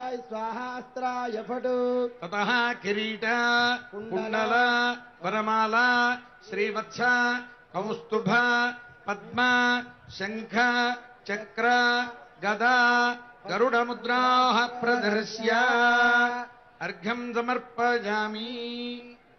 स्वाहास्त्राय फटु ततः किरीट कुण्डल वरमाला श्रीवत्स कौस्तुभ पद्म शंख चक्र गदा गरुडमुद्राः प्रदर्श्य अर्घ्यं समर्पयामि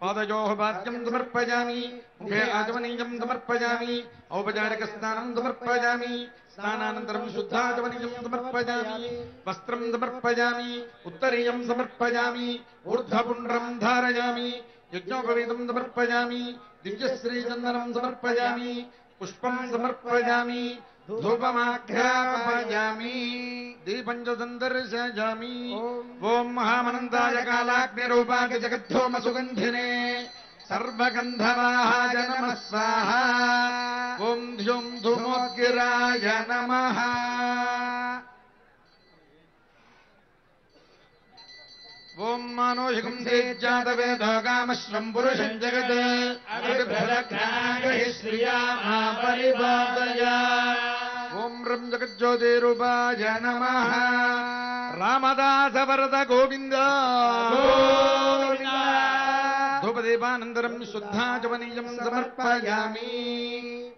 पादयोः पाद्यं समर्पयामि मुखे आचमनीयं समर्पयामि औपचारिकस्नानं समर्पयामि स्नानानन्तरं शुद्धाचमनीयं समर्पयामि वस्त्रं समर्पयामि उत्तरीयं समर्पयामि ऊर्ध्वपुण्ड्रं धारयामि यज्ञोपवीतं समर्पयामि दिव्यश्रीचन्दनं समर्पयामि पुष्पं समर्पयामि धूपमाघ्रापयामि दीपं च सन्दर्शयामि ॐ महामनन्ताय कालाग्निरूपाय जगद्धूमसुगन्धिने सर्वगन्धवाहाय नमः स्वाहा ॐ ध्युं धूमोद्गिराय नमः ॐ मानोषिकं सेज्जातवेदोगामश्वं पुरुषं जगत् अभिभ्रदघ्नागहि श्रियामापरिपादय ॐ रं जगज्योतिरूपाय नमः रामदास वरद गोविन्द धूपदीपानन्तरं शुद्धाचमनीयं समर्पयामि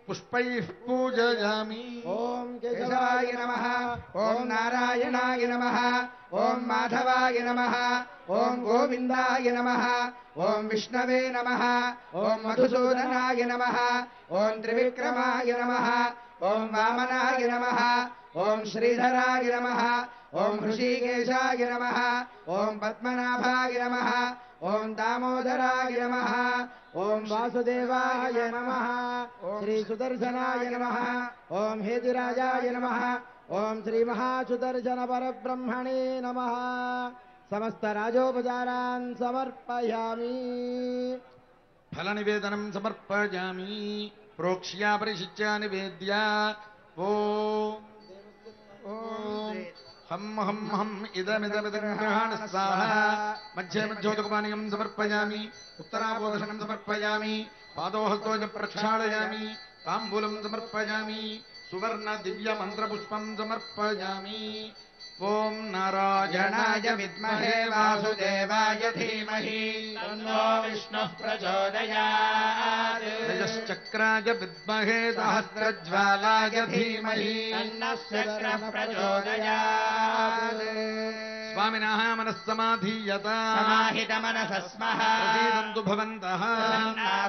पुष्पैः पूजयामि ॐ केशवाय नमः ॐ नारायणाय नमः ॐ माधवाय नमः ॐ गोविन्दाय नमः ॐ विष्णवे नमः ॐ मधुसूदनाय नमः ॐ त्रिविक्रमाय नमः ॐ वामनाय नमः ॐ श्रीधराय नमः ॐ ऋषिकेशाय नमः ॐ पद्मनाभाय नमः ॐ दामोदराय नमः ॐ वासुदेवाय नमः ॐ श्रीसुदर्शनाय नमः ॐ हेतिराजाय नमः ॐ श्रीमहासुदर्शन परब्रह्मणे नमः समस्तराजोपचारान् समर्पयामि फलनिवेदनं समर्पयामि प्रोक्ष्या परिशिच्या निवेद्य हम हम हम इदमिदमिदग्रहाण स्वाहा मध्ये मध्योदकपानीयं समर्पयामि उत्तरापोदशनं समर्पयामि पादोहस्तोज प्रक्षालयामि ताम्बूलं समर्पयामि सुवर्ण दिव्य मंत्रपुष्पं समर्पयामि ॐ नारायणाय विद्महे वासुदेवाय धीमहि तन्नो विष्णुः प्रचोदयात् तेजश्चक्राय विद्महे सहस्रज्वालाय धीमहि तन्नः चक्रः प्रचोदयात् स्वामिनः मनस्समाधीयत समाहितमनसः स्मः प्रसीदन्तु भवन्तः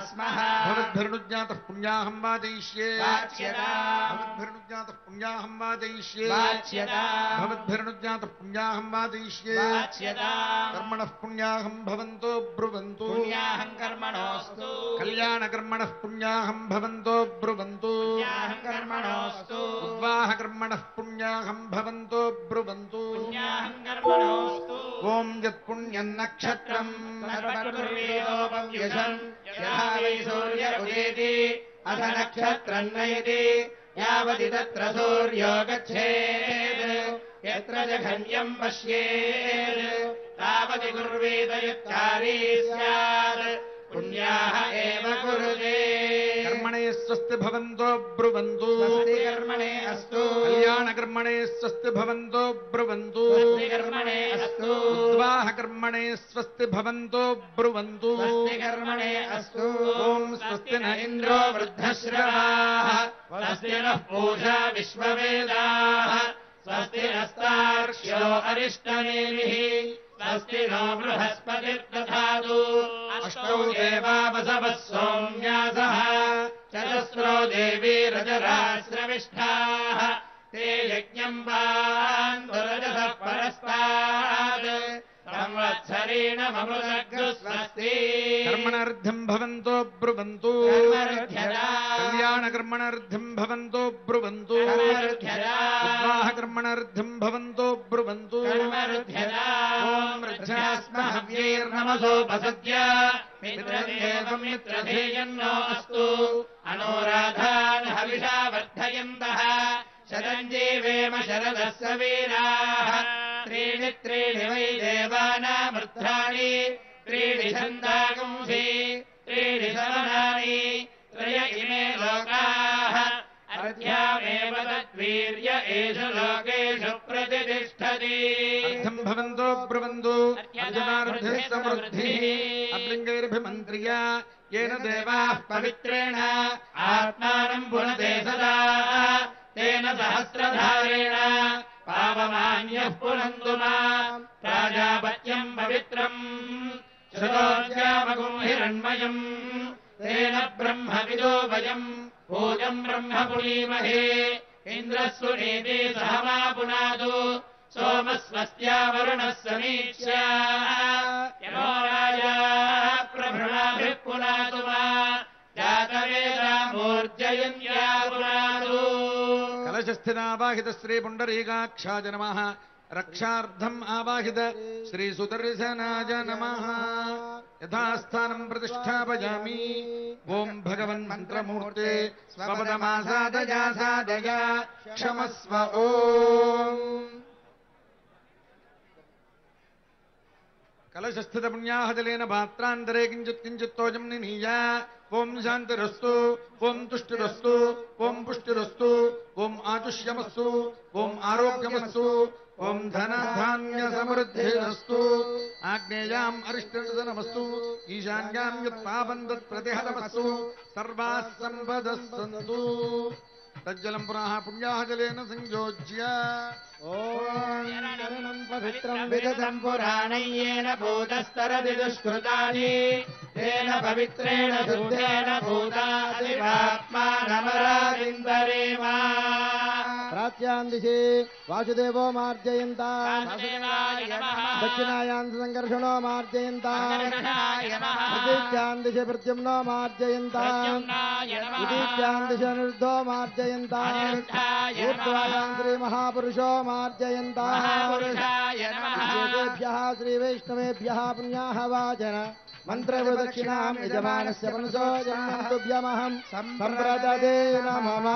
स्मः भवद्भिर्नुज्ञातः पुण्याहं वाचयिष्ये वाच्यताम् भवद्भिर्नुज्ञातः पुण्याहं वाचयिष्ये वाच्यताम् भवद्भिर्नुज्ञातः पुण्याहं वाचयिष्ये वाच्यताम् कर्मणः पुण्याहं भवन्तो ब्रुवन्तु पुण्याहं कर्मणोऽस्तु कल्याणकर्मणः पुण्याहं भवन्तो ब्रुवन्तु पुण्याहं कर्मणोऽस्तु उद्वाह कर्मणः पुण्याहं भवन्तो ब्रुवन्तु पुण्याहं कर्मणोऽस्तु ॐ यत्पुण्यं नक्षत्रम् सर्वकुर्वीरोपव्यशम् यथा वै सूर्य उदेति अथ नक्षत्रं नयति यावति तत्र सूर्यो गच्छेत् यत्र जघन्यं पश्येत् तावति कुर्वीत युक्तारी स्यात् पुण्याः एव कुरुते कर्मणे स्वस्ति भवन्तो ब्रुवन्तु स्वस्ति कर्मणे अस्तु कल्याणकर्मणे स्वस्ति भवन्तो ब्रुवन्तु स्वस्ति कर्मणे अस्तु उद्वाह कर्मणे स्वस्ति भवन्तो ब्रुवन्तु स्वस्ति कर्मणे अस्तु ॐ स्वस्ति न इन्द्रो वृद्धश्रवाः स्वस्ति नः पूषा विश्ववेदाः स्वस्ति नस्तार्क्ष्यो अरिष्टनेमिः स्वस्ति नो बृहस्पतिर्दधातु अष्टौ देवा वसवः सोम्यासः चतस्रो देवीरजराश्रविष्ठाः ते यज्ञम् वान्धुरजसः परस्तात् संवत्सरेण ममृदग्रः स्वस्ति कर्मणार्थं भवन्तो ब्रुवन्तु कल्याणकर्मणार्थं भवन्तो ब्रुवन्तु उद्वाह कर्मणार्थं भवन्तो ब्रुवन्तु ॐ हव्यैर्नमसोपसद्य मित्रदेवं मित्रधेयन्नो अस्तु अनोराधान् हविषा वर्धयन्तः शतञ्जीवेम शरदः सवीराः त्रीणि त्रीणि वै देवानामृद्धानि त्रीणि छन्दागुंसि त्रीणि सवनानि त्रय इमे लोकाः అర్ధ్యామేవ తద్వీర్య ఏషు లోకేషు ప్రతిష్టతి అర్థం భవంతో బ్రువంతు అర్జునార్థ సమృద్ధి అభ్లింగైర్భిమంత్రియ येन देवाः పవిత్రేణ ఆత్మానం పునతే సదా తేన సహస్రధారేణ పావమాన్యః పునంతు మాం ప్రాజాపత్యం పవిత్రం శ్రుతోద్యామగుం హిరణ్మయం తేన బ్రహ్మవిదో వయం భూతం బ్రహ్మ పునీమహే ఇంద్రస్సు నీతి సహమా పునాదు సోమస్వస్త్యా వరుణः సమీక్ష్య యమో రాజా ప్రభృణాభిः పునాతు మా జాతవేదా మూర్జయన్యా పునాతు కలశస్థితావాహిత శ్రీ పుండరీకాక్షాయ నమః రక్షార్థం ఆవాహిత శ్రీ సుదర్శనాయ నమః యథాస్థానం ప్రతిష్టాపయామి ఓం భగవన్ మంత్రమూర్తే స్వపదమాసాదయా సాదయా క్షమస్వ ఓం కలశస్థిత పుణ్యాహజలేన పాత్రాంతరే కించిత్ కించిత్తోజం నినీయ ఓం శాంతిరస్తు ఓం తుష్టిరస్తు ఓం పుష్టిరస్తు ఓం ఆచుష్యమస్తు ఓం ఆరోగ్యమస్తు ఓం ధనధాన్య సమృద్ధిరస్తు ఆగ్నేయాం అరిష్టనమస్తు ఈశాన్యాం యత్పాపం తత్ప్రతిహతమస్తు సర్వాః సంపదః సంతు తజ్జలం పునః పుణ్యాహజలేన సంయోజ్య ఓం శరణం పవిత్రం విదతం పురాణయ్యేన భూతస్తరది దుష్కృతాని తేన పవిత్రేణ శుద్ధేన భూతాదివాత్మానమరాజిందరేమా ప్రాచ్యాం దిశి వాసుదేవో మార్జయంత దక్షిణాయాం సంకర్షణో మార్జయంత ప్రతీచ్యాం దిశి ప్రద్యుమ్నో మార్జయంత ఉదీచ్యాం దిశి అనిరుద్ధో మార్జయంత ఊర్ధ్వాయాం శ్రీ మహాపురుషో మార్జయంత శ్రీదేభ్యః శ్రీ వైష్ణవేభ్యః పుణ్యాః వాచన మంత్రప్రదక్షిణాం యజమానస్య మనసో జన్మంతుభ్యమహం సంప్రదదే నమః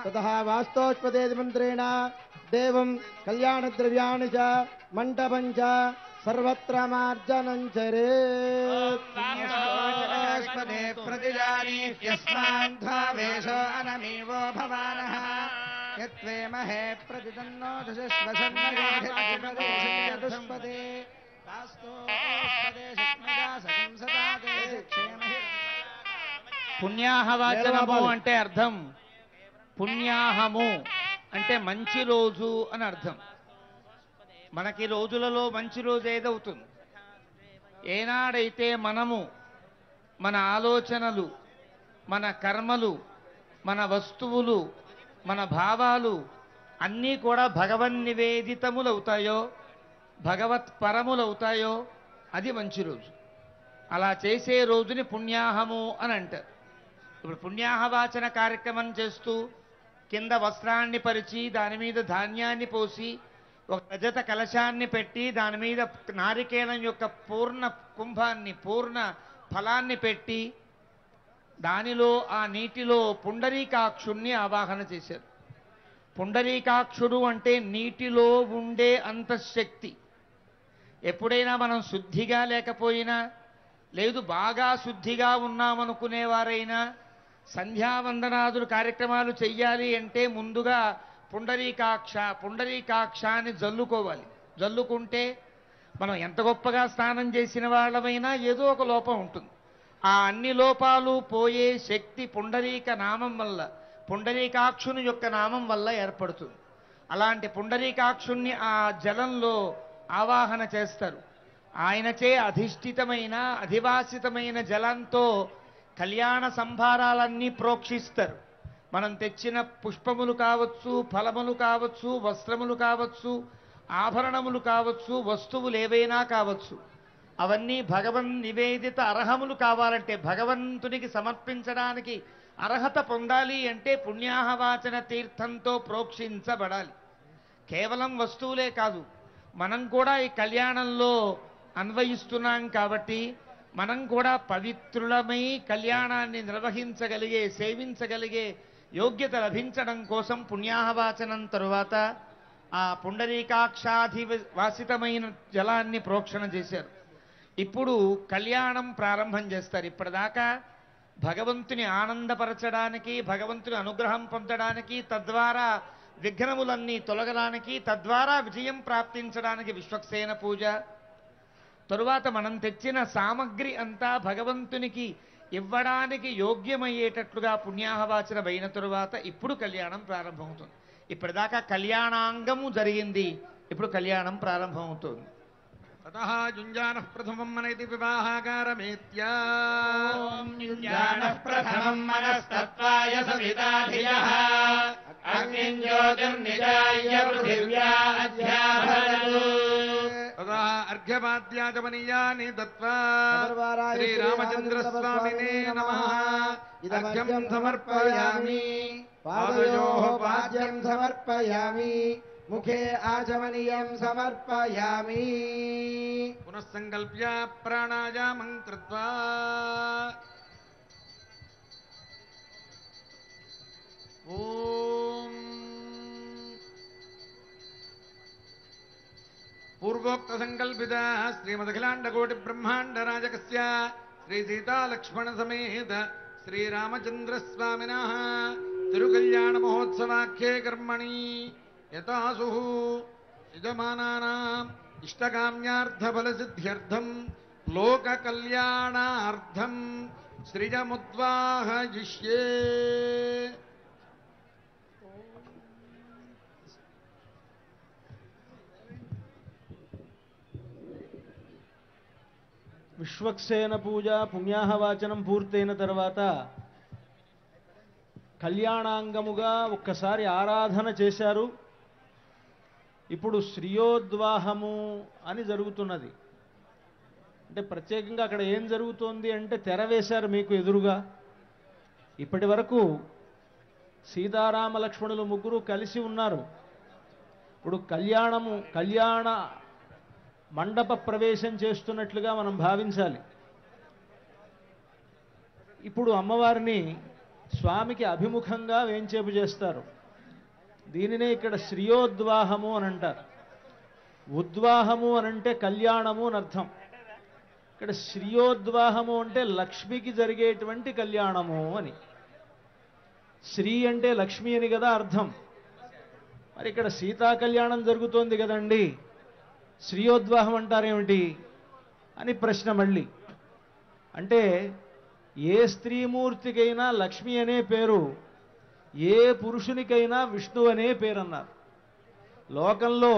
తతః వాస్తోష్పదేతి మంత్రేణ దేవం కళ్యాణద్రవ్యాణి చ మంటపం చ సర్వత్ర మార్జనం చరేత్ వాస్తోష్పదే ప్రతిజానీత్యస్మాన్ ధావేశ అనమీవో భవానః యత్వేమహే ప్రతిదన్నో దుష్పదే పుణ్యాహవాచనము అంటే అర్థం పుణ్యాహము అంటే మంచి రోజు అని అర్థం. మనకి రోజులలో మంచి రోజు ఏదవుతుంది? ఏనాడైతే మనము మన ఆలోచనలు, మన కర్మలు, మన వస్తువులు, మన భావాలు అన్నీ కూడా భగవన్నివేదితములవుతాయో, భగవత్పరములవుతాయో అది మంచి రోజు. అలా చేసే రోజుని పుణ్యాహము అని అంటారు. ఇప్పుడు పుణ్యాహవాచన కార్యక్రమం చేస్తూ కింద వస్త్రాన్ని పరిచి దాని మీద ధాన్యాన్ని పోసి ఒక రజత కలశాన్ని పెట్టి దాని మీద నారికేళం యొక్క పూర్ణ కుంభాన్ని, పూర్ణ ఫలాన్ని పెట్టి దానిలో ఆ నీటిలో పుండరీకాక్షుణ్ణి ఆవాహన చేశారు. పుండరీకాక్షుడు అంటే నీటిలో ఉండే అంతఃశక్తి. ఎప్పుడైనా మనం శుద్ధిగా లేకపోయినా, లేదు బాగా శుద్ధిగా ఉన్నామనుకునేవారైనా సంధ్యావందనాదులు కార్యక్రమాలు చెయ్యాలి అంటే ముందుగా పుండరీకాక్షాన్ని జల్లుకోవాలి. జల్లుకుంటే మనం ఎంత గొప్పగా స్నానం చేసిన వాళ్ళమైనా ఏదో ఒక లోపం ఉంటుంది. ఆ అన్ని లోపాలు పోయే శక్తి పుండరీక నామం వల్ల, పుండరీకాక్షుని యొక్క నామం వల్ల ఏర్పడుతుంది. అలాంటి పుండరీకాక్షుణ్ణి ఆ జలంలో ఆవాహన చేస్తారు. ఆయనచే అధిష్ఠితమైన, అధివాసితమైన జలంతో కళ్యాణ సంభారాలన్నీ ప్రోక్షిస్తారు. మనం తెచ్చిన పుష్పములు కావచ్చు, ఫలములు కావచ్చు, వస్త్రములు కావచ్చు, ఆభరణములు కావచ్చు, వస్తువులు ఏవైనా కావచ్చు, అవన్నీ భగవన్ నివేదిత అర్హములు కావాలంటే, భగవంతునికి సమర్పించడానికి అర్హత పొందాలి అంటే పుణ్యాహవాచన తీర్థంతో ప్రోక్షించబడాలి. కేవలం వస్తువులే కాదు, మనం కూడా ఈ కళ్యాణంలో అన్వయిస్తున్నాం కాబట్టి మనం కూడా పవిత్రులమై కళ్యాణాన్ని నిర్వహించగలిగే, సేవించగలిగే యోగ్యత లభించడం కోసం పుణ్యాహవాచనం తరువాత ఆ పుండరీకాక్షాధివాసితమైన జలాన్ని ప్రోక్షణ చేశారు. ఇప్పుడు కళ్యాణం ప్రారంభం చేస్తారు. ఇప్పటిదాకా భగవంతుని ఆనందపరచడానికి, భగవంతుని అనుగ్రహం పొందడానికి, తద్వారా విఘ్నములన్నీ తొలగడానికి, తద్వారా విజయం ప్రాప్తించడానికి విశ్వక్సేన పూజ. తరువాత మనం తెచ్చిన సామగ్రి అంతా భగవంతునికి ఇవ్వడానికి యోగ్యమయ్యేటట్లుగా పుణ్యాహవాచనం అయిన తరువాత ఇప్పుడు కళ్యాణం ప్రారంభమవుతుంది. ఇప్పటిదాకా కళ్యాణాంగము జరిగింది, ఇప్పుడు కళ్యాణం ప్రారంభమవుతుంది. తతః యుంజానః ప్రథమం మనైతి వివాహాకారమేత్యా యుంజానః ప్రథమం మనస్తత్వాయ సవితా ధియః అగ్నిం జ్యోతిర్నిజాయ పృథివ్యా అధ్యాభరతు. తదా అర్ఘ్యపాద్యాచమనీయాని దత్వా శ్రీరామచంద్రస్వామినే నమః అర్ఘ్యం సమర్పయామి. పాదయోః పాద్యం సమర్పయామి, ముఖే ఆచమనీయం సమర్పయామి. పునః సంకల్ప్య ప్రాణాయామం కృత్వా ఓం పూర్వోక్త సంకల్పిత శ్రీమదఖిలాండకోటి బ్రహ్మాండ రాజకస్య శ్రీ సీతాలక్ష్మణ సమేత శ్రీరామచంద్రస్వామినః తిరుకల్యాణ మహోత్సవాఖ్యే కర్మణి యతాసు యజమానానాం ఇష్టకామ్యార్థఫలసిద్ధ్యర్థం లోక కళ్యాణార్థం సృజముద్వాహయిష్యే. విశ్వక్సేన పూజ పుణ్యాహవాచనం పూర్తయిన తర్వాత కళ్యాణాంగముగా ఒక్కసారి ఆరాధన చేశారు. ఇప్పుడు శ్రియోద్వాహము అని జరుగుతున్నది. అంటే ప్రత్యేకంగా అక్కడ ఏం జరుగుతోంది అంటే తెర వేశారు మీకు ఎదురుగా. ఇప్పటి వరకు సీతారామ లక్ష్మణులు ముగ్గురు కలిసి ఉన్నారు. ఇప్పుడు కళ్యాణ మండప ప్రవేశం చేస్తున్నట్లుగా మనం భావించాలి. ఇప్పుడు అమ్మవారిని స్వామికి అభిముఖంగా వేంచేపు చేస్తారు. దీనినే ఇక్కడ శ్రియోద్వాహము అని అంటారు. ఉద్వాహము అనంటే కళ్యాణము అని అర్థం. ఇక్కడ శ్రియోద్వాహము అంటే లక్ష్మికి జరిగేటువంటి కళ్యాణము అని. శ్రీ అంటే లక్ష్మి అని కదా అర్థం. మరి ఇక్కడ సీతా కళ్యాణం జరుగుతోంది కదండి, శ్రియోద్వాహం అంటారేమిటి అని ప్రశ్న మళ్ళీ. అంటే ఏ స్త్రీమూర్తికైనా లక్ష్మి అనే పేరు, ఏ పురుషునికైనా విష్ణు అనే పేరు అన్నారు. లోకంలో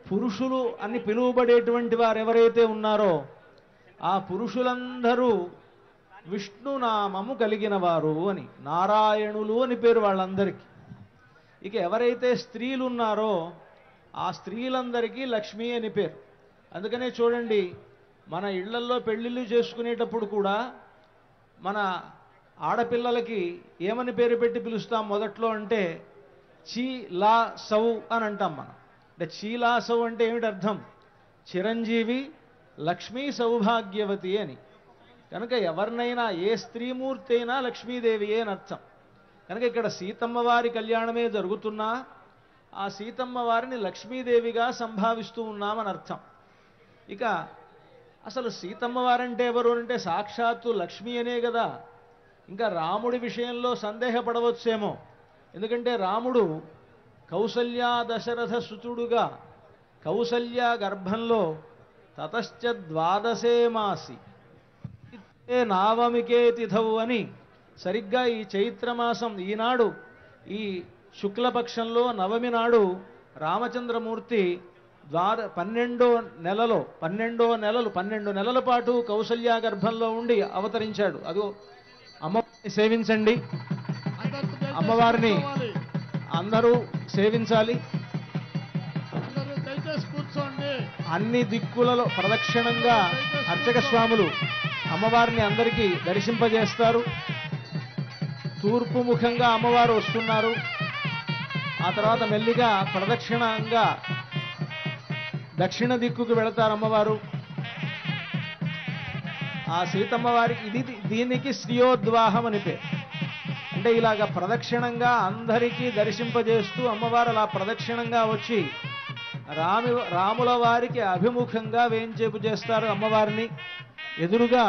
పురుషులు అని పిలువబడేటువంటి వారు ఎవరైతే ఉన్నారో ఆ పురుషులందరూ విష్ణునామము కలిగిన వారు అని, నారాయణులు అని పేరు వాళ్ళందరికీ. ఇక ఎవరైతే స్త్రీలు ఉన్నారో ఆ స్త్రీలందరికీ లక్ష్మి అని పేరు. అందుకనే చూడండి, మన ఇళ్లల్లో పెళ్లిళ్ళు చేసుకునేటప్పుడు కూడా మన ఆడపిల్లలకి ఏమని పేరు పెట్టి పిలుస్తాం మొదట్లో అంటే చీలా సౌ అని అంటాం మనం. అంటే చీలా సౌ అంటే ఏమిటి అర్థం? చిరంజీవి, లక్ష్మీ సౌభాగ్యవతి అని. కనుక ఎవరినైనా ఏ స్త్రీమూర్తి అయినా లక్ష్మీదేవి అని అర్థం. కనుక ఇక్కడ సీతమ్మ వారి కళ్యాణమే జరుగుతున్నా ఆ సీతమ్మ వారిని లక్ష్మీదేవిగా సంభావిస్తూ ఉన్నామని అర్థం. ఇక అసలు సీతమ్మ వారంటే ఎవరు అంటే సాక్షాత్తు లక్ష్మి అనే కదా. ఇంకా రాముడి విషయంలో సందేహపడవచ్చేమో, ఎందుకంటే రాముడు కౌసల్యా దశరథ సుతుడుగా కౌసల్య గర్భంలో తతశ్చ ద్వాదశే మాసి నావమికే తిథౌ అని సరిగ్గా ఈ చైత్రమాసం ఈనాడు ఈ శుక్లపక్షంలో నవమి నాడు రామచంద్రమూర్తి 12 నెలల పాటు కౌసల్య గర్భంలో ఉండి అవతరించాడు. అదో అమ్మవారిని సేవించండి, అమ్మవారిని అందరూ సేవించాలి. అన్ని దిక్కులలో ప్రదక్షిణంగా అర్చక స్వాములు అమ్మవారిని అందరికీ దర్శింపజేస్తారు. తూర్పు ముఖంగా అమ్మవారు వస్తున్నారు. ఆ తర్వాత మెల్లిగా ప్రదక్షిణంగా దక్షిణ దిక్కుకు వెళతారు అమ్మవారు. ఆ సీతమ్మ వారికి దీనికి శ్రియోద్వాహం అని పేరు. అంటే ఇలాగ ప్రదక్షిణంగా అందరికీ దర్శింపజేస్తూ అమ్మవారు అలా ప్రదక్షిణంగా వచ్చి రాముల వారికి అభిముఖంగా వేంచేపు చేస్తారు అమ్మవారిని. ఎదురుగా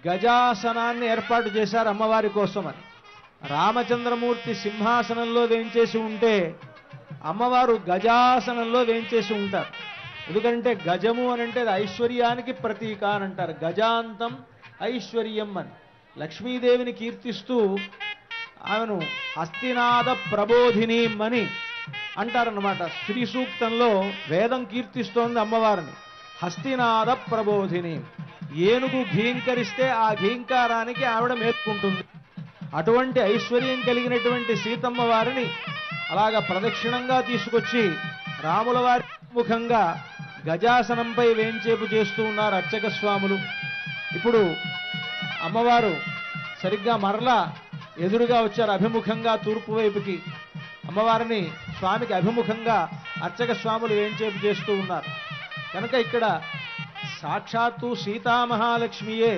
గజాసనాన్ని ఏర్పాటు చేశారు అమ్మవారి కోసమని. రామచంద్రమూర్తి సింహాసనంలో వేంచేసి ఉంటే అమ్మవారు గజాసనంలో వేంచేసి ఉంటారు. ఎందుకంటే గజము అని అంటే అది ఐశ్వర్యానికి ప్రతీక అని అంటారు. గజాంతం ఐశ్వర్యం అని లక్ష్మీదేవిని కీర్తిస్తూ ఆమెను హస్తినాద ప్రబోధినీం అని అంటారన్నమాట. శ్రీ సూక్తంలో వేదం కీర్తిస్తోంది అమ్మవారిని హస్తినాద ప్రబోధినీం. ఏనుగు ఘీంకరిస్తే ఆ ఘీంకారానికి ఆవిడ మేల్కుంటుంది. అటువంటి ఐశ్వర్యం కలిగినటువంటి సీతమ్మ వారిని అలాగా ప్రదక్షిణంగా తీసుకొచ్చి రాముల వారి ముఖంగా గజాసనంపై వేంచేపు చేస్తూ ఉన్నారు అర్చక స్వాములు. ఇప్పుడు అమ్మవారు సరిగ్గా మరలా ఎదురుగా వచ్చారు, అభిముఖంగా తూర్పు వైపుకి. అమ్మవారిని స్వామికి అభిముఖంగా అర్చక స్వాములు వేంచేపు చేస్తూ ఉన్నారు. కనుక ఇక్కడ సాక్షాత్తు సీతామహాలక్ష్మియే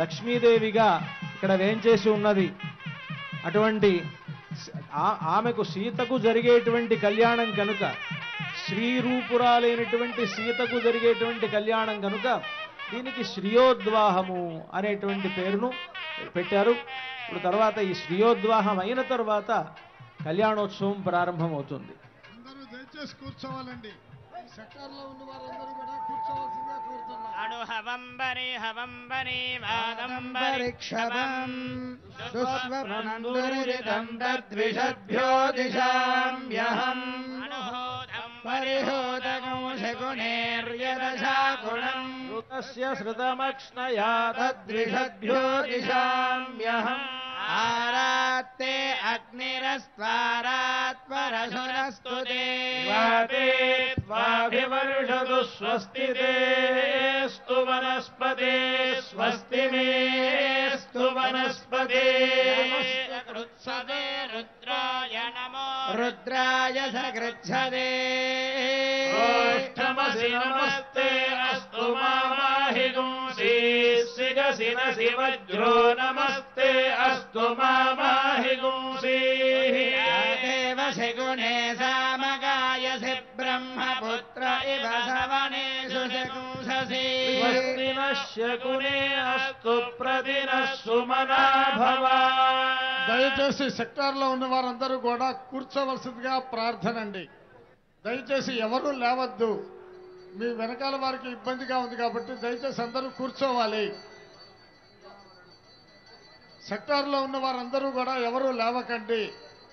లక్ష్మీదేవిగా ఇక్కడ వేంచేసి ఉన్నది. అటువంటి ఆమెకు సీతకు జరిగేటువంటి కళ్యాణం కనుక, శ్రీరూపురాలైనటువంటి సీతకు జరిగేటువంటి కళ్యాణం కనుక దీనికి శ్రియోద్వాహము అనేటువంటి పేరును పెట్టారు. ఇప్పుడు తర్వాత ఈ శ్రియోద్వాహం అయిన తర్వాత కళ్యాణోత్సవం ప్రారంభమవుతుంది. అందరూ దయచేసి కూర్చోవాలండి. ఈ సెక్టార్లో ఉన్న వారందరూ కూడా కూర్చోవాల్సిందిగా కోరుతున్నాను. అణుహవంబరి హవంబరి వాదంబరిక్షవం సుస్వప్నందురితం తద్విషద్భ్యో దిశామ్యహం పరిహోదకం శకునేర్యదశాకుణం ఋతస్య శ్రుతమక్ష్ణయా తద్విషద్భ్యో దిశామ్యహం ఆరాత్తే అగ్నిరస్త్వారాత్పరశునస్తు స్వాభివర్షదు స్వస్తి స్తు వనస్పతే స్వస్తి మేస్తు వనస్పతే కృత్సదే రుద్రాయ నమో రుద్రాయ సగృచ్చదే ఓష్టమసి నమస్తే అస్తు మామాహి గుంసి సిగసినసి వజ్రో నమస్తే అస్తు మామాహి గుంసి దేవ శగుణే సామగాయసి బ్రహ్మపుత్ర ఇవ సవనేషు శకుంససి శకునే అస్తు ప్రతిన సుమనా భవ. దయచేసి సెక్టార్లో ఉన్న వారందరూ కూడా కూర్చోవలసిందిగా ప్రార్థన అండి. దయచేసి ఎవరూ లేవద్దు. మీ వెనకాల వారికి ఇబ్బందిగా ఉంది కాబట్టి దయచేసి అందరూ కూర్చోవాలి. సెక్టార్లో ఉన్న వారందరూ కూడా ఎవరూ లేవకండి,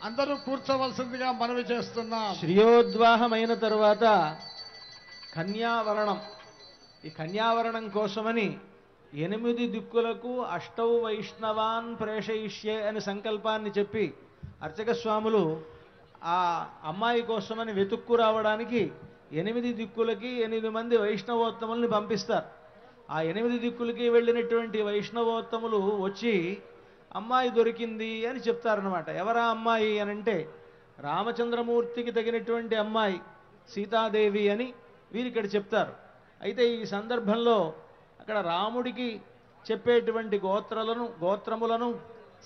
అందరూ కూర్చోవలసిందిగా మనవి చేస్తున్నాం. శ్రియోద్వాహమైన తరువాత కన్యావరణం. ఈ కన్యావరణం కోసమని 8 దిక్కులకు అష్టౌ వైష్ణవాన్ ప్రేషయిష్యే అని సంకల్పాన్ని చెప్పి అర్చక స్వాములు ఆ అమ్మాయి కోసమని వెతుక్కు రావడానికి 8 దిక్కులకి 8 మంది వైష్ణవోత్తముల్ని పంపిస్తారు. ఆ 8 దిక్కులకి వెళ్ళినటువంటి వైష్ణవోత్తములు వచ్చి అమ్మాయి దొరికింది అని చెప్తారనమాట. ఎవరా అమ్మాయి అని అంటే రామచంద్రమూర్తికి తగినటువంటి అమ్మాయి సీతాదేవి అని వీరు ఇక్కడ చెప్తారు. అయితే ఈ సందర్భంలో అక్కడ రాముడికి చెప్పేటువంటి గోత్రములను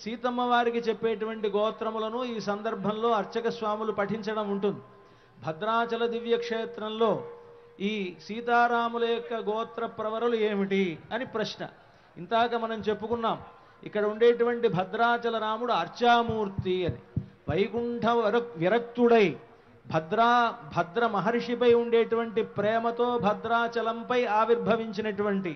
సీతమ్మ వారికి చెప్పేటువంటి గోత్రములను ఈ సందర్భంలో అర్చక స్వాములు పఠించడం ఉంటుంది. భద్రాచల దివ్యక్షేత్రంలో ఈ సీతారాముల యొక్క గోత్ర ప్రవరులు ఏమిటి అని ప్రశ్న. ఇంతాక మనం చెప్పుకున్నాం, ఇక్కడ ఉండేటువంటి భద్రాచల రాముడు అర్చామూర్తి అని. వైకుంఠ విరక్తుడై భద్ర మహర్షిపై ఉండేటువంటి ప్రేమతో భద్రాచలంపై ఆవిర్భవించినటువంటి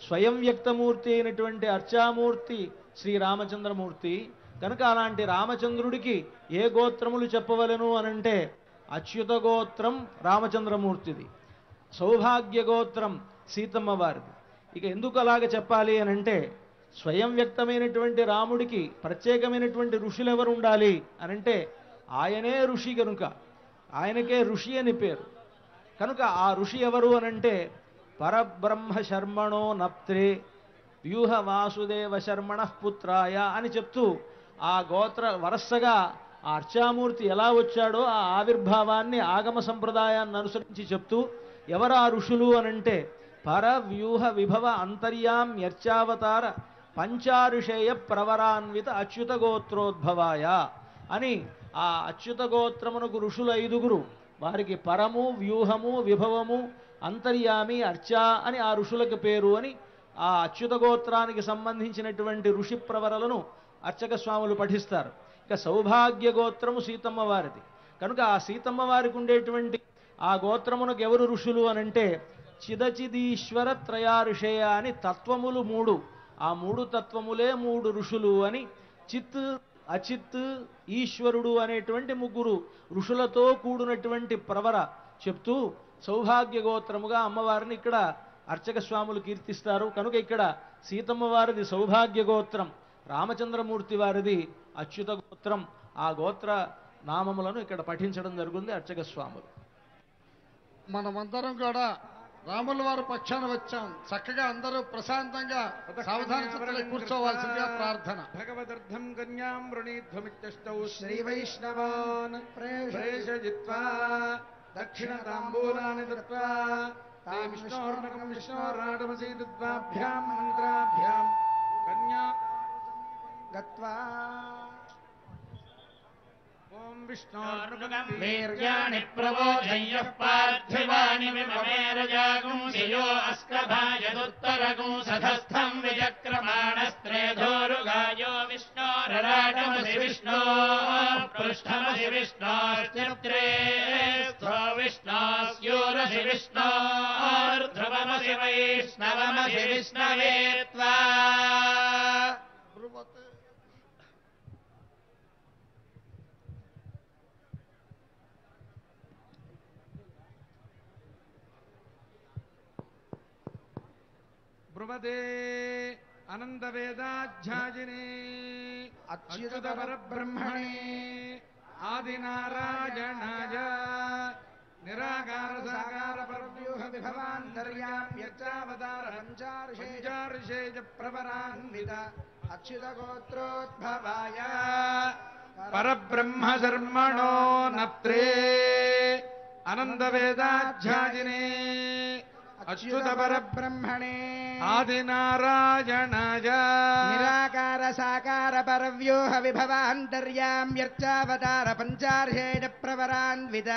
స్వయం వ్యక్తమూర్తి అయినటువంటి అర్చామూర్తి శ్రీరామచంద్రమూర్తి. కనుక అలాంటి రామచంద్రుడికి ఏ గోత్రములు చెప్పవలను అనంటే అచ్యుత గోత్రం రామచంద్రమూర్తిది, సౌభాగ్య గోత్రం సీతమ్మ వారిది. ఇక ఎందుకు అలాగ చెప్పాలి అనంటే స్వయం వ్యక్తమైనటువంటి రాముడికి ప్రత్యేకమైనటువంటి ఋషులు ఎవరు ఉండాలి అనంటే ఆయనే ఋషి, కనుక ఆయనకే ఋషి అని పేరు. కనుక ఆ ఋషి ఎవరు అనంటే పరబ్రహ్మ శర్మణో నప్త్రే వ్యూహ వాసుదేవ శర్మణ పుత్రాయ అని చెప్తూ ఆ గోత్ర వరసగా ఆ అర్చామూర్తి ఎలా వచ్చాడో ఆ ఆవిర్భావాన్ని ఆగమ సంప్రదాయాన్ని అనుసరించి చెప్తూ ఎవరా ఋషులు అనంటే పరవ్యూహ విభవ అంతర్యామ్యర్చావతార పంచారుషేయ ప్రవరాన్విత అచ్యుత గోత్రోద్భవాయ అని ఆ అచ్యుత గోత్రమునకు ఋషులు 5గురు. వారికి పరము, వ్యూహము, విభవము, అంతర్యామి, అర్చ అని ఆ ఋషులకు పేరు అని ఆ అచ్యుత గోత్రానికి సంబంధించినటువంటి ఋషి ప్రవరలను అర్చక స్వాములు పఠిస్తారు. ఇక సౌభాగ్య గోత్రము సీతమ్మ వారిది కనుక ఆ సీతమ్మ వారికి ఉండేటువంటి ఆ గోత్రమునకు ఎవరు ఋషులు అనంటే చిదచిదీశ్వర త్రయారుషేయ అని తత్వములు 3, ఆ 3 తత్వములే 3 ఋషులు అని చిత్ అచిత్ ఈశ్వరుడు అనేటువంటి 3 ఋషులతో కూడినటువంటి ప్రవర చెప్తూ సౌభాగ్య గోత్రముగా అమ్మవారిని ఇక్కడ అర్చక స్వాములు కీర్తిస్తారు. కనుక ఇక్కడ సీతమ్మ వారిది సౌభాగ్య గోత్రం, రామచంద్రమూర్తి వారిది అచ్యుత గోత్రం. ఆ గోత్ర నామములను ఇక్కడ పఠించడం జరుగుతుంది అర్చక స్వాములు. మనమందరం కూడా రాముల వారి పక్షాన వచ్చాం. చక్కగా అందరూ ప్రశాంతంగా సావధాన చిత్తంలో కూర్చోవాల్సిందిగా ప్రార్థన. భగవదర్థం కన్యాం వృణీధ్వమిత్యష్టౌ శ్రీ వైష్ణవాన్ ప్రేషయిత్వా దక్షిణ తాంబూలాని దత్వా తే విష్ణోర్నకం విష్ణోరాడమసీదుద్వాభ్యాం మంత్రాభ్యాం కన్యా గత్వా ఓం విష్ణోర్నకం వీర్యాణి ప్రబోధయ్యః పార్థివాని విమమేరజాగుంసియో అస్కభాయదుత్తరగుం సధస్థం విచక్రమాణస్త్రేధోరుగాయో విష్ణోరరాటమసి విష్ణో పృష్ఠమసి విష్ణోశ్చిత్రే స్థో విష్ణోస్యూరసి విష్ణోర్ధ్రువమసి వైష్ణవమసి విష్ణవే త్వా బ్రువదే అనంతవేదాధ్యాజినే అచ్యుత పరబ్రహ్మణే ఆదినారాయణాయ నిరాకార సాకార పరవ్యూహ విభవాంతర్యామ్యర్చావతార పంచార్షేజ ప్రవరాన్విత అచ్యుత గోత్రోద్భవాయ పరబ్రహ్మ శర్మణో నప్త్రే అనంతవేదాధ్యాజినే అచ్యుత పరబ్రహ్మణే ఆదినారాయణాయ నిరాకార సాకార పరవ్యూహ విభవాంతర్యామ్యర్చావతార పంచార్షేణ ప్రవరాన్విత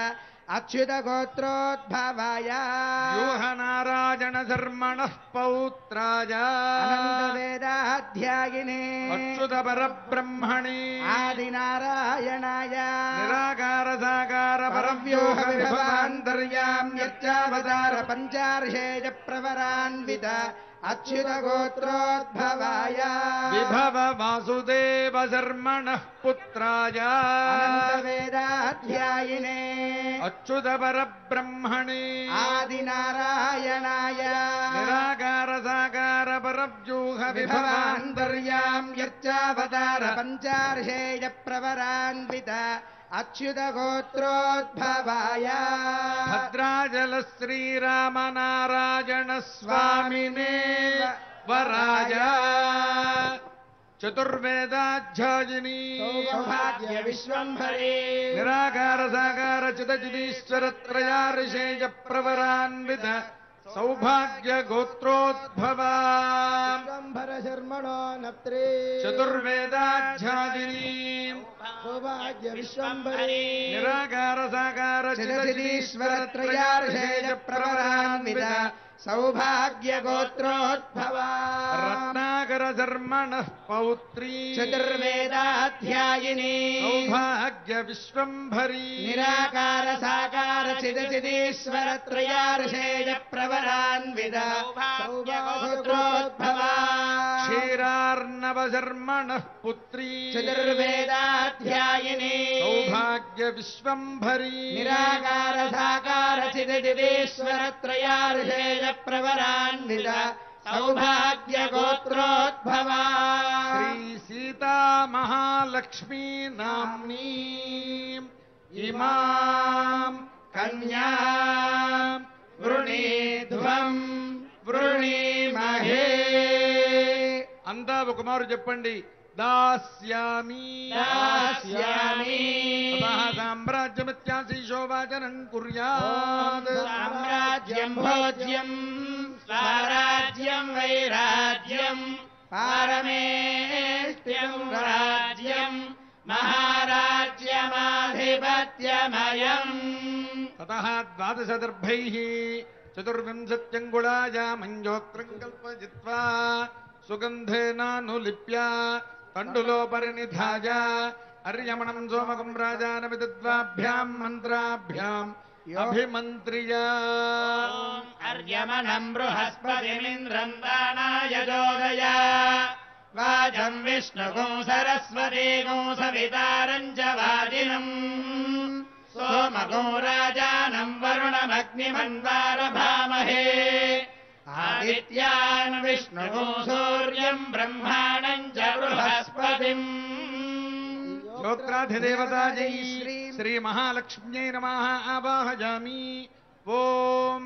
అచ్యుత గోత్రోద్భవాయ వ్యూహ నారాయణ ధర్మణః పౌత్రాయ అనంతవేదాధ్యాయినే అచ్యుత పరబ్రహ్మణే ఆదినారాయణాయ నిరాకార సాకార పరవ్యూహ విభవాంతర్యామ్యర్చావతార పంచార్షేణ ప్రవరాన్విత అచ్యుత గోత్రోద్భవాయ విభవ వాసుదేవ శర్మణః పుత్రాయ అనంతవేదాధ్యాయినే అచ్యుత పరబ్రహ్మణే ఆదినారాయణాయ నిరాకార సాకార పరవ్యూహ విభవాంతర్యామ్యర్చావతార పంచార్షేయ ప్రవరాన్విత అచ్యుత గోత్రోద్భవాయ భద్రాచల శ్రీరామనారాయణ స్వామినే వరాయ చతుర్వేదాధ్యాయిని సౌభాగ్య విశ్వంభరే నిరాకార సాకార చిదచిదీశ్వర త్రయార్షేయ ప్రవరాన్విత సౌభాగ్య గోత్రోద్భవా విశ్వంభర శర్మణో నప్త్రే చతుర్వేదాధ్యాయిని సౌభాగ్య విశ్వంభరే నిరాకార సాకార చిదచిదీశ్వర త్రయార్షేయ ప్రవరాన్విత సౌభాగ్య గోత్రోద్భవా రత్నాకర శర్మణః పౌత్రీ చతుర్వేదాధ్యాయిని సౌభాగ్య విశ్వంభరీ నిరాకార సాకార చిదచిదీశ్వర త్రయార్షేయ ప్రవరాన్విత సౌభాగ్య గోత్రోద్భవా క్షీరార్ణవ శర్మణః పుత్రీ చతుర్వేదాధ్యాయిని సౌభాగ్య విశ్వంభరీ నిరాకార సాకార చిదచిదీశ్వర త్రయార్షేయ ప్రవరాన్విత సౌభాగ్య గోత్రోద్భవా శ్రీ సీతా మహాలక్ష్మీ నామ్నీ ఇమాం కన్యాం వృణీధ్వం వృణీమహే అంతా ఒక మారు చెప్పండి. దాస్యామి దాస్యామి సామ్రాజ్యమిత్యాశీషోవాచనం కుర్యాత్ సామ్రాజ్యం భోజ్యం స్వరాజ్యం వైరాజ్యం పారమేష్ట్యం రాజ్యం మహారాజ్యమాధిపత్యమయం తతః ద్వాదశదర్భైః చతుర్వింశత్యంగుళాయామంజోక్త్రం కల్పజిత్వా సుగంధేనానులిప్య తండులోపరినిధాయ అర్యమణం సోమకం రాజానవిద్వాభ్యాం మంత్రాభ్యాం అభిమంత్రియా అర్యమణం బృహస్పతిమింద్రం దానాయ జోదయ వాజం విష్ణుగం సరస్వతీగం సవితారం చ వాజినం సోమగం రాజానం వరుణమగ్నిమన్వారభామహే ఆదిత్యాన్ విష్ణుగం సూర్యం బ్రహ్మాణం చ బృహస్పతిం శ్రోత్రాధిదేవతాయై శ్రీ మహాలక్ష్మ్యై నమః ఆవాహయామి. ఓం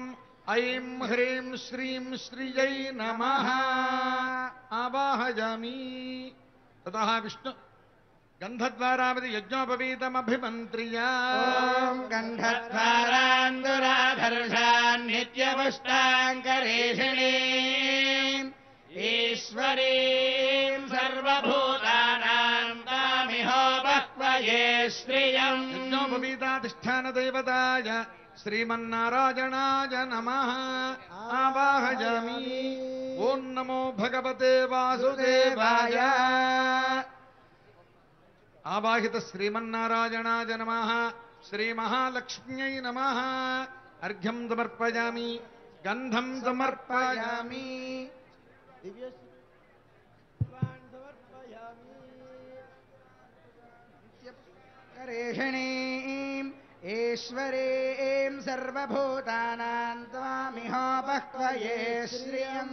ఐం హ్రీం శ్రీం శ్రియై నమః ఆవాహయామి. తతః విష్ణు గంధద్వారావతి యజ్ఞోపవీతమభిమంత్ర్య గంధద్వారాందురాధర్షాన్ నిత్యపుష్టాంకరేషిణీ ఈశ్వరీం సర్వభూతానాం తామిహోపక్వయే శ్రియం. యజ్ఞోపవీతాధిష్టానదేవతాయ శ్రీమన్నారాయణాయ నమః ఆవాహయామి. ఓం నమో భగవతే వాసుదేవాయ. ఆవాహిత శ్రీమన్నారాయణాయ నమః శ్రీ మహాలక్ష్మ్యై నమః. అర్ఘ్యం సమర్పయామి, గంధం సమర్పయామి. కరేషిణీం ఈశ్వరీం సర్వభూతానాం త్వామిహోపక్వయే శ్రియం.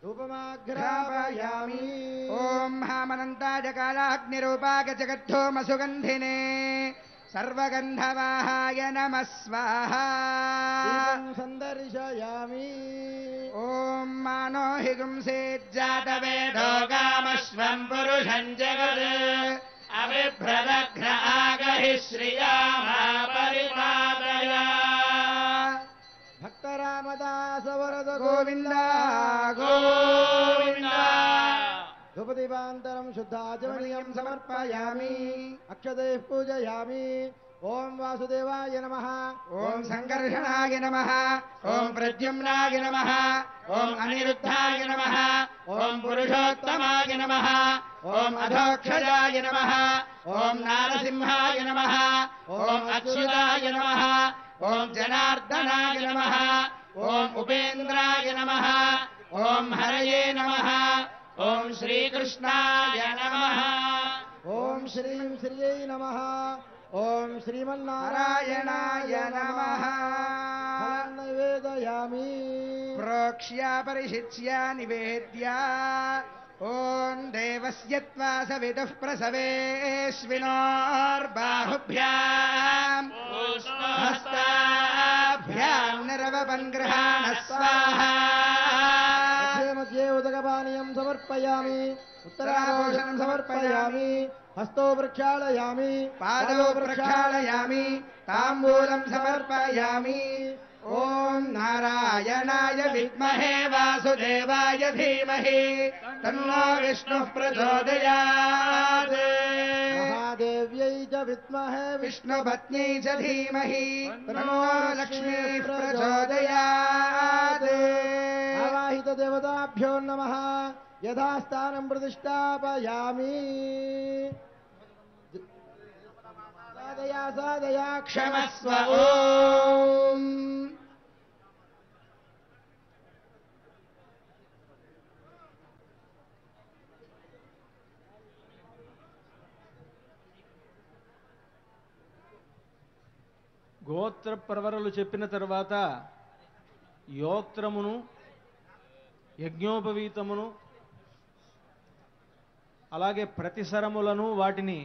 ధూపమాఘ్రాపయామి. ఓం మహామనంతాయ కాలాగ్నిరూపాయ జగద్ధూమసుగంధినే సర్వగంధవాహాయ నమః స్వాహా. సందర్శయామి. ఓం మానో హి గుంసేజ్జాతవేదో కామశ్వం పురుషం జగత్ అవిభ్రదఘ్న ఆగహి శ్రియామా పరిపాదయా. భక్తరామదాస వరద గోవింద గోవింద. ధూపదీపాంతరం శుద్ధాచమనీయం సమర్పయామి. అక్షతైః పూజయామి. ఓం వాసుదేవాయ నమః. ఓం సంకర్షణాయ నమః. ఓం ప్రద్యుమ్నాయ నమః. ఓం అనిరుద్ధాయ నమః. ఓం పురుషోత్తమాయ నమః. ఓం అధోక్షజాయ నమః. ఓం నారసింహాయ నమః. ఓం అచ్యుతాయ నమః. ఓం జనార్దనాయ నమః. ఓం ఉపేంద్రాయ నమః. ఓం హరయే నమః. ఓం శ్రీకృష్ణాయ నమః. ఓం శ్రీం శ్రీయై నమః. ఓం శ్రీమన్నారాయణాయ నమః. నైవేదయామి. ప్రోక్ష్య పరిశిచ్య నివేద్య. ఓం దేవస్య త్వా సవితుః ప్రసవేష్వినోర్బాహుభ్యాం హస్తాభ్యాం నిరవపన్ గృహాణ స్వాహా. మధ్యే ఉదకపానీయం సమర్పయామి. ఉత్తరాభూషణం సమర్పయామి. హస్తో ప్రక్షాళయామి. పాదౌ ప్రక్షాళయామి. తాంబూలం సమర్పయామి. ఓం నారాయణాయ విద్మహే వాసుదేవాయ ధీమహి తన్నో విష్ణుః ప్రచోదయాత్. మహాదేవ్యై చ విద్మహే విష్ణుపత్న్యై చ ధీమహి తన్నో లక్ష్మీః ప్రచోదయాత్. ఆవాహిత దేవతాభ్యో నమః. యథాస్థానం ప్రతిష్టాపయామి. సాదయా సాదయా క్షమస్వ. ఓం గోత్ర ప్రవరలు చెప్పిన తర్వాత యోత్రమును యజ్ఞోపవీతమును అలాగే ప్రతిసరములను వాటిని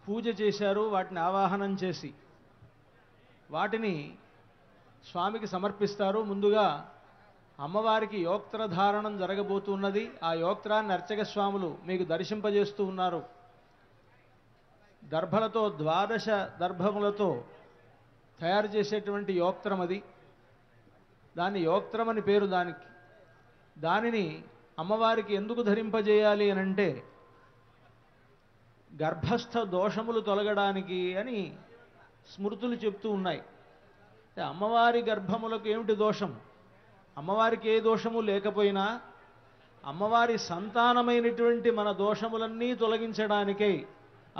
పూజ చేశారు. వాటిని ఆవాహనం చేసి వాటిని స్వామికి సమర్పిస్తారు. ముందుగా అమ్మవారికి యోక్త్రధారణం జరగబోతున్నది. ఆ యోక్త్రాన్ని అర్చక స్వాములు మీకు దర్శింపజేస్తూ ఉన్నారు. దర్భలతో 12 దర్భములతో తయారు చేసేటువంటి యోక్త్రం అది. దాన్ని యోక్త్రం అని పేరు దానికి. దానిని అమ్మవారికి ఎందుకు ధరింపజేయాలి అనంటే గర్భస్థ దోషములు తొలగడానికి అని స్మృతులు చెప్తూ ఉన్నాయి. అమ్మవారి గర్భములకు ఏమిటి దోషం? అమ్మవారికి ఏ దోషము లేకపోయినా అమ్మవారి సంతానమైనటువంటి మన దోషములన్నీ తొలగించడానికై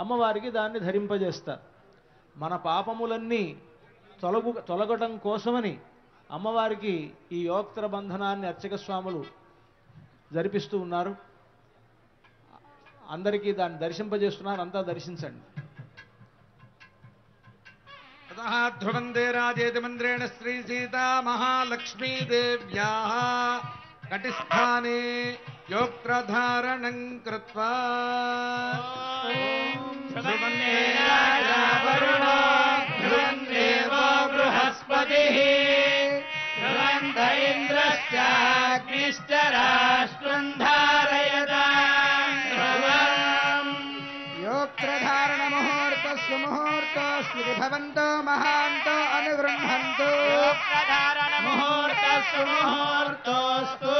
అమ్మవారికి దాన్ని ధరింపజేస్తారు. మన పాపములన్నీ తొలగటం కోసమని అమ్మవారికి ఈ యోక్త్ర బంధనాన్ని అర్చక స్వాములు జరిపిస్తూ ఉన్నారు. అందరికీ దాన్ని దర్శింపజేస్తున్నారు. అంతా దర్శించండి. ధ్రువందే రాజేతి మంత్రేణ శ్రీ సీతా మహాలక్ష్మీదేవ్యాః కటిస్థానే యోక్త్రధారణం కృత్వా ధ్రువందే రాజా వరుణో ధ్రువందేవో బృహస్పతిః ధ్రువంత ఇంద్రశ్చాగ్నిశ్చ రాష్ట్రం ధారయతాం ధ్రువం. యోక్త్రధారణ ముహూర్త సుముహూర్తోస్మితి భవంతో మహాంతో అనుగృహంతు. యోక్త్రధారణ ముహూర్త సుముహూర్తోస్తు.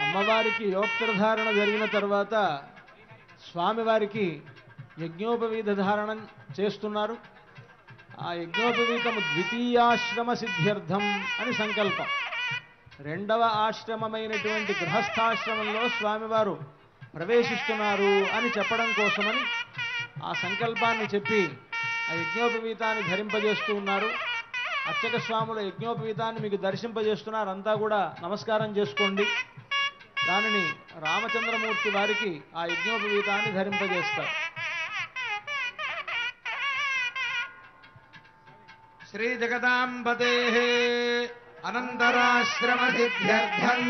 అమ్మవారికి యోక్త్రధారణ జరిగిన తర్వాత స్వామివారికి యజ్ఞోపవీత ధారణం చేస్తున్నారు. ఆ యజ్ఞోపవీతము ద్వితీయాశ్రమ సిద్ధ్యర్థం అని సంకల్పం. రెండవ ఆశ్రమమైనటువంటి గృహస్థాశ్రమంలో స్వామివారు ప్రవేశిస్తున్నారు అని చెప్పడం కోసమని ఆ సంకల్పాన్ని చెప్పి ఆ యజ్ఞోపవీతాన్ని ధరింపజేస్తూ ఉన్నారు. అర్చక స్వాముల యజ్ఞోపవీతాన్ని మీకు దర్శింపజేస్తున్నారు. అంతా కూడా నమస్కారం చేసుకోండి. దానిని రామచంద్రమూర్తి వారికి ఆ యజ్ఞోపవీతాన్ని ధరింపజేస్తారు. శ్రీ జగదాంబదేః అనంతరాశ్రమ సిద్ధ్యర్థం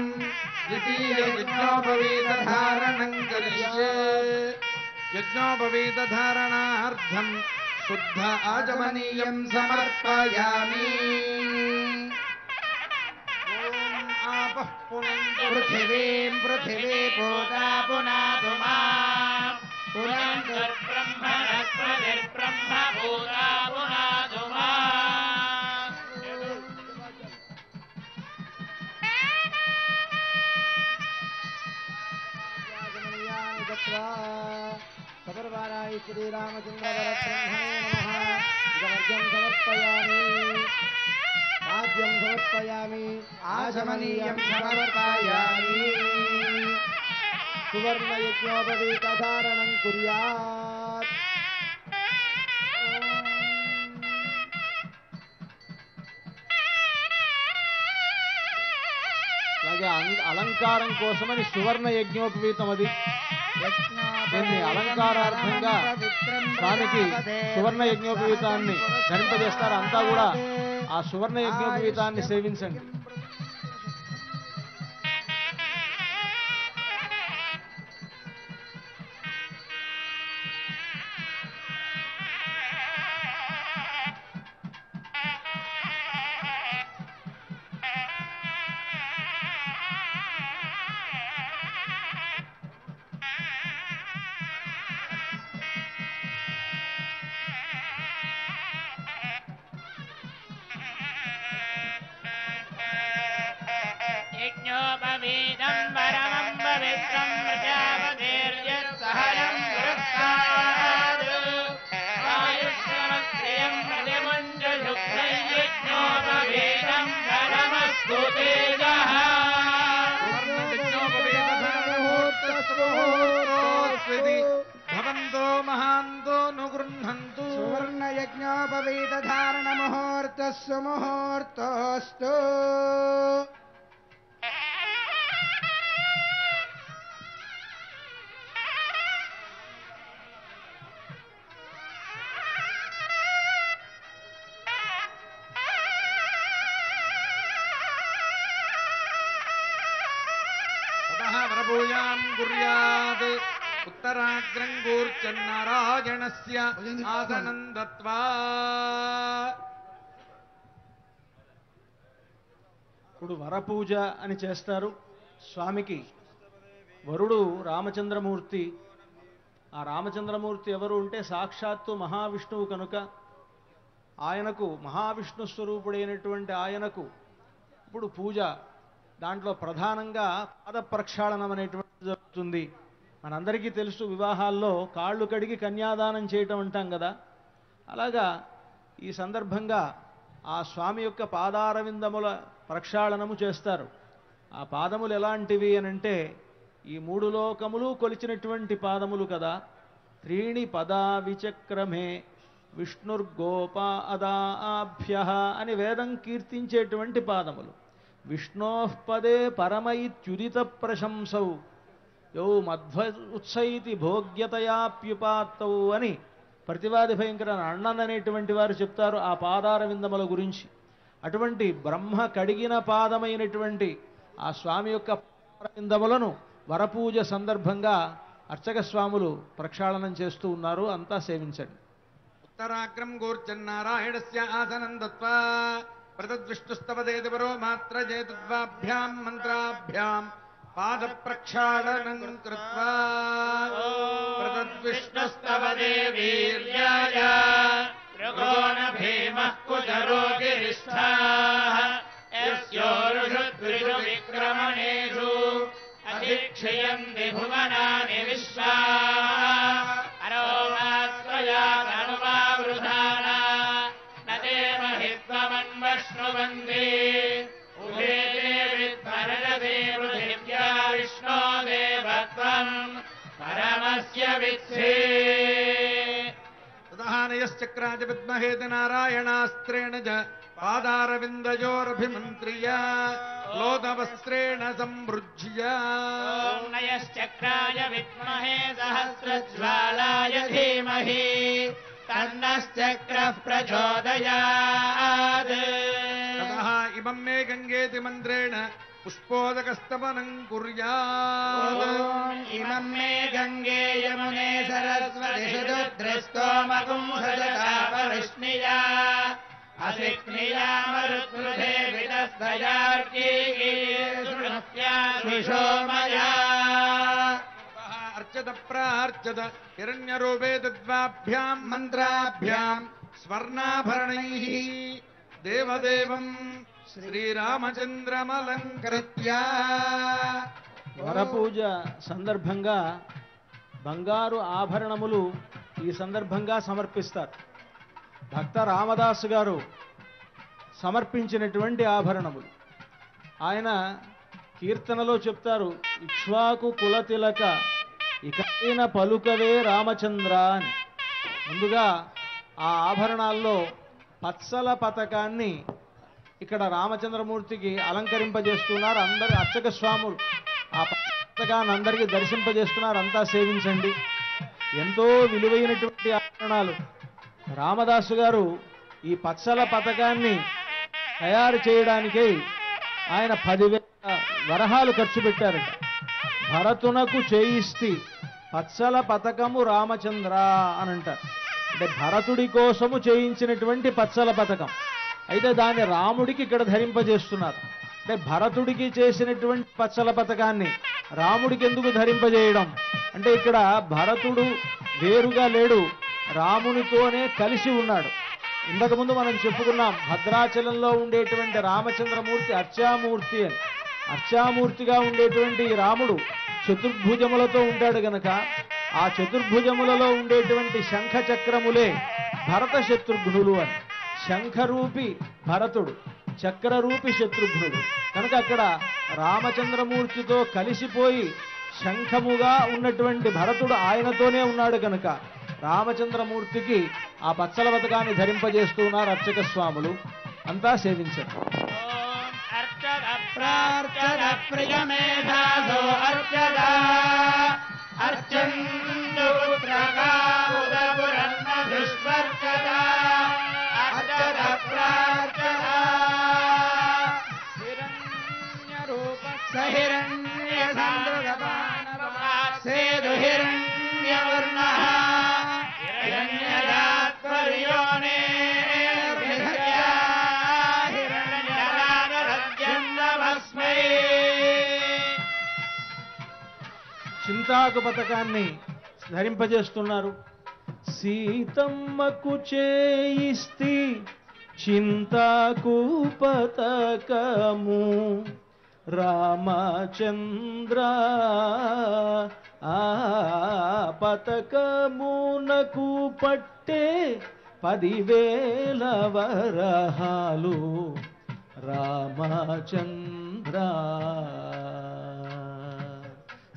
ద్వితీయ యజ్ఞోపవీత ధారణం కరిష్యే. యజ్ఞోపవీత ధారణార్థం శుద్ధ ఆచమనీయం సమర్పయామి. ఆపః పునంతు పృథివీం పృథివీ పూతా పునాతు మాం పునంతుర్బ్రహ్మణస్పతిర్బ్రహ్మ భూతా పునాతు మాం. యాజమనీయాని దత్వా సపర్వారాయ శ్రీరామచంద్రవరబ్రహ్మణే నమః. ఇదమర్ఘ్యం సమర్పయామి. రాజ్యం సమర్పయామి. ఆచమనీయం సమర్పయామి. సువర్ణ యజ్ఞోపవీత ధారణం కుర్యాత్. అలాగే అలంకారం కోసమని సువర్ణ యజ్ఞోపవీతం అది. దీన్ని అలంకారార్థంగా స్వామికి సువర్ణ యజ్ఞోపవీతాన్ని ధరింపజేస్తారు. అంతా కూడా ఆ సువర్ణ యజ్ఞోపవీతాన్ని సేవించండి. యజ్ఞోపవీతం పరమం పవిత్రం ప్రజాపతిర్యత్సహనం వృత్తాద్ ఆయుష్యమత్రియం ప్రతిముంజయుక్తం యజ్ఞోపవీతం పరమస్తు తేజః. భవంతో మహాంతో నుగృహంతు. సువర్ణ యజ్ఞోపవీత ధారణ ముహూర్త సుముహూర్తోస్తు. వరభూయాం కుర్యాత్ ఉత్తరాగ్రం కూర్చన్నారాయణస్య ఆసనం దత్వా ఇప్పుడు వరపూజ అని చేస్తారు స్వామికి. వరుడు రామచంద్రమూర్తి. ఆ రామచంద్రమూర్తి ఎవరు అంటే సాక్షాత్తు మహావిష్ణువు కనుక ఆయనకు, మహావిష్ణు స్వరూపుడైనటువంటి ఆయనకు ఇప్పుడు పూజ, దాంట్లో ప్రధానంగా పాద ప్రక్షాళనం అనేటువంటిది జరుగుతుంది. మనందరికీ తెలుసు, వివాహాల్లో కాళ్ళు కడిగి కన్యాదానం చేయటం అంటాం కదా. అలాగా ఈ సందర్భంగా ఆ స్వామి యొక్క పాదారవిందముల ప్రక్షాళనము చేస్తారు. ఆ పాదములు ఎలాంటివి అనంటే ఈ మూడు లోకములు కొలిచినటువంటి పాదములు కదా. త్రీణి పదా విచక్రమే విష్ణుర్గోపాదాభ్య అని వేదం కీర్తించేటువంటి పాదములు. విష్ణోః పదే పరమైత్యుదిత ప్రశంసౌ యౌ మధ్వ ఉత్సైతి భోగ్యతయాప్యుపాత్తౌ అని ప్రతివాది భయంకర అన్నన్ అనేటువంటి వారు చెప్తారు ఆ పాదార విందముల గురించి. అటువంటి బ్రహ్మ కడిగిన పాదమైనటువంటి ఆ స్వామి యొక్క పాదార విందములను వరపూజ సందర్భంగా అర్చక స్వాములు ప్రక్షాళనం చేస్తూ ఉన్నారు. అంతా సేవించండి. ఉత్తరాగ్రం గూర్జన్నారాయణస్య ఆసనం దత్వా ప్రతద్విష్ణుస్తవదేతి పరో మాత్ర చేతుద్వాభ్యాం మంత్రాభ్యాం పాద ప్రక్షాళనం కృత్వా ప్రతద్విష్ణుస్తవదే వీర్యాయ రుగోణ భీమః కుజరోగిరిష్ఠాః యస్యోరుషు విక్రమణేషు అధిక్షయంతి భువనాని విశ్వా అరోమాత్రయా తనుమావృధానా నదేమహిత్వమన్వశ్నువంది ఉభే దేవిద్వరజతే పృథివ్యా విష్ణో దేవత్వం పరమస్య విత్సే తదహానయశ్చక్రాజ విద్మహేతి నారాయణాస్త్రేణ చ పాదారవిందయోరభిమంత్ర్య లోదవస్త్రేణ సంవృజ్య ఓం నయశ్చక్రాయ విద్మహే సహస్రజ్వాలాయ ధీమహి తన్నశ్చక్రః ప్రచోదయాత్. తతః ఇమం మే గంగేతి మంత్రేణ పుష్పోదకస్తవనం కుర్యాత్. ఓం ఇమం మే గంగే యమునే సరస్వతి ధృస్తోమగుంసజతాపవృష్ణియా అసిక్నియా మరుత్మృధే విదస్తయార్కీషోమయా. అర్చత ప్రార్చత హిరణ్యరూపే తద్వాభ్యాం మంత్రాభ్యాం స్వర్ణాభరణైః దేవదేవం శ్రీరామచంద్రమలంకృత్య. వరపూజ సందర్భంగా బంగారు ఆభరణములు ఈ సందర్భంగా సమర్పిస్తారు. భక్త రామదాసు గారు సమర్పించినటువంటి ఆభరణములు. ఆయన కీర్తనలో చెప్తారు, ఇక్ష్వాకు కులతిలక ఇకైన పలుకవే రామచంద్ర అని. ముందుగా ఆ ఆభరణాల్లో పచ్చల పతకాన్ని ఇక్కడ రామచంద్రమూర్తికి అలంకరింపజేస్తున్నారు. అందరు అర్చక స్వాములు ఆ పతకాన్ని అందరికీ దర్శింపజేస్తున్నారు. అంతా సేవించండి. ఎంతో విలువైనటువంటి ఆభరణాలు. రామదాసు గారు ఈ పచ్చల పతకాన్ని తయారు చేయడానికై ఆయన 10,000 వరహాలు ఖర్చు పెట్టారట. భరతునకు చేయిస్తి పచ్చల పతకము రామచంద్ర అని అంటారు. అంటే భరతుడి కోసము చేయించినటువంటి పచ్చల పతకం. అయితే దాన్ని రాముడికి ఇక్కడ ధరింపజేస్తున్నారు. అంటే భరతుడికి చేసినటువంటి పచ్చల పతకాన్ని రాముడికి ఎందుకు ధరింపజేయడం అంటే ఇక్కడ భరతుడు వేరుగా లేడు, రామునితోనే కలిసి ఉన్నాడు. ఇంతకుముందు మనం చెప్పుకున్నాం, భద్రాచలంలో ఉండేటువంటి రామచంద్రమూర్తి అర్చామూర్తి అని. అర్చామూర్తిగా ఉండేటువంటి ఈ రాముడు చతుర్భుజములతో ఉంటాడు గనక ఆ చతుర్భుజములలో ఉండేటువంటి శంఖ చక్రములే భరత శత్రుఘ్నులు అని. శంఖరూపి భరతుడు, చక్రరూపి శత్రుఘ్నుడు కనుక అక్కడ రామచంద్రమూర్తితో కలిసిపోయి శంఖముగా ఉన్నటువంటి భరతుడు ఆయనతోనే ఉన్నాడు కనుక రామచంద్రమూర్తికి ఆ పచ్చల పతకాన్ని ధరింపజేస్తున్నారు అర్చక స్వాములు. అంతా సేవించండి. ఓం అర్చద ప్రార్చద ప్రియమేధాసో అర్చద అర్చందు పుత్రకాముదపురన్న దుష్వర్చద అర్చద ప్రార్చద హిరణ్యరూప సహిరణ్య సందృగపానసేదు హిరణ్యవర్ణః హిరణ్యరాత్పర్యోనే హిరణ్యరాగరత్యందమ చింతాకు పతకాన్ని ధరింపజేస్తున్నారు. సీతమ్మకు చేయిస్తి చింతాకు పతకము రామచంద్ర ఆ పతకమునకు పట్టే 10,000 వరహాలు రామచంద్ర.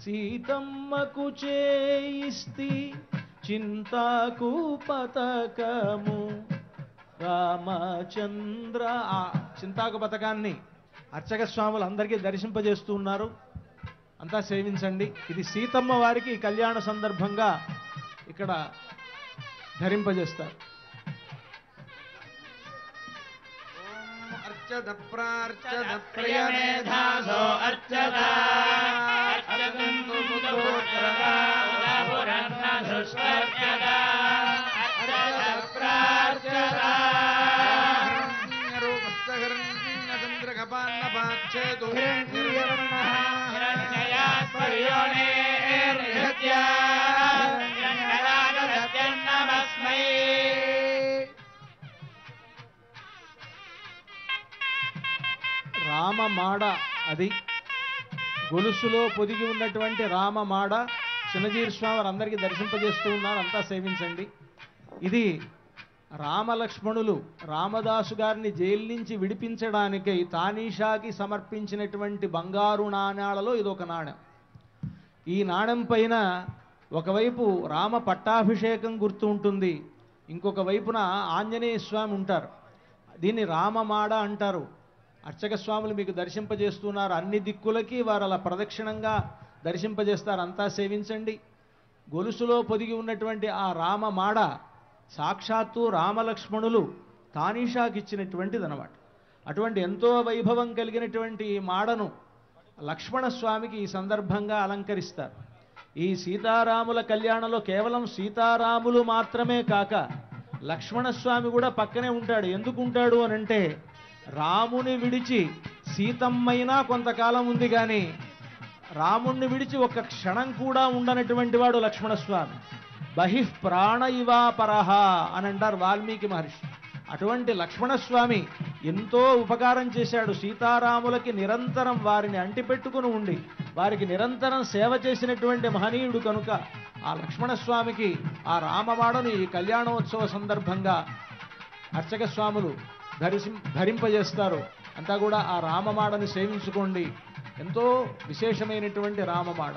సీతమ్మకు చేయిస్తి చింతాకు పతకము రామచంద్ర. ఆ చింతాకు పతకాన్ని అర్చక స్వాములు అందరికీ దర్శింపజేస్తున్నారు. అంతా సేవించండి. ఇది సీతమ్మ వారికి కళ్యాణ సందర్భంగా ఇక్కడ ధరింపజేస్తారు. అర్చద ప్రార్చద ప్రియమేధాసో అర్చదా అర్చదంతు పుత్రోత్తరా పురన్నధుష్వర్చదా అర్చద ప్రార్చదా చంద్రకపాన్నపాచ్చేతు హిరణ్యయాత్పర్యోణేర్హత్యా హిరణ్యరాజసత్యన్నమస్మై. రామమాడ, అది గొలుసులో పొదిగి ఉన్నటువంటి రామమాడ చిన్నజీరి స్వామి వారు అందరికీ దర్శింపజేస్తూ ఉన్నారు. అంతా సేవించండి. ఇది రామలక్ష్మణులు రామదాసు గారిని జైలు నుంచి విడిపించడానికై తానీషాకి సమర్పించినటువంటి బంగారు నాణ్యాలలో ఇదొక నాణ్యం. ఈ నాణ్యం పైన ఒకవైపు రామ పట్టాభిషేకం గుర్తు ఉంటుంది, ఇంకొక వైపున ఆంజనేయ స్వామి ఉంటారు. దీన్ని రామమాడ అంటారు. అర్చక స్వాములు మీకు దర్శింపజేస్తున్నారు. అన్ని దిక్కులకి వారు అలా ప్రదక్షిణంగా దర్శింపజేస్తారు. అంతా సేవించండి. గొలుసులో పొదిగి ఉన్నటువంటి ఆ రామమాడ సాక్షాత్తు రామలక్ష్మణులు తానీషాకి ఇచ్చినటువంటిది అన్నమాట. అటువంటి ఎంతో వైభవం కలిగినటువంటి ఈ మాడను లక్ష్మణస్వామికి ఈ సందర్భంగా అలంకరిస్తారు. ఈ సీతారాముల కళ్యాణంలో కేవలం సీతారాములు మాత్రమే కాక లక్ష్మణస్వామి కూడా పక్కనే ఉంటాడు. ఎందుకు ఉంటాడు అనంటే రాముని విడిచి సీతమ్మైనా కొంతకాలం ఉంది, కానీ రాముణ్ణి విడిచి ఒక్క క్షణం కూడా ఉండనటువంటి వాడు లక్ష్మణస్వామి. బహిః ప్రాణ ఇవాపరహ అని అంటారు వాల్మీకి మహర్షి. అటువంటి లక్ష్మణస్వామి ఎంతో ఉపకారం చేశాడు. సీతారాములకి నిరంతరం వారిని అంటిపెట్టుకుని ఉండి వారికి నిరంతరం సేవ చేసినటువంటి మహనీయుడు కనుక ఆ లక్ష్మణస్వామికి ఆ రామమాడను ఈ కళ్యాణోత్సవ సందర్భంగా అర్చక స్వాములు ధరింపజేస్తారు. అంతా కూడా ఆ రామమాడని సేవించుకోండి. ఎంతో విశేషమైనటువంటి రామమాడ.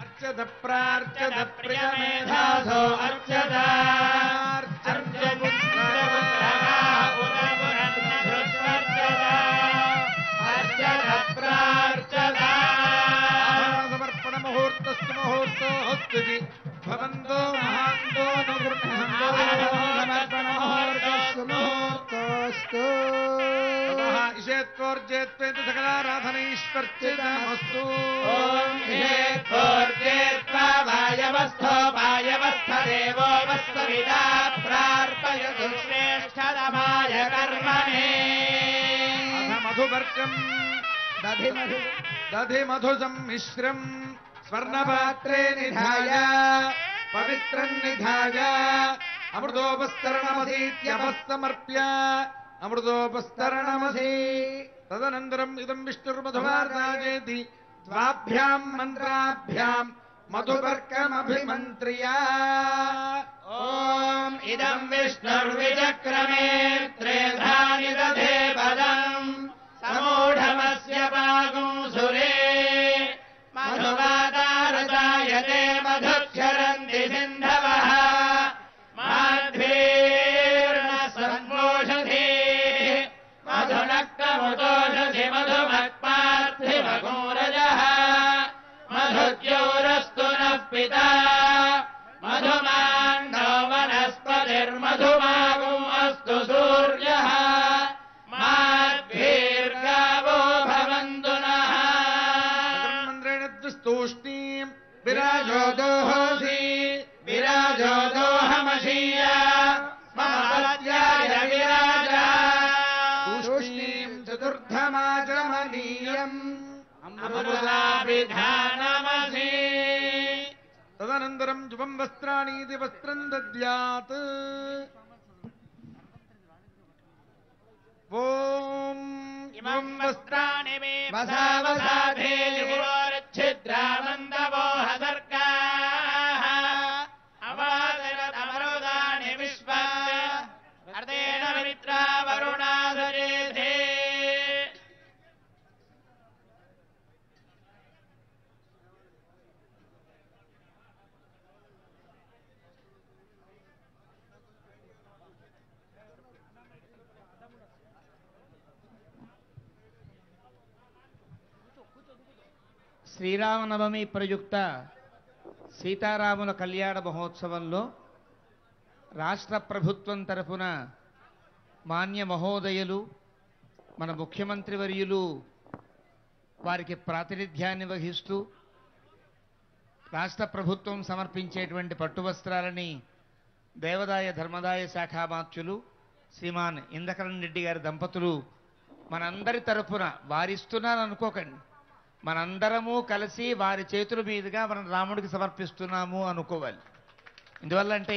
అర్చద ప్రార్చద ప్రియమేధాసో అర్చదా అర్చపుత్రగా పురపురన్నధుష్వర్చదా అర్చద ప్రార్చదా సమర్పణ ముహూర్తస్తు ముహూర్తోస్తి భవంతో మహాంతో అనుగృహంతో సమర్పణ ముహూర్తస్సు ముహూర్తోస్తు ఇషేత్కోర్జేత్వేతి సకలారాధనైశ్వర్చితమస్తు. ఓం హేత్కోర్జేత్వా వాయవస్థో వాయవస్థదేవో వస్తవిదా ప్రార్పయతు శ్రేష్ఠతమాయ కర్మణే. మధువర్గం దధి మధు సమ్మిశ్రం స్వర్ణపాత్రే నిధాయ పవిత్రం నిధాయ అమృతోపస్తరణమసీత్యపస్తమర్ప్య అమృతోపస్తరణమసి. తదనంతరం ఇదం విష్ణుర్మధువార్దాయేతి ద్వాభ్యాం మంత్రాభ్యాం మధువర్గమభిమంత్ర్య. ఓం ఇదం విష్ణుర్విచక్రమే త్రేధాని దధే పదం సమూఢమస్య పాగుంసురే మధువాదారదాయతే మధుక్షరంతి సింధవః మాధ్వీర్ణ సంపోషధి మధునక్కముతోషధి మధుమత్పార్థిమగోరజః మధుద్యోరస్తు నః పితా మధుమాన్నో వనస్పతిర్మధుమాగం అస్తు సూర్యః మాధ్వీర్గావో భవంతు నః. తూష్ణీం విరాజో దోహోసి విరాజో దోహమశీయ మమ పత్యాయ విరాజ తూష్ణీం చతుర్థమాచమనీయం అమృతాభిధానమసి. తదనంతరం జువం వస్త్రాణీతి వస్త్రం దద్యాత్. ఓం ఇమం వస్త్రాణి మే వసావసాధేయుర్ఛిద్రామందవోహదర్గాః అవాదరదమరుదాని విశ్వాః అర్ధేన మిత్రా వరుణాదరేధే. శ్రీరామనవమి ప్రయుక్త సీతారాముల కళ్యాణ మహోత్సవంలో రాష్ట్ర ప్రభుత్వం తరఫున మాన్య మహోదయులు మన ముఖ్యమంత్రి వర్యులు వారికి ప్రాతినిధ్యాన్ని వహిస్తూ రాష్ట్ర ప్రభుత్వం సమర్పించేటువంటి పట్టు వస్త్రాలని దేవాదాయ ధర్మదాయ శాఖామాత్యులు శ్రీమాన్ ఇంద్రకరణ్ రెడ్డి గారి దంపతులు మనందరి తరఫున వారిస్తున్నారని అనుకోకండి, మనందరము కలిసి వారి చేతుల మీదుగా మనం రాముడికి సమర్పిస్తున్నాము అనుకోవాలి. ఎందువల్లంటే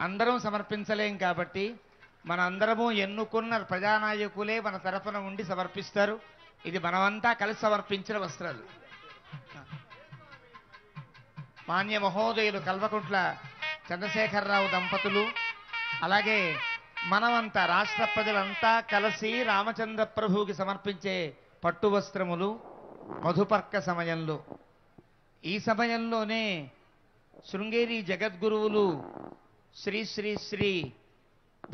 అందరం సమర్పించలేం కాబట్టి మనందరము ఎన్నుకున్న ప్రజానాయకులే మన తరఫున ఉండి సమర్పిస్తారు. ఇది మనమంతా కలిసి సమర్పించిన వస్త్రాలు. మాన్య మహోదయులు కల్వకుంట్ల చంద్రశేఖరరావు దంపతులు, అలాగే మనమంతా రాష్ట్ర ప్రజలంతా కలిసి రామచంద్ర ప్రభువుకి సమర్పించే పట్టు వస్త్రములు మధుపర్క సమయంలో, ఈ సమయంలోనే శృంగేరి జగద్గురువులు శ్రీ శ్రీ శ్రీ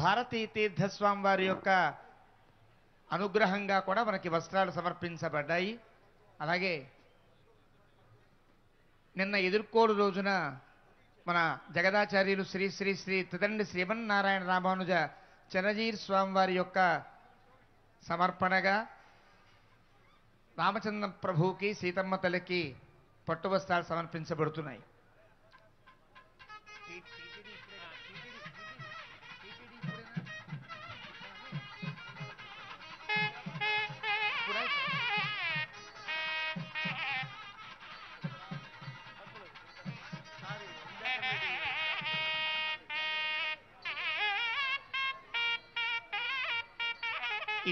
భారతీ తీర్థస్వామి వారి యొక్క అనుగ్రహంగా కూడా మనకి వస్త్రాలు సమర్పించబడ్డాయి. అలాగే నిన్న ఎదుర్కోడు రోజున మన జగదాచార్యులు శ్రీ శ్రీ శ్రీ త్రిదండి శ్రీమన్నారాయణ రామానుజ చరజీర్ స్వామి వారి యొక్క సమర్పణగా రామచంద్ర ప్రభువుకి సీతమ్మ తల్లికి పట్టు వస్త్రాలు సమర్పించబడుతున్నాయి.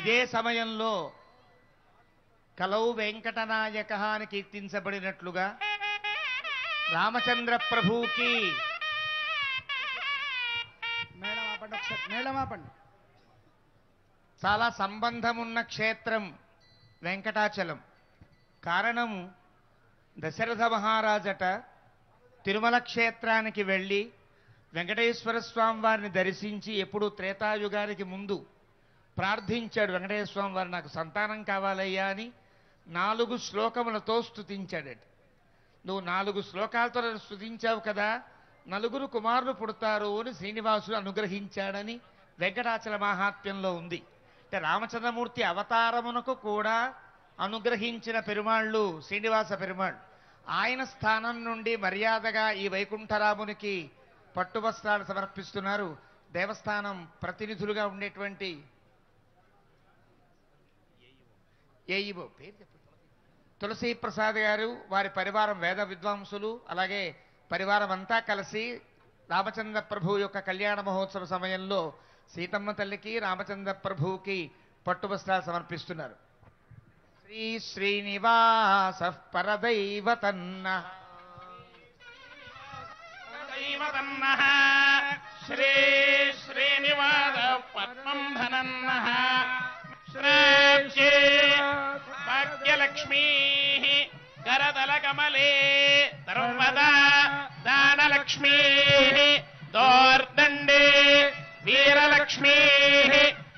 ఇదే సమయంలో కలౌ వెంకటనాయక అని కీర్తించబడినట్లుగా రామచంద్ర ప్రభువుకి చాలా సంబంధమున్న క్షేత్రం వెంకటాచలం. కారణం దశరథ మహారాజట తిరుమల క్షేత్రానికి వెళ్ళి వెంకటేశ్వర స్వామి వారిని దర్శించి ఎప్పుడు త్రేతాయుగానికి ముందు ప్రార్థించాడు. వెంకటేశ్వర స్వామి వారు నాకు సంతానం కావాలయ్యా అని 4 శ్లోకములతో స్తుతించాడట. నువ్వు 4 శ్లోకాలతో స్తుతించావు కదా, 4 కుమారులు పుడతారు అని శ్రీనివాసుడు అనుగ్రహించాడని వెంకటాచల మహాత్మ్యంలో ఉంది. అంటే రామచంద్రమూర్తి అవతారమునకు కూడా అనుగ్రహించిన పెరుమాళ్ళు శ్రీనివాస పెరుమాళ్ళు. ఆయన స్థానం నుండి మర్యాదగా ఈ వైకుంఠరామునికి పట్టు వస్త్రాలు సమర్పిస్తున్నారు. దేవస్థానం ప్రతినిధులుగా ఉండేటువంటి ఏఈఓ పేరు చెప్పండి, తులసీ ప్రసాద్ గారు, వారి పరివారం వేద విద్వాంసులు, అలాగే పరివారం అంతా కలిసి రామచంద్ర ప్రభువు యొక్క కళ్యాణ మహోత్సవ సమయంలో సీతమ్మ తల్లికి రామచంద్ర ప్రభువుకి పట్టు వస్త్రాలు సమర్పిస్తున్నారు. శ్రీ శ్రీనివాస పరదైవతన్నః శ్రీ శ్రీనివాస పద్మం ధనన్నః శ్రావ్యే భాగ్యలక్ష్మీ కరదల కమలే సర్వదా దానలక్ష్మీ దోర్దండే వీరలక్ష్మీ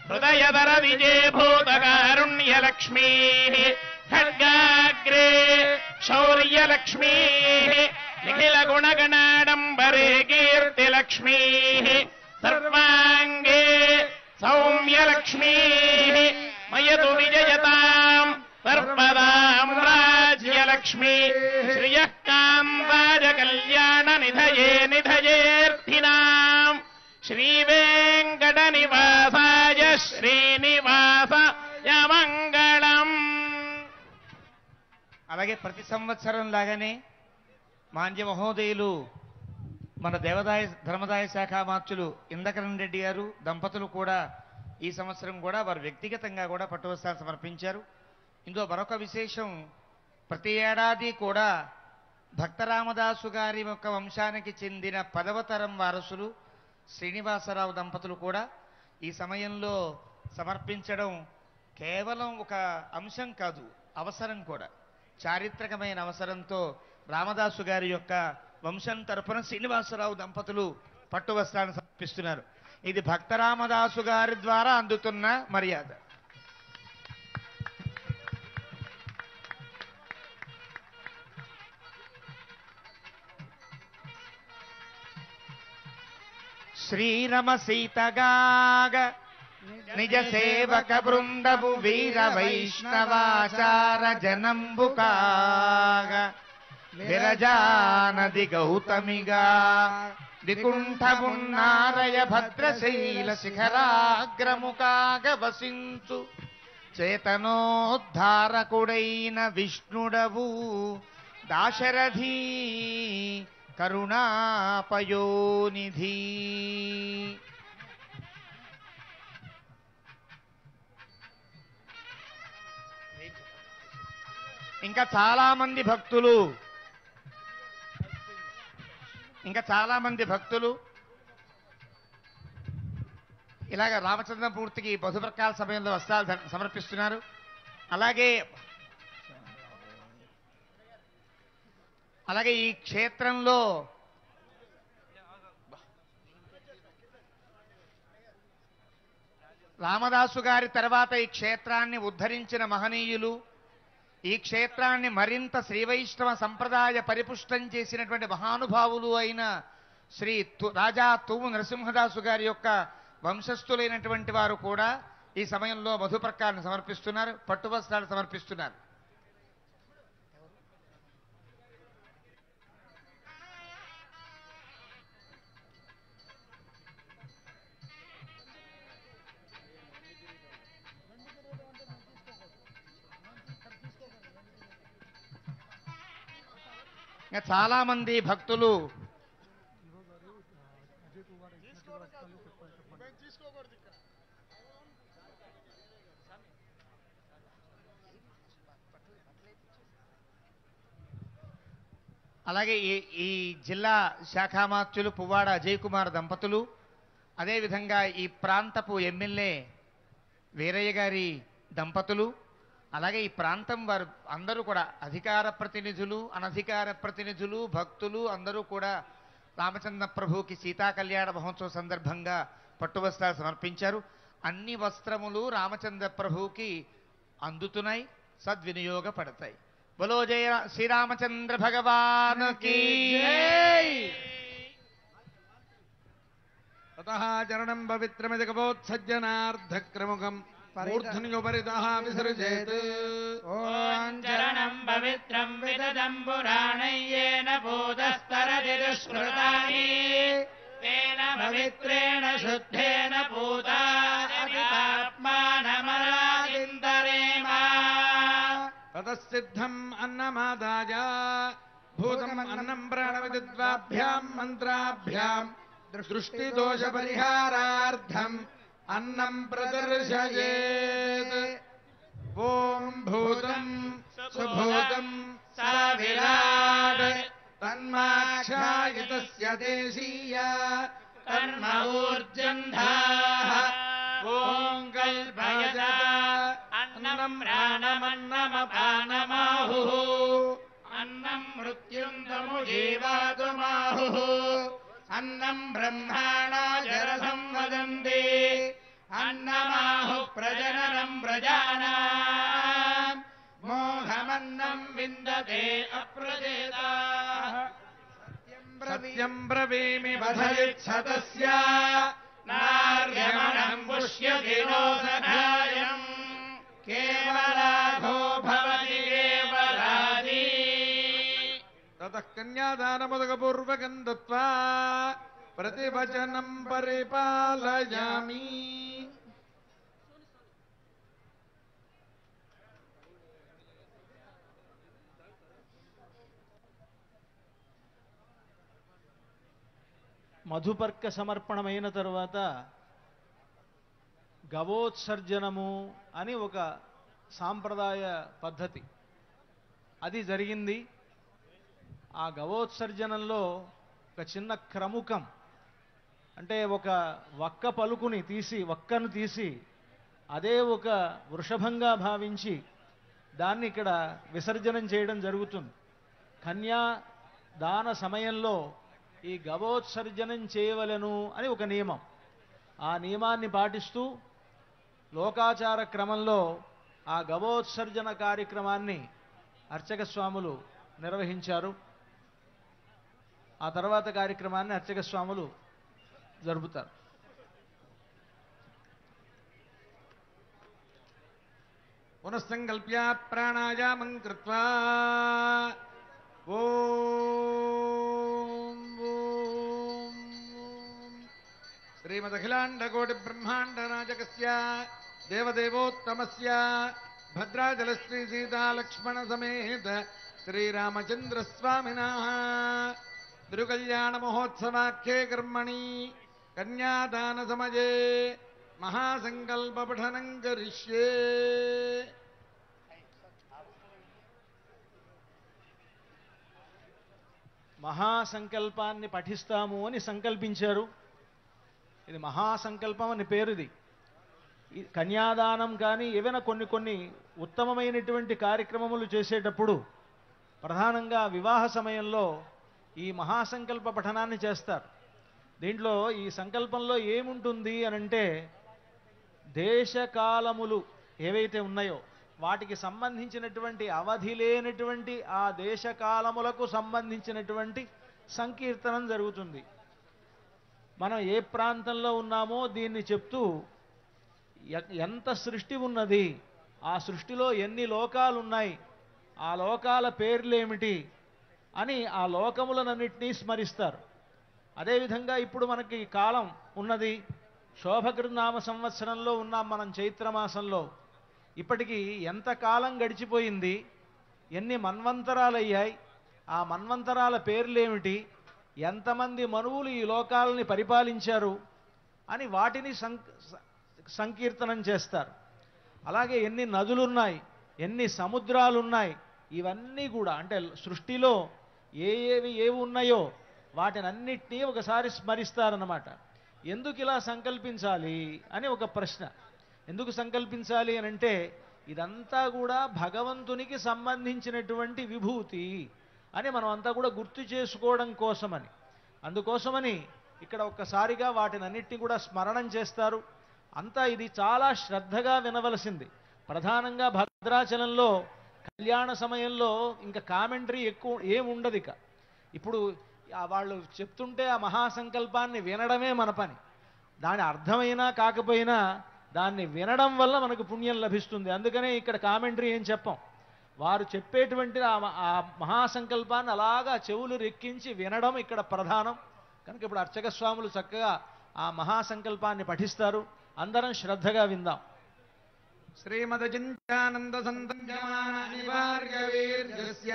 హృదయధర విజయభూతకారుణ్యలక్ష్మీ ఖడ్గాగ్రే శౌర్యలక్ష్మీ నిఖిల గుణగణాడంబరే కీర్తిలక్ష్మీ సర్వాంగే సౌమ్యలక్ష్మీ మయతు విజయతాం సర్వదాం రాజ్యలక్ష్మీ శ్రియః కాంతాయ కళ్యాణ నిధయే నిధయేర్థినాం శ్రీవేంకట నివాసాయ శ్రీనివాసాయ మంగళం. అలాగే ప్రతి సంవత్సరం లాగానే మాంజ్య మహోదయులు మన దేవదాయ ధర్మదాయ శాఖ మార్చులు ఇందకరణ్ రెడ్డి గారు దంపతులు కూడా ఈ సంవత్సరం కూడా వారు వ్యక్తిగతంగా కూడా పట్టువస్త్రాలు సమర్పించారు. ఇందులో మరొక విశేషం, ప్రతి ఏడాది కూడా భక్తరామదాసు గారి యొక్క వంశానికి చెందిన 10వ తరం వారసులు శ్రీనివాసరావు దంపతులు కూడా ఈ సమయంలో సమర్పించడం కేవలం ఒక అంశం కాదు, అవసరం కూడా. చారిత్రకమైన అవసరంతో రామదాసు గారి యొక్క వంశం తరపున శ్రీనివాసరావు దంపతులు పట్టు వస్త్రాలను సమర్పిస్తున్నారు. ఇది భక్తరామదాసు గారి ద్వారా అందుతున్న మర్యాద. శ్రీరమ సీతగాగ నిజ సేవక బృందము వీర వైష్ణవాచార జనంబుకాగ విరజానది గౌతమిగా వికుంఠమున్నారయ భద్రశైల శిఖరాగ్రముకాగ వసించు చేతనోద్ధారకుడైన విష్ణుడవు దాశరథీ కరుణాపయోనిధి. ఇంకా చాలా మంది భక్తులు ఇలాగ రామచంద్రమూర్తికి బహుప్రకాల సమయంలో వస్త్రాలు సమర్పిస్తున్నారు. అలాగే ఈ క్షేత్రంలో రామదాసు గారి తర్వాత ఈ క్షేత్రాన్ని ఉద్ధరించిన మహనీయులు, ఈ క్షేత్రాన్ని మరింత శ్రీవైష్ణవ సంప్రదాయ పరిపుష్టం చేసినటువంటి మహానుభావులు అయిన శ్రీ రాజా తూము నరసింహదాసు గారి యొక్క వంశస్థులైనటువంటి వారు కూడా ఈ సమయంలో మధుపర్కాలను సమర్పిస్తున్నారు, పట్టు వస్త్రాలు సమర్పిస్తున్నారు. ఇంకా చాలా మంది భక్తులు అలాగే ఈ జిల్లా శాఖామాత్యులు పువ్వాడ అజయ్ కుమార్ దంపతులు, అదేవిధంగా ఈ ప్రాంతపు ఎమ్మెల్యే వీరయ్య గారి దంపతులు, అలాగే ఈ ప్రాంతం వారు అందరూ కూడా అధికార ప్రతినిధులు, అనధికార ప్రతినిధులు, భక్తులు అందరూ కూడా రామచంద్ర ప్రభుకి సీతా కళ్యాణ మహోత్సవ సందర్భంగా పట్టు వస్త్రాలు సమర్పించారు. అన్ని వస్త్రములు రామచంద్ర ప్రభుకి అందుతున్నాయి, సద్వినియోగపడతాయి. బలో జయ శ్రీరామచంద్ర భగవాన్ కీ తతః చరణం పవిత్రమిదగవోత్సజ్జనార్ధక్రముఖం మూర్ధన్యోపరితః విసర్జేత్. ఓం చరణం పవిత్రం విదదం పురాణయ్యేన భూతస్తరతి దుష్కృతాని తేన పవిత్రేణ శుద్ధేన భూతాత్మానమరాజింతరేమ. తతః సిద్ధం అన్నమాదాయ భూతం అన్నం ప్రాణవిద్వాభ్యాం మంత్రాభ్యాం దృష్టిదోషపరిహారార్థం అన్నం ప్రదర్శయేత్. ఓం భూతం సుభూతం సా విరాట్ తన్మాక్షాయతస్య దేశీయ కర్మ ఊర్జంధాః. ఓం కల్పయత అన్నం ప్రాణమన్నమపానమాహుః. అన్నం మృత్యుం తముజీవాతుమాహుః. అన్నం బ్రహ్మాణా జరసం వదంతి. అన్నమాహుః ప్రజననం ప్రజానాం. మోహమన్నం విందతే అప్రజేతాః. సత్యం బ్రవీమి వధయిత్సతస్య నార్యమణం పుష్యతి నోదనాయం. కేవలాఘో భవతి కేవలాది. తతః కన్యాదానముదకపూర్వకం దత్వా ప్రతివచనం పరిపాలయామి. మధుపర్క సమర్పణమైన తరువాత గవోత్సర్జనము అని ఒక సాంప్రదాయ పద్ధతి అది జరిగింది. ఆ గవోత్సర్జనంలో ఒక చిన్న క్రముకం అంటే ఒక వక్కను తీసి అదే ఒక వృషభంగా భావించి దాన్ని ఇక్కడ విసర్జనం చేయడం జరుగుతుంది. కన్యాదాన సమయంలో ఈ గవోత్సర్జనం చేయవలెను అని ఒక నియమం. ఆ నియమాన్ని పాటిస్తూ లోకాచార క్రమంలో ఆ గవోత్సర్జన కార్యక్రమాన్ని అర్చక స్వాములు నిర్వహించారు. ఆ తర్వాత కార్యక్రమాన్ని అర్చక స్వాములు జరుపుతారు. పునఃసంకల్ప్య ప్రాణాయామం కృత్వా ఓం ఓం శ్రీమదఖిలాండకోటి బ్రహ్మాండ నాయకస్య దేవదేవోత్తమస్య భద్రాచలశ్రీ సీతాలక్ష్మణ సమేత శ్రీరామచంద్ర స్వామినః తిరుకల్యాణ మహోత్సవాఖ్యే కర్మణి కన్యాదాన సమయే మహాసంకల్ప పఠనం కరిష్యే. మహాసంకల్పాన్ని పఠిస్తాము అని సంకల్పించారు. ఇది మహాసంకల్పం అని పేరుది. ఈ కన్యాదానం కానీ ఏవైనా కొన్ని ఉత్తమమైనటువంటి కార్యక్రమములు చేసేటప్పుడు ప్రధానంగా వివాహ సమయంలో ఈ మహాసంకల్ప పఠనాన్ని చేస్తారు. దీంట్లో ఈ సంకల్పంలో ఏముంటుంది అనంటే దేశకాలములు ఏవైతే ఉన్నాయో వాటికి సంబంధించినటువంటి అవధి లేనటువంటి ఆ దేశకాలములకు సంబంధించినటువంటి సంకీర్తనం జరుగుతుంది. మనం ఏ ప్రాంతంలో ఉన్నామో దీన్ని చెప్తూ ఎంత సృష్టి ఉన్నది, ఆ సృష్టిలో ఎన్ని లోకాలున్నాయి, ఆ లోకాల పేర్లేమిటి అని ఆ లోకములనన్నింటినీ స్మరిస్తారు. అదేవిధంగా ఇప్పుడు మనకి కాలం ఉన్నది, శోభకృనామ సంవత్సరంలో ఉన్నాం మనం, చైత్రమాసంలో. ఇప్పటికీ ఎంత కాలం గడిచిపోయింది, ఎన్ని మన్వంతరాలయ్యాయి, ఆ మన్వంతరాల పేర్లేమిటి, ఎంతమంది మనువులు ఈ లోకాలని పరిపాలించారు అని వాటిని సంకీర్తనం చేస్తారు. అలాగే ఎన్ని నదులున్నాయి, ఎన్ని సముద్రాలున్నాయి, ఇవన్నీ కూడా అంటే సృష్టిలో ఏవి ఉన్నాయో వాటినన్నిటినీ ఒకసారి స్మరిస్తారన్నమాట. ఎందుకు ఇలా సంకల్పించాలి అని ఒక ప్రశ్న. ఎందుకు సంకల్పించాలి అని అంటే ఇదంతా కూడా భగవంతునికి సంబంధించినటువంటి విభూతి అని మనం అంతా కూడా గుర్తు చేసుకోవడం కోసమని, అందుకోసమని ఇక్కడ ఒక్కసారిగా వాటినన్నిటినీ కూడా స్మరణం చేస్తారు. అంతా ఇది చాలా శ్రద్ధగా వినవలసింది. ప్రధానంగా భద్రాచలంలో కళ్యాణ సమయంలో ఇంకా కామెంటరీ ఎక్కువ ఏముండదు. ఇప్పుడు వాళ్ళు చెప్తుంటే ఆ మహాసంకల్పాన్ని వినడమే మన పని. దాని అర్థమైనా కాకపోయినా దాన్ని వినడం వల్ల మనకు పుణ్యం లభిస్తుంది. అందుకనే ఇక్కడ కామెంటరీ ఏం చెప్పం, వారు చెప్పేటువంటి ఆ మహాసంకల్పాన్ని అలాగా చెవులు రెక్కించి వినడం ఇక్కడ ప్రధానం. కనుక ఇప్పుడు అర్చక స్వాములు చక్కగా ఆ మహాసంకల్పాన్ని పఠిస్తారు. అందరం శ్రద్ధగా విందాం. శ్రీమదచింతానంద సంతంజమాన నివార్య వీర్యస్య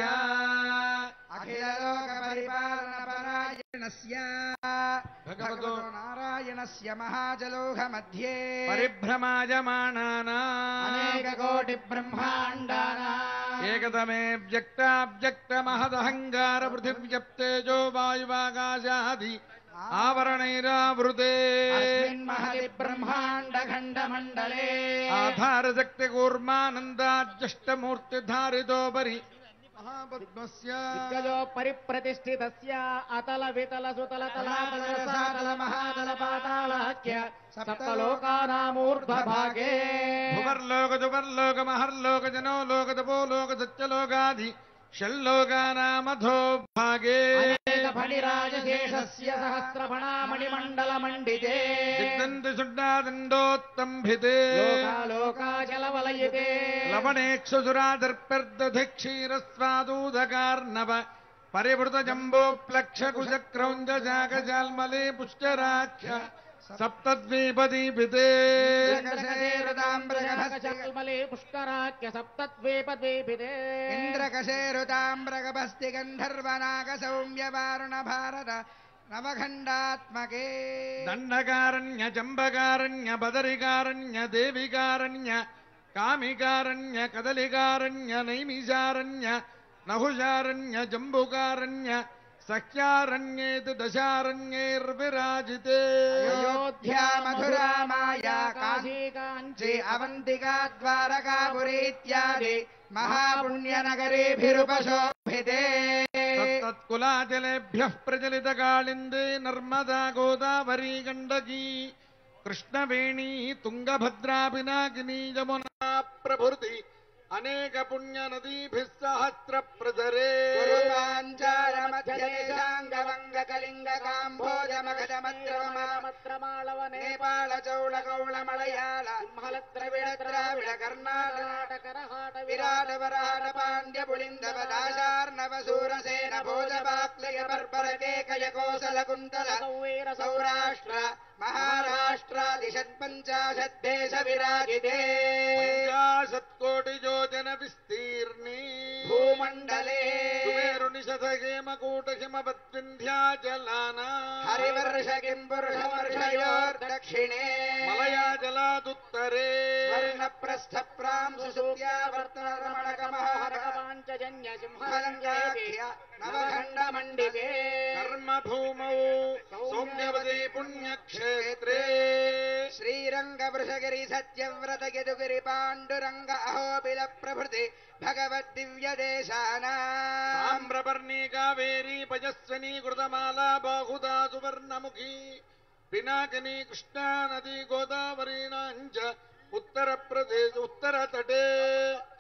అఖిల లోక పరిపాలన పరాయణస్య భగవతో నారాయణస్య మహాజలోహ మధ్యే పరిభ్రమాయమానానా అనేక కోటి బ్రహ్మాండానా ఏకతమే వ్యక్తాబ్జక్త మహదహంగార పృథివ్యప్తేజో వాయువాకాశాది ఆవరణైరావృతే అస్మిన్ మహతి బ్రహ్మాండ ఖండ మండలే ఆధారశక్తి కూర్మానందాజ్యష్టమూర్తిధారితోపరి మహాపద్మస్య దిగ్గజో పరిప్రతిష్ఠితస్య అతల వితల సుతల తలాతల రసాతల మహాతల పాతాళాఖ్య సప్తలోకానామూర్ధ్వభాగే భువర్లోక దువర్లోక మహర్లోక జనో లోక తపో లోక సత్యలోకాది షల్లోకానామధో భాగే అనేక ఫణిరాజశేషస్య సహస్రఫణామణి మండల మండితే దిగ్దంతి సుడ్డాదండోత్తంభితే లోకాలోకాచల వలయితే లవణేక్షుసురాదర్ప్యర్దధి క్షీరస్వాదూదకార్ణవ పరివృత జంబోప్లక్ష కుశక్రౌంజ జాగజాల్మలే పుష్కరాఖ్య సప్తద్వీపదీపితే చల్మలే పుష్కరాఖ్య సప్తద్వీపద్వీపితే ఇంద్రకశేరుతాంబ్రగభస్తి గంధర్వనాగ సౌమ్య వారుణ భారత నవఖండాత్మకే దండకారణ్య జంబకారణ్య బదరికారణ్య దేవికారణ్య కామికారణ్య కదలికారణ్య నైమిషారణ్య నహుషారణ్య జంబుకారణ్య సఖ్యారణ్యేతి దశారణ్యైర్విరాజితే అయోధ్యా మధురా మాయా కాశీ కాంచీ అవంతికా ద్వారకాపురీ ఇత్యాది మహాపుణ్యనగరీభిరుపశోభితే తత్కులాచలేభ్యః ప్రచలిత కాళిందే నర్మదా గోదావరీ గండకీ కృష్ణవేణీ తుంగభద్రా పినాకినీ యమునా ప్రభృతి అనేక పుణ్య నదీభిः సహస్ర ప్రజరే పూర్వాంచారమధ్యదేశాంగవంగకలింగకాంభోజమగధమద్రవమాళవ నేపాళ చౌళ కౌళ మలయాళ ద్రావిడ ద్రావిడ కర్ణాటక విరాట వరాట పాండ్య పులిందవ దాశార్ణవ శూరసేన భోజపాక్లయ బర్బర కేకయ కోసల కుంతల సౌరాష్ట్ర మహారాష్ట్రాదిషత్పంచాశద్దేశ విరాజితే 50 కోటి యోజన విస్తీర్ణే భూమండలే సుమేరునిషధ హేమకూట హిమవద్వింధ్యాచలానా హరివర్ష కింపురుషవర్షయోర్దక్షిణే మలయాజలాదుత్తరే వర్ణప్రస్థ ప్రాంశు సూర్యావర్తనరమణకమహరకపాంచజన్య సింహలంగాఖ్య నవఖండ మండితే కర్మభూమౌ సౌమ్యవదే పుణ్యక్షేత్రే శ్రీరంగ వృషగిరి సత్యవ్రత యదుగిరి పాండురంగ అహోబిల ప్రభృతి భగవద్దివ్యదేశానా తామ్రపర్ణీ కావేరీ పయస్వినీ కృతమాలా బాహుదా సువర్ణముఖీ పినాకినీ కృష్ణా నదీ గోదావరీణాంచ ఉత్తరతటే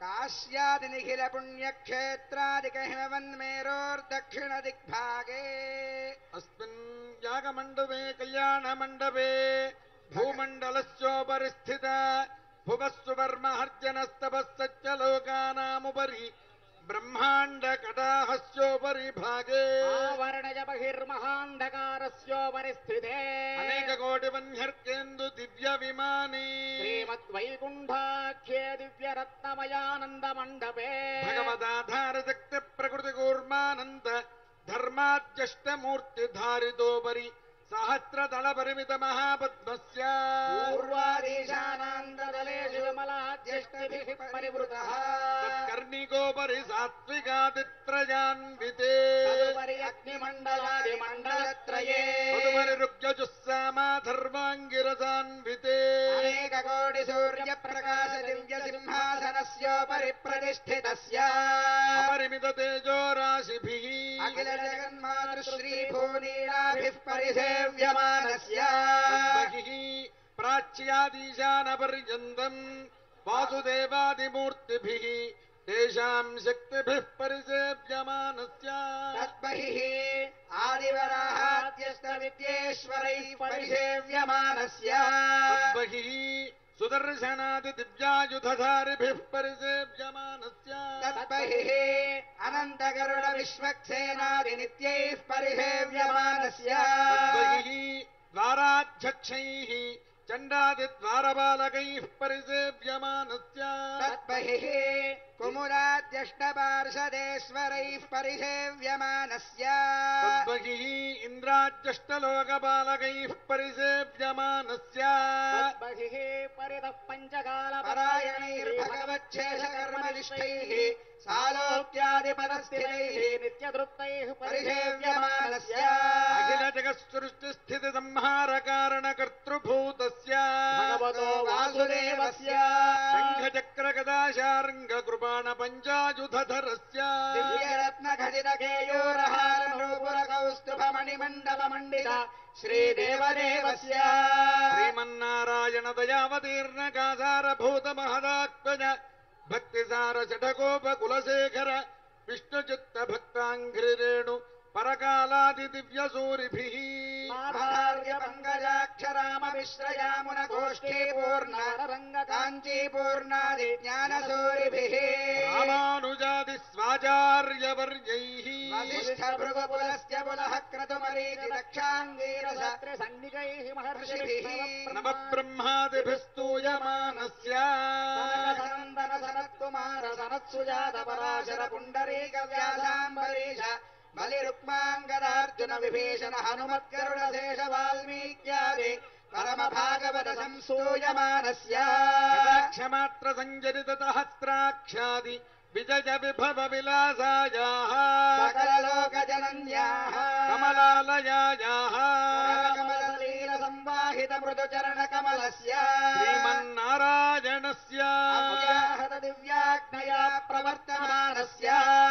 కాశ్యాది నిఖిల పుణ్యక్షేత్రాదిక హిమవన్మేరోర్దక్షిణ దిగ్భాగే అస్మిన్ యాగమండపే కళ్యాణమండపే భూమండలస్యోపరి స్థిత భువస్సువర్మహర్జనస్తపస్సత్య లోకానాముపరి బ్రహ్మాండ కటాహస్యోపరి భాగే ఆవరణజ బహిర్మహాంధకారస్యోపరి స్థితే అనేక కోటి వన్యర్కేందు దివ్య విమానే శ్రీమద్వైకుంఠాఖ్యే దివ్యరత్నమయానంద మండపే భగవదాధార శక్తి ప్రకృతి కూర్మానంద ధర్మాద్యష్టమూర్తి ధారితోపరి సహస్రదళ పరిమిత మహాపద్మస్య పూర్వాదీశానాంతదలే శివమలాద్యష్టభిః పరివృతః కర్ణికోపరి సాత్వికాదిత్రయాన్వితే తదుపరి అగ్నిమండలాది మండలత్రయే తదుపరి రుగ్యజుస్సామా ధర్వాంగిరసాన్వితే అనేక కోటి సూర్య ప్రకాశ దివ్య సింహాసనస్యోపరి ప్రతిష్ఠితస్య అపరిమిత తేజో రాశిభిః అఖిల జగన్మాతృశ్రీ భూనీలాభిః పరిసేవ్యమానస్య తద్బహిః ప్రాచ్యాదీశాన పర్యంతం వాసుదేవాదిమూర్తిభిః తేషాం శక్తిభిః పరిసేవ్యమానస్య తద్బహిః ఆదివరాహాద్యస్త విద్యేశ్వరైః పరిసేవ్యమానస్య తద్బహిః సుదర్శనాది దివ్యాయుధధారిభిః పరిసేవ్యమానస్య తద్బహిః అనంతగరుడ విశ్వక్సేనాది నిత్యైః పరిసేవ్యమానస్య తద్బహిః ద్వారాధ్యక్షైః చండాదిద్వారపాలకైః పరిసేవ్యమానస్య తద్బహిః కుమురాద్యష్టపార్షదేశ్వరైః పరిసేవ్యమానస్య తద్బహిః ఇంద్రాజ్యష్టలోకపాలకైః పరిసేవ్యమానస్య తద్బహిః పరితః పంచకాలపరాయణైర్భగవచ్ఛేషకర్మనిష్టైః సాలోక్యాదిపదస్థితైః నిత్యతృప్తైః పరిసేవ్యమానస్య అఖిల జగత్సృష్టిస్థితి సంహార కారణ కర్తృభూతస్య భగవతో వాసుదేవస్య శంఖచక్ర గదాశార్ంగ కృపాణ పంచాయుధరస్య దివ్యరత్న ఖచిత కేయూరహార నూపుర కౌస్తుభ మణిమండల మండిత శ్రీదేవదేవస్య శ్రీమన్నారాయణ దయావతీర్ణ కాసారభూత మహదాత్మజ భక్తిసార షఠకోప కులశేఖర విష్ణుచిత్త భక్తాంఘ్రిరేణు పరకాలాది దివ్య సూరిభిః మాధార్య పంకజాక్షరామ విశ్రయామున గోష్ఠీ పూర్ణ కాంచీ పూర్ణాది జ్ఞానసూరిభిః రామానుజాది స్వాచార్యవర్యైః వసిష్ఠ భృగుపులస్య పులః క్రతుమరీచి దక్షాంగీరస సన్నికైః మహర్షిభిః నవబ్రహ్మాదిభిస్తూయమానస్య సనందన సనత్కుమార సనత్సుజాత పరాశర పుండరీక వ్యాసాంబరీష బలిరుక్మాంగదార్జున విభీషణ హనుమత్కరుణ శేష వాల్మీక్యాది పరమ భాగవత సంసూయమానస్య క్షమాత్ర సంజరిత సహస్రాక్షాది విజయ విభవ విలాసాయాః సకల లోక జనన్యాః కమలాలయాయాః కమలలీల సంవాహిత మృదు చరణ కమలస్య శ్రీమన్నారాయణస్య అవ్యాహత దివ్యాగ్నయా ప్రవర్తమానస్య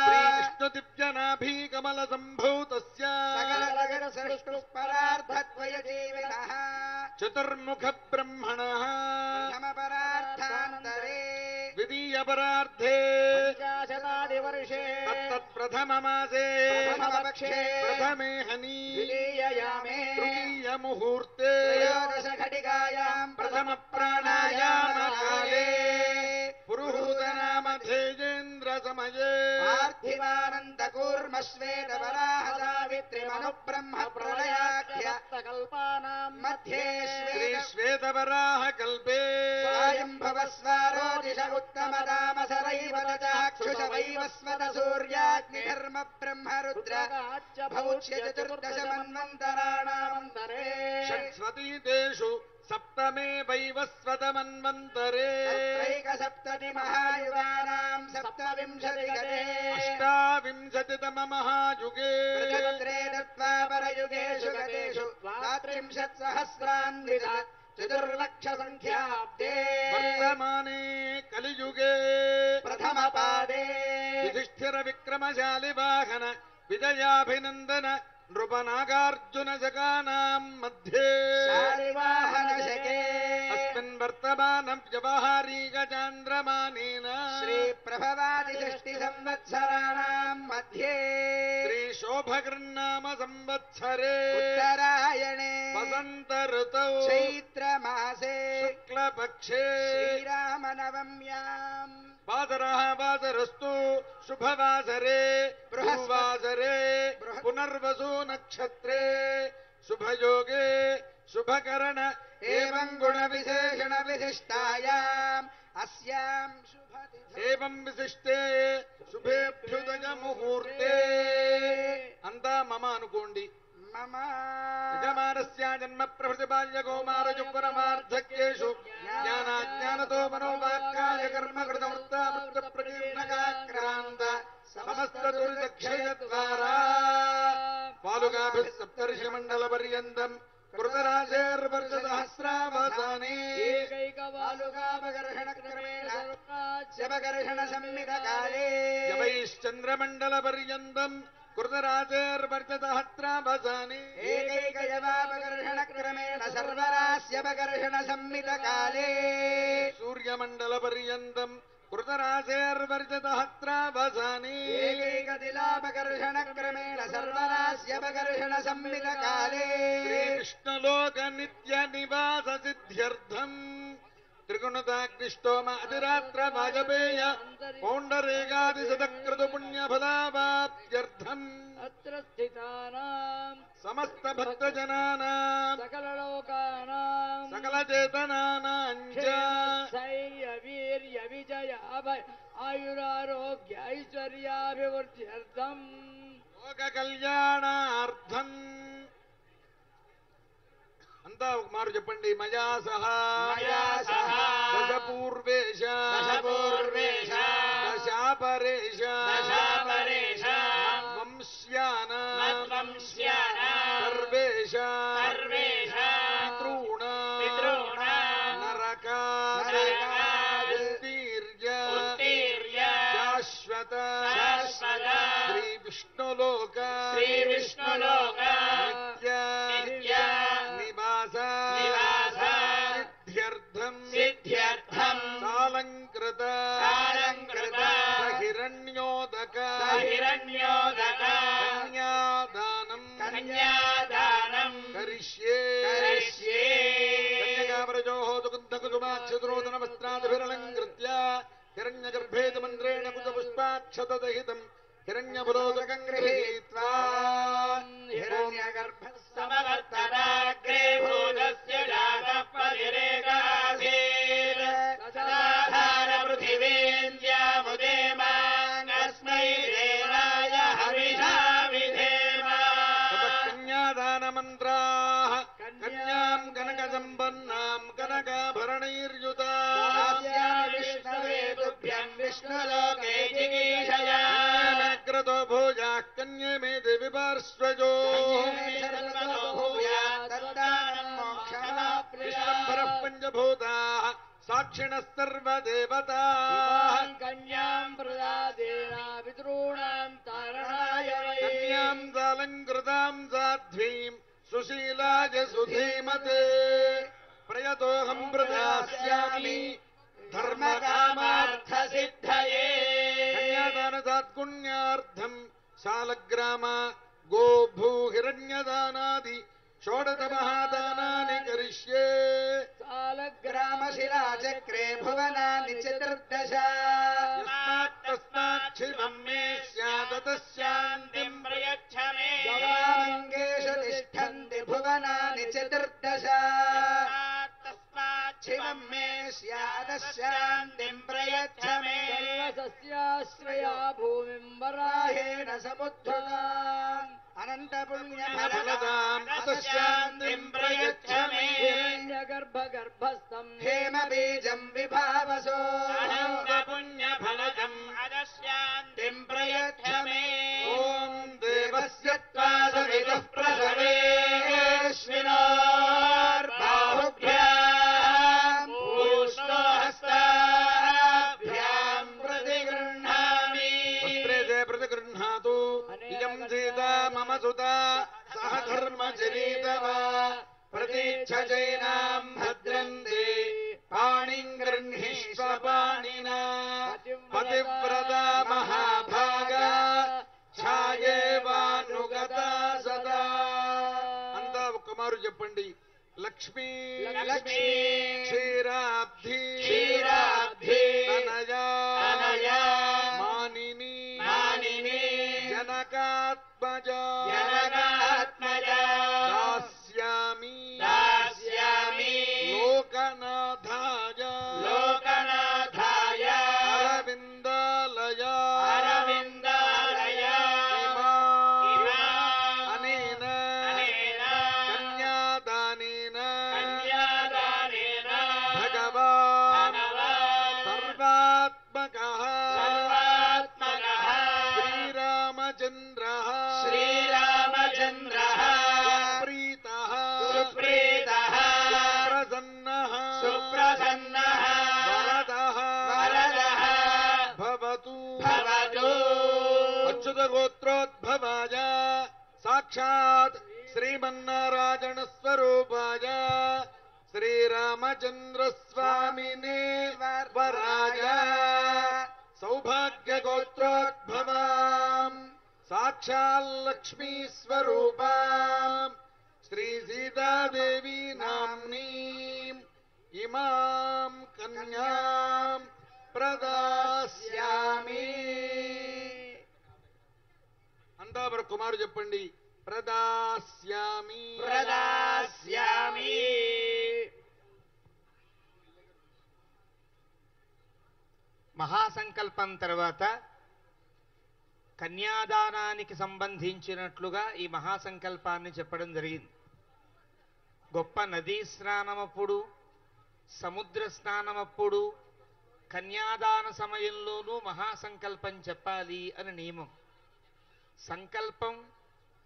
శ్రీవిష్ణు దివ్యనాభీ కమల సంభూతస్య సకల జగత సృష్టు పరార్థద్వయ జీవినః చతుర్ముఖ బ్రహ్మణః ప్రథమపరార్థాంతరే ద్వితీయపరార్థే పంచాశతాదివర్షే తత్ప్రథమమాసే ప్రథమపక్షే ప్రథమే హని ద్వితీయయామే తృతీయ ముహూర్తే త్రయోదశ ఘటికాయాం ప్రథమ ప్రాణాయామకాలే పురుహూత నామధేయేంద్ర సమయే పార్థివానంద కూర్మ శ్వేత వరాహ సావిత్రి మను బ్రహ్మ ప్రళయాఖ్య కల్పానాం మధ్యే శ్రీ శ్వేతవరాహ కల్పే స్వయంభవ స్వారోదిష ఉత్తమ దామసరైవ చాక్షుష వైవస్వత సూర్యాగ్నిధర్మ బ్రహ్మ రుద్ర భౌచ్య చతుర్దశ మన్వంతరాణామంతరే షట్స్వతీతేషు సప్తమే వైవస్వతమన్వంతరే తత్రైక సప్తతి మహాయుగానాం సప్తవింశతి గతే అష్టావింశతితమ మహాయుగే ప్రజత్రే దత్వాపరయుగేషు గతేషు ద్వాత్రింశత్ సహస్రాన్విత చతుర్లక్ష సంఖ్యాబ్దే వర్తమానే కలియుగే ప్రథమ పాదే యుధిష్ఠిర విక్రమశాలి వాహన విజయాభినందన నృపనాగార్జున శకానాం మధ్యే శాలివాహన శకే అస్మిన్ వర్తమానం వ్యవహారీక చాంద్రమానేన శ్రీ ప్రభవాది షష్టి సంవత్సరాణాం మధ్యే శ్రీ శోభకృన్నామ సంవత్సరే ఉత్తరాయణే వసంత ఋతౌ చైత్రమాసే శుక్లపక్షే శ్రీరామనవమ్యాం వాసరః వాసరస్తు శుభవాసరే బృహస్వాసరే పునర్వసు నక్షత్రే శుభయోగే శుభకరణ ఏవం గుణ విశేషణ విశిష్టాయాం అస్యాం శుభతిథౌ ఏవం విశిష్టే శుభేభ్యుదయ ముహూర్తే అంతా మమ అనుకోండి మమ యజమానస్య జన్మ ప్రభృతి బాల్య కౌమార యౌవనమార్ధక్యేషు జ్ఞానాజ్ఞానతో మనోవాక్కాయ కర్మ కృత వృత్తామృత ప్రకీర్ణకాక్రాంత సమస్త దురితక్షయ ద్వారా పాలుగాభిః సప్తర్షి మండల పర్యంతం కృతరాశేర్వర్షసహస్రావసానే ఏకైకవాలుగాపకర్షణ క్రమేణ శవకర్షణ సంమిత కాలే యవైశ్చంద్రమండల పర్యంతం కృతరాశేర్వర్షసహస్రావసానే ఏకైక యవాపకర్షణ క్రమేణ సర్వరాస్యపకర్షణ సంమిత కాలే సూర్యమండల పర్యంతం కృతరాశేర్వర్షసహస్రావసానే ఏకైక దిలాపకర్షణ క్రమేణ సర్వరాస్యపకర్షణ సంమిత కాలే శ్రీకృష్ణలోక నిత్య నివాస సిద్ధ్యర్థం త్రిగుణతాగ్నిష్టోమ అతిరాత్ర వాజపేయ పౌండరేగాది శతక్రతు పుణ్యఫలావాప్త్యర్థం అత్ర స్థితానాం సమస్త భక్తజనానాం సకల లోకానాం సకల చేతనానాం చ స్థైర్య వీర్య విజయ అభయ ఆయురారోగ్య ఐశ్వర్యాభివృద్ధ్యర్థం లోక కళ్యాణార్థం అంతా ఒక మారు చెప్పండి మయా సహా మయా సహా దశపూర్వేశ దశపూర్వేశ దశాపరేశ దశాపరేశ వంశ్యానాం మద్వంశ్యానాం సర్వేశ సర్వేష పితॄణాం నరకా ఉత్తీర్య శాశ్వత శ్రీ విష్ణులోక నిత్య నివాస సిద్ధ్యర్థం సాలంకృత హిరణ్యోదక కన్యాదానం కరిష్యే కన్యకావ్రజోః దుగ్ధకుసుమాక్షద్రోదన వస్త్రాదిభిరలంకృత్య హిరణ్యగర్భేతి మంత్రేణ కుజపుష్పాక్షతదహితం హిరణ్యపురోదకం గృహీత్వా హిరణ్యగర్భ సమవర్తనాగ్రే భూతస్య జాతః పరిరేకాసీత్ సదాధార పృథివీం జ్యాముదేమాంగస్మై దేవాయ హవిషా విధే కన్యే మే దేవి పార్శ్వజో విశ్వంభరః పంచభూతాః సాక్షిణः సర్వదేవతాః కన్యాం ప్రదాదేన పితॄణాం తారణాయ వై కన్యాం జాలంకృతాం సాధ్వీం సుశీలాయ సుధీమతే ప్రయతోహం ప్రదాస్యామి ధర్మకామార్థసిద్ధయే కన్యాదాన సాత్పుణ్యార్థం శాలగ్రామ గో భూ హిరణ్యదానాది షోడశ మహాదానాని కరిష్యే సాలగ్రామశిలాచక్రే భువనాని చతుర్దశ తస్మాచ్చివం మే స్యాదతశాంతిం ప్రయచ్చ మే గవాంగేషు తిష్టంతి భువనాని చతుర్దశ తస్మాచ్చివం మే స్యాదశాంతిం ప్రయచ్చ మే సర్వసస్యాశ్రయా భూమిం వరాహేణ సముద్ధృతాం అనంతపుణ్యఫలదాం అతశాంతిం ప్రయచ్చ మే గర్భగర్భస్థం హేమబీజం విభావసో అనంతపుణ్యఫలదం అతశాంతిం ప్రయచ్చ మే ఓం దేవస్య త్వా సవితుః ప్రసవేష్మినోర్బాహుభ్యాం పూష్ణో హస్తాభ్యాం ప్రతిగృహ్ణామి వస్త్రే ప్రతిగృహ్ణాతు ఇయం సీతా మమ సుతా సహ ధర్మచరీతవా ప్రతీచ్ఛజైనాం భద్రంతే పాణిం గృహ్ణీష్వ పాణినా పతివ్రతా మహాభాగా ఛాయేవానుగతా సదా అంతా ఒక్కమారు చెప్పండి. లక్ష్మీ లక్ష్మీ క్షీరాబ్ధి క్షీరాబ్ధి తనయా తనయా మానిని మానిని జనకాత్మజా జనకాత్మజా దాస్యామి దాస్యామి లోకనాథాయ లోకనాథాయ అరవిందాలయ అరవిందాలయ అనేన అనేన కన్యాదానేన కన్యాదానేన భగవాన్ భగవాన్ సర్వాత్మకః సర్వాత్మకః శ్రీరామచంద్రః శ్రీరామచంద్రః ప్రీతః సుప్రీతః ప్రసన్నః సుప్రసన్నః వరదః వరదః భవతు భవతు అచ్యుత గోత్రోద్భవాయ సాక్షాత్ శ్రీమన్నారాయణ స్వరూపాయ శ్రీరామచంద్ర స్వామినే వరాయ సౌభాగ్య గోత్రోద్భవాం సాక్షాల్లక్ష్మీ స్వరూపాం శ్రీ సీతాదేవి నామ్నీం ఇమాం కన్యాం ప్రదాస్యామి. అంతా మరి కుమారు చెప్పండి. ప్రదాస్యామి ప్రదాస్యామి మహాసంకల్పం తర్వాత కన్యాదానానికి సంబంధించినట్లుగా ఈ మహాసంకల్పాన్ని చెప్పడం జరిగింది. గొప్ప నదీ స్నానమప్పుడు, సముద్ర స్నానమప్పుడు, కన్యాదాన సమయంలోనూ మహాసంకల్పం చెప్పాలి అని నియమం. సంకల్పం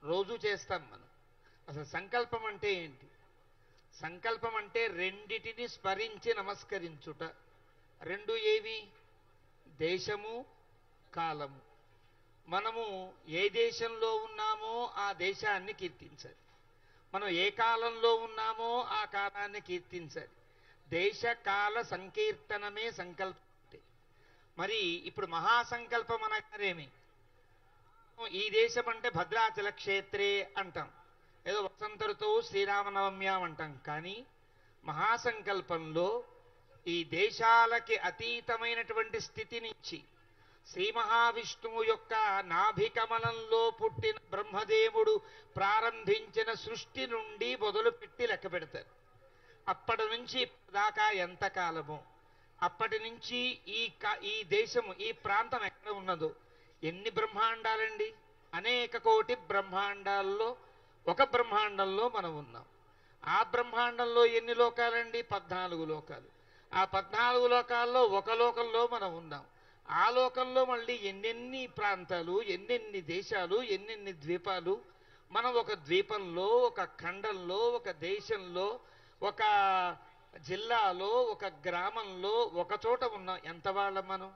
రోజు చేస్తాం మనం. అసలు సంకల్పం అంటే ఏంటి? సంకల్పం అంటే రెండిటిని స్మరించి నమస్కరించుట. రెండు ఏవి? దేశము, కాలము. మనము ఏ దేశంలో ఉన్నామో ఆ దేశాన్ని కీర్తించాలి. మనం ఏ కాలంలో ఉన్నామో ఆ కాలాన్ని కీర్తించాలి. దేశ కాల సంకీర్తనమే సంకల్పం అంటే. మరి ఇప్పుడు మహాసంకల్పం అనగానేమి? ఈ దేశం అంటే భద్రాచల క్షేత్రే అంటాం, ఏదో వసంత ఋతువు శ్రీరామనవమ్యాం అంటాం. కానీ మహాసంకల్పంలో ఈ దేశాలకి అతీతమైనటువంటి స్థితి నుంచి శ్రీ మహావిష్ణువు యొక్క నాభికమలంలో పుట్టిన బ్రహ్మదేవుడు ప్రారంభించిన సృష్టి నుండి మొదలుపెట్టి లెక్క పెడతారు. అప్పటి నుంచి దాకా ఎంత కాలమో, అప్పటి నుంచి ఈ దేశము, ఈ ప్రాంతం ఎక్కడ ఉన్నదో, ఎన్ని బ్రహ్మాండాలండి? అనేక కోటి బ్రహ్మాండాల్లో ఒక బ్రహ్మాండంలో మనం ఉన్నాం. ఆ బ్రహ్మాండంలో ఎన్ని లోకాలండి? 14 లోకాలు. ఆ 14 లోకాల్లో ఒక లోకంలో మనం ఉన్నాం. ఆ లోకంలో మళ్ళీ ఎన్నెన్ని ప్రాంతాలు, ఎన్నెన్ని దేశాలు, ఎన్నెన్ని ద్వీపాలు. మనం ఒక ద్వీపంలో, ఒక ఖండంలో, ఒక దేశంలో, ఒక జిల్లాలో, ఒక గ్రామంలో, ఒక చోట ఉన్నాం. ఎంత వాళ్ళం మనం?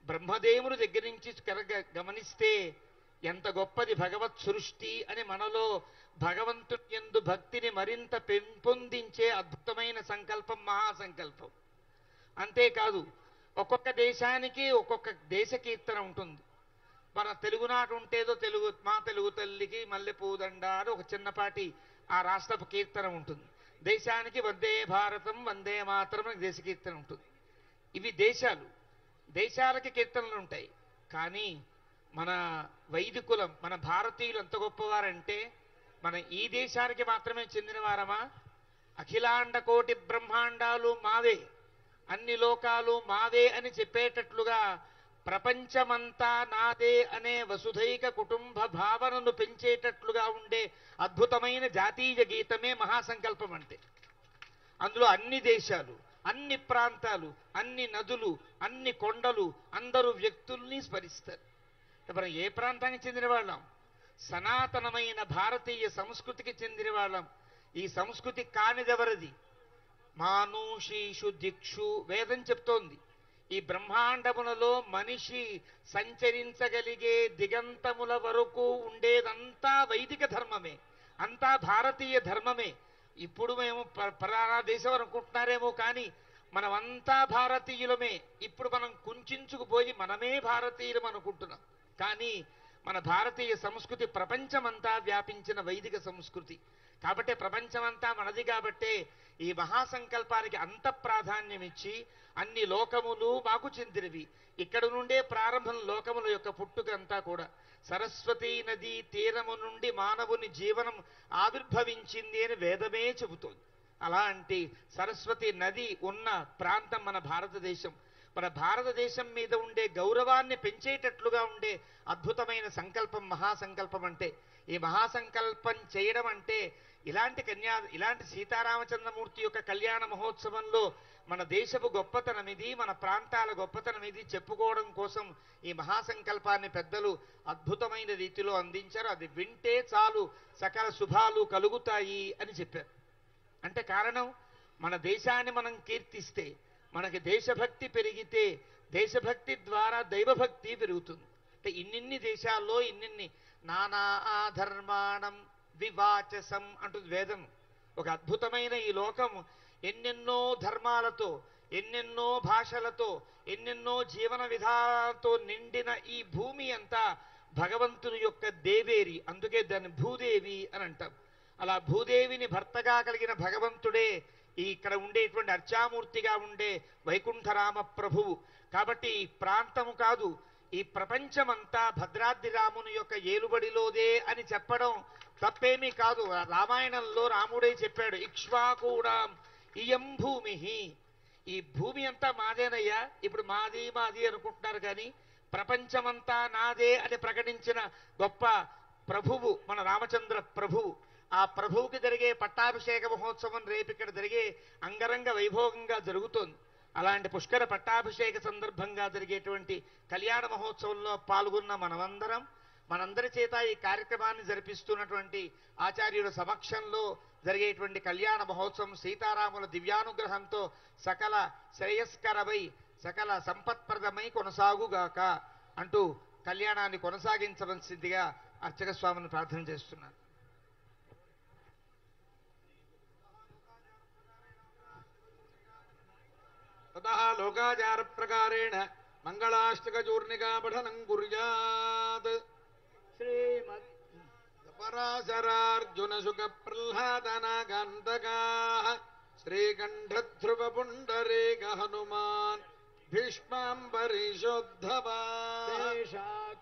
బ్రహ్మదేవుని దగ్గర నుంచి గమనిస్తే ఎంత గొప్పది భగవత్ సృష్టి అని మనలో భగవంతుని యందు భక్తిని మరింత పెంపొందించే అద్భుతమైన సంకల్పం మహాసంకల్పం. అంతేకాదు ఒక్కొక్క దేశానికి ఒక్కొక్క దేశ కీర్తన ఉంటుంది. మన తెలుగునాటు ఉంటేదో మా తెలుగు తల్లికి మల్లెపూదండ అని ఒక చిన్నపాటి ఆ రాష్ట్రపు కీర్తన ఉంటుంది. దేశానికి వందే భారతం వందే మాతరం అని దేశ కీర్తన ఉంటుంది. ఇవి దేశాలకి కీర్తనలు ఉంటాయి. కానీ మన వైదికులం, మన భారతీయులు ఎంత గొప్పవారంటే మన ఈ దేశానికి మాత్రమే చెందినవారమా? అఖిలాండ కోటి బ్రహ్మాండాలు మావే, అన్ని లోకాలు మావే అని చెప్పేటట్లుగా ప్రపంచమంతా నాదే అనే వసుధైక కుటుంబ భావనను పెంచేటట్లుగా ఉండే అద్భుతమైన జాతీయ గీతమే మహాసంకల్పం అంటే. అందులో అన్ని దేశాలు, అన్ని ప్రాంతాలు, అన్ని నదులు, అన్ని కొండలు, అందరూ వ్యక్తుల్ని స్మరిస్తారు. మనం ఏ ప్రాంతానికి చెందిన వాళ్ళం? సనాతనమైన భారతీయ సంస్కృతికి చెందిన వాళ్ళం. ఈ సంస్కృతి కానిదెవరది? మానుషీషు దిక్షు వేదం చెప్తోంది. ఈ బ్రహ్మాండములలో మనిషి సంచరించగలిగే దిగంతముల వరకు ఉండేదంతా వైదిక ధర్మమే, అంతా భారతీయ ధర్మమే. ఇప్పుడు మేము పరానా దేశం అనుకుంటున్నారేమో, కానీ మనమంతా భారతీయులమే. ఇప్పుడు మనం కుంచుకుపోయి మనమే భారతీయులం అనుకుంటున్నాం. కానీ మన భారతీయ సంస్కృతి ప్రపంచమంతా వ్యాపించిన వైదిక సంస్కృతి. కాబట్టి ప్రపంచమంతా మనది. కాబట్టే ఈ మహాసంకల్పానికి అంత ప్రాధాన్యం ఇచ్చి అన్ని లోకములు మాకు చెందినవి. ఇక్కడ నుండే ప్రారంభం లోకముల యొక్క పుట్టుకంతా కూడా. సరస్వతీ నదీ తీరము నుండి మానవుని జీవనం ఆవిర్భవించింది అని వేదమే చెబుతోంది. అలాంటి సరస్వతి నది ఉన్న ప్రాంతం మన భారతదేశం. మన భారతదేశం మీద ఉండే గౌరవాన్ని పెంచేటట్లుగా ఉండే అద్భుతమైన సంకల్పం మహాసంకల్పం అంటే. ఈ మహాసంకల్పం చేయడం అంటే ఇలాంటి సీతారామచంద్రమూర్తి యొక్క కళ్యాణ మహోత్సవంలో మన దేశపు గొప్పతనం ఇది, మన ప్రాంతాల గొప్పతనం ఇది చెప్పుకోవడం కోసం ఈ మహాసంకల్పాన్ని పెద్దలు అద్భుతమైన రీతిలో అందించారు. అది వింటే చాలు సకల శుభాలు కలుగుతాయి అని చెప్పారు. అంటే కారణం, మన దేశాన్ని మనం కీర్తిస్తే, మనకి దేశభక్తి పెరిగితే దేశభక్తి ద్వారా దైవభక్తి పెరుగుతుంది. అంటే ఇన్నిన్ని దేశాల్లో ఇన్నిన్ని నానా ధర్మాణం వివాచసం అంటుంది వేదం. ఒక అద్భుతమైన ఈ లోకం ఎన్నెన్నో ధర్మాలతో, ఎన్నెన్నో భాషలతో, ఎన్నెన్నో జీవన విధానాలతో నిండిన ఈ భూమి అంతా భగవంతుని యొక్క దేవేరి. అందుకే దాన్ని భూదేవి అని అంటాం. అలా భూదేవిని భర్తగా కలిగిన భగవంతుడే ఇక్కడ ఉండేటువంటి అర్చామూర్తిగా ఉండే వైకుంఠరామ ప్రభువు. కాబట్టి ఈ ప్రాంతము కాదు, ఈ ప్రపంచమంతా భద్రాద్రి రాముని యొక్క ఏలుబడిలోదే అని చెప్పడం తప్పేమీ కాదు. రామాయణంలో రాముడే చెప్పాడు, ఇక్ష్వాకూడాం ఇయం భూమి, ఈ భూమి అంతా మాదేనయ్యా. ఇప్పుడు మాది మాది అనుకుంటున్నారు, కానీ ప్రపంచమంతా నాదే అని ప్రకటించిన గొప్ప ప్రభువు మన రామచంద్ర ప్రభువు. ఆ ప్రభువుకి జరిగే పట్టాభిషేక మహోత్సవం రేపు ఇక్కడ జరిగే అంగరంగ వైభోగంగా జరుగుతోంది. అలాంటి పుష్కర పట్టాభిషేక సందర్భంగా జరిగేటువంటి కళ్యాణ మహోత్సవంలో పాల్గొన్న మనందరి చేత ఈ కార్యక్రమాన్ని జరిపిస్తున్నటువంటి ఆచార్యుల సమక్షంలో జరిగేటువంటి కళ్యాణ మహోత్సవం సీతారాముల దివ్యానుగ్రహంతో సకల శ్రేయస్కరమై సకల సంపత్ప్రదమై కొనసాగుగాక అంటూ కళ్యాణాన్ని కొనసాగించవలసిందిగా అర్చక స్వామిని ప్రార్థన చేస్తున్నాను. ततः लोकाचारप्रकारेण मङ्गलाष्टकचूर्णिका पठनं कुर्यात्। पराशरार्जुनशुकप्रह्लादनागान्तकाः श्रीकण्ठध्रुवपुण्डरीक हनुमान् भीष्माम्बरीशोद्धवा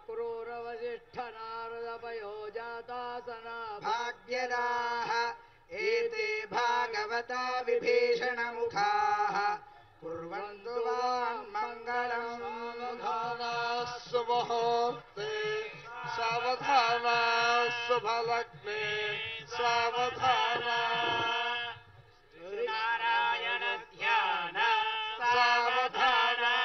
क्रूरवसिष्ठनारदपयोजातासना भाग्यदाः एते भागवता विभीषणमुखाः कुर्वन्तु वान्मङ्गलम् सुमुहूर्ते सावधाना शुभलग्ने सावधाना नारायण ध्यान सावधाना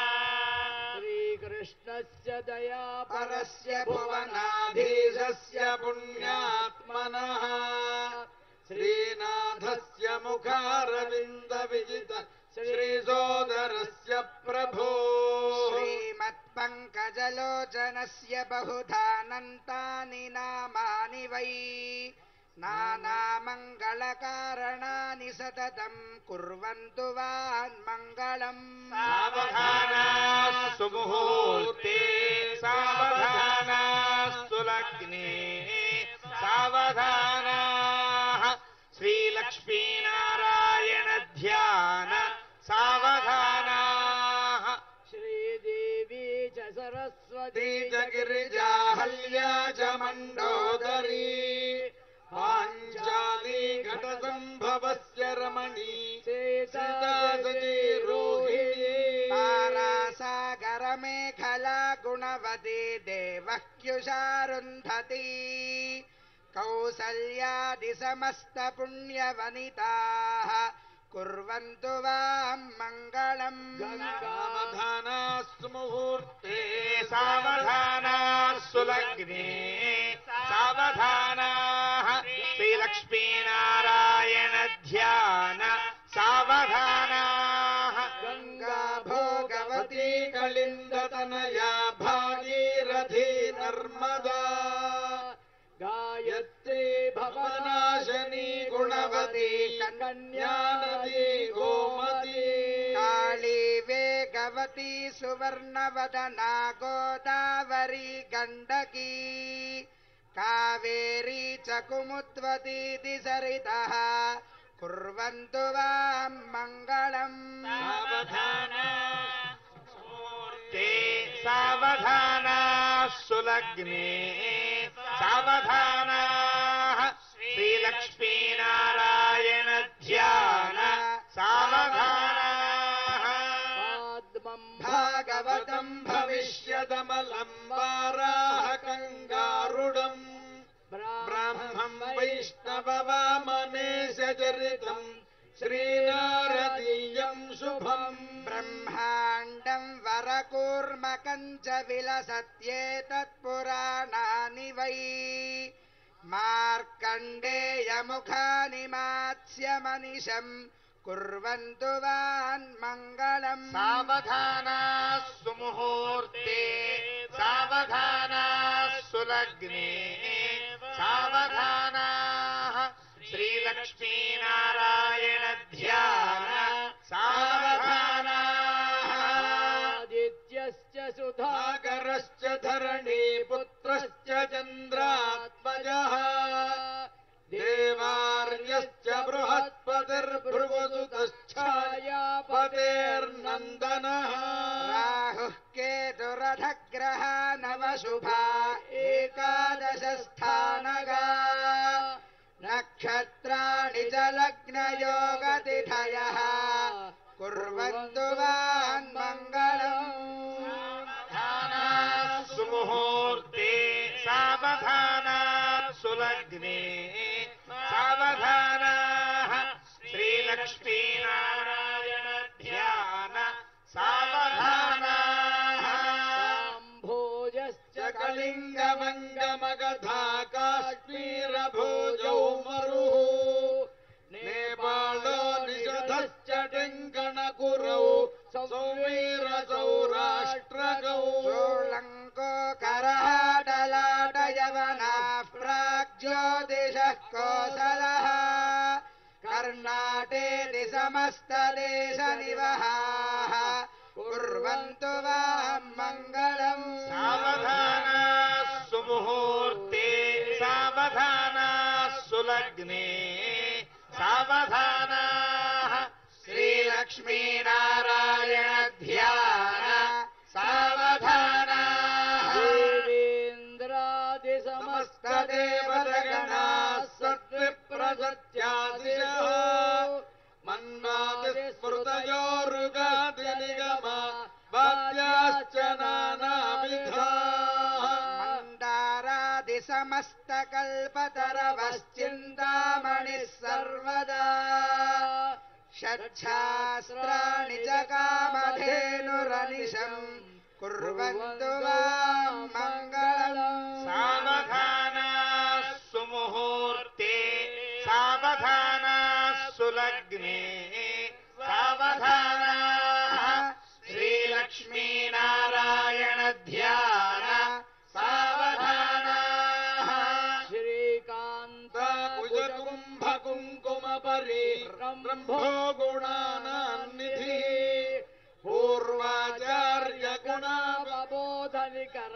परस्य दया परस्य भुवनाधीशस्य पुण्यात्मनः श्रीनाथस्य मुखारविन्दविजित श्रीसोदरस्य प्रभो श्रीमत्पङ्कजलोचनस्य बहुधानन्तानि नामानि वै नानामङ्गलकारणानि सततं कुर्वन्तु वान्मङ्गलम् सावधानाः सुमुहूर्ते सावधानाः सुलग्ने सावधानाः श्रीलक्ष्मीनारायण ध्यान सावधानाः श्रीदेवी च सरस्वती च गिरिजाहल्या च मण्डोदरी पाञ्चाली घटसम्भवस्य रमणी सीता सती रोहिणी तारासागरमेखला गुणवती देवह्युषारुन्धती कौसल्यादिसमस्तपुण्यवनिताः कुर्वन्तु वां मङ्गलम् सावधानास्तु मुहूर्ते सावधानाः सुलग्ने सावधानाः श्रीलक्ष्मीनारायण ध्यान सावधानाः गङ्गा भोगवती कलिन्दतनया भागीरथी नर्मदा गायत्री भवनाशनी गुणवती कन्या नदी गोमती काली वेगवती सुवर्णवदना गोदावरी गण्डकी कावेरी च कुमुद्वतीति सरितः कुर्वन्तु वां मङ्गलम् ते सावधानाः सुलग्ने सावधानाः श्रीलक्ष्मीनारायण ध्यान सावधानाः भागवतम् भविष्यदमलम् वाराहकङ्गारुडम् ब्राह्मम् वैष्णववामनेशचरितम् श्रीनारदीयम् शुभम् ब्रह्माण्डम् वरकूर्मकम् च विलसत्येतत्पुराणानि वै मार्कण्डेयमुखानि मात्स्यमनिशम् कुर्वन्तु वान्मङ्गलम् सावधानाः सुमुहूर्ते सावधानाः सुलग्ने सावधानाः श्रीलक्ष्मीनारायण ध्यान सावधानाः आदित्यश्च सुधाकरश्च सागरश्च धरणी पुत्रश्च चन्द्रात्मजः देवार्यश्च बृहस्पतिर्भृगुसुतश्छायापतेर्नन्दनः राहुः केतुरथग्रहा नवशुभा एकादशस्थानगा नक्षत्राणि च लग्नयोगतिथयः कुर्वन्तु वान्मङ्गलम् सुमुहूर्ते सावधानाः सुलग्ने सावधानाः श्रीलक्ष्मीनारायण ध्यान सावधानाः भोजश्च कलिङ्गमङ्गमगधा काश्मीरभोजौ मरुः नेपालो निषधश्च टिङ्कणकुरौ सौवीरसौराष्ट्रगौ सोलङ्को कराडलाटयवनाः प्राग्ज्योतिषः कोसलः कर्णाटेति समस्तदेशनिवहाः कुर्वन्तु वान्मङ्गलम् सावधानाः सुमुहूर्ते सावधानाः सुलग्ने सावधानाः श्रीलक्ष्मीनारायण ध्यान सावधानाः समस्तदेवतगणाः सत्विप्रसत्यादिशः मन्वादिस्मृतयोरुगादिनिगमा वाद्याश्च नानाविधाः मन्दारादिसमस्तकल्पतरवश्चिन्तामणिः सर्वदा षट्शास्त्राणि च कामधेनुरनिशम् कुर्वन्तु मां मङ्गलम् सावधाना सुमुहूर्ते सावधाना सुलग्ने सावधाना श्रीलक्ष्मीनारायण ध्यान सावधाना श्रीकान्त कुजकुम्भकुङ्कुमपरि ब्रह्मो गुणानान्निधि पूर्वाचार्य गुणावबोधनिकर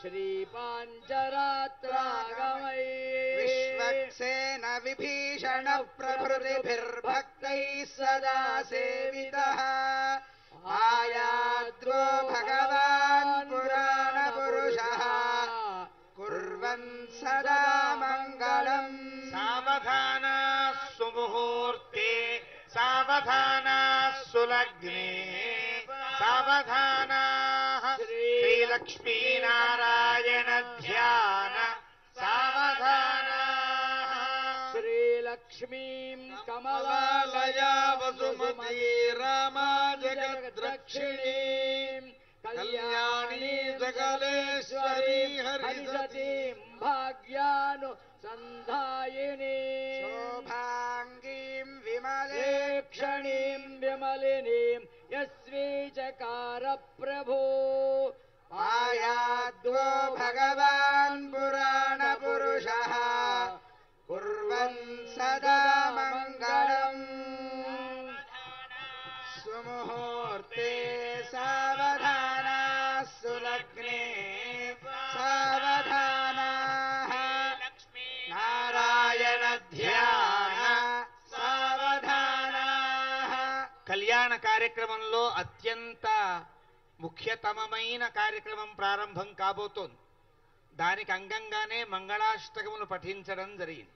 श्रीपाञ्चरात्रागमये विश्वक्सेन विभीषण प्रभृतिभिर्भक्तैः सदा सेवितः आयाद्रो भगवान् पुराणपुरुषः कुर्वन् सदा मङ्गलम् सावधाना सुमुहूर्ते सावधाना सुलग्ने सावधाना श्रीलक्ष्मीनारायण ध्यान सावधाना श्रीलक्ष्मीं कमलालया वसुमती रामा जगद्रक्षिणीं कल्याणी सकलेश्वरी हरिसतीं भाग्यानुसन्धायिनी शोभाङ्गीं विमलेक्षणीं विमलिनीं यस्वीचकार प्रभो आयाद्वो भगवान् पुराणपुरुषः कुर्वन् सदा मङ्गलम् सुमुहूर्ते सावधाना सुलग्ने सावधानाः नारायण ध्यान सावधानाः కళ్యాణ కార్యక్రమంలో అత్యంత ముఖ్యతమమైన కార్యక్రమం ప్రారంభం కాబోతోంది. దానికి అంగంగానే మంగళాష్టకములు పఠించడం జరిగింది.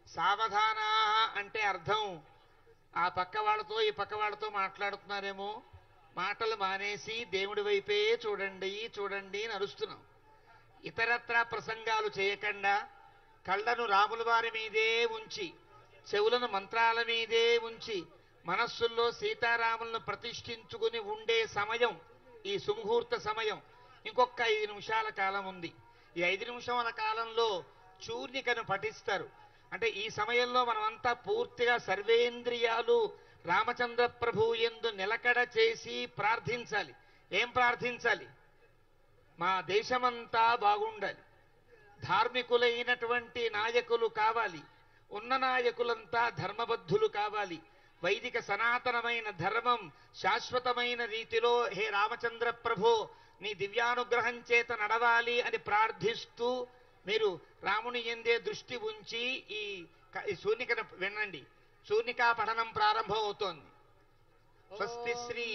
సావధానా అంటే అర్థం ఆ పక్క వాళ్ళతో ఈ పక్క వాళ్ళతో మాట్లాడుతున్నారేమో, మాటలు మానేసి దేవుడి వైపే చూడండి చూడండి అని అరుస్తున్నాం. ఇతరత్ర ప్రసంగాలు చేయకుండా కళ్ళను రాముల వారి మీదే ఉంచి చెవులను మంత్రాల మీదే ఉంచి మనస్సుల్లో సీతారాములను ప్రతిష్ఠించుకుని ఉండే సమయం ఈ సుముహూర్త సమయం. ఇంకొక 5 నిమిషాల కాలం ఉంది. ఈ 5 నిమిషాల కాలంలో చూర్ణికను పఠిస్తారు. అంటే ఈ సమయంలో మనమంతా పూర్తిగా సర్వేంద్రియాలు రామచంద్ర ప్రభు యందు నిలకడ చేసి ప్రార్థించాలి. ఏం ప్రార్థించాలి? మా దేశమంతా బాగుండాలి, ధార్మికులైనటువంటి నాయకులు కావాలి, ఉన్న నాయకులంతా ధర్మబద్ధులు కావాలి, వైదిక సనాతనమైన ధర్మం శాశ్వతమైన రీతిలో హే రామచంద్ర ప్రభు నీ దివ్యానుగ్రహం చేత నడవాలి అని ప్రార్థిస్తూ మీరు రాముని యందే దృష్టి ఉంచి ఈ శూన్నికను వినండి. శూన్నికా పఠనం ప్రారంభం అవుతోంది. స్వస్తి శ్రీ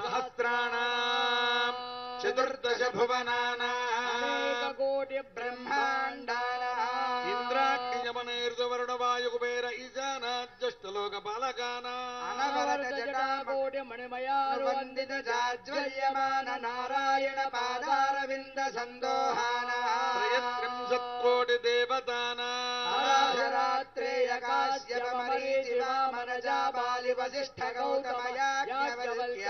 సహస్రాణాం చతుర్దశ భువనానాం కోటి బ్రహ్మాండానాం ఇంద్రాగ్నియమనైర్వరుణ వాయు కుబేర ఈశానాజ్యష్టలోక బాలకానాం అనవరత జటాకోటి మణిమయారువందిత జాజ్వల్యమాన నారాయణ పాదారవింద సందోహానాం త్రయత్రింశత్కోటి దేవతానాం రాత్రేయ కాశ్యప మరీచి వామన జాబాలి వశిష్ఠ గౌతమ యాజ్ఞవల్క్య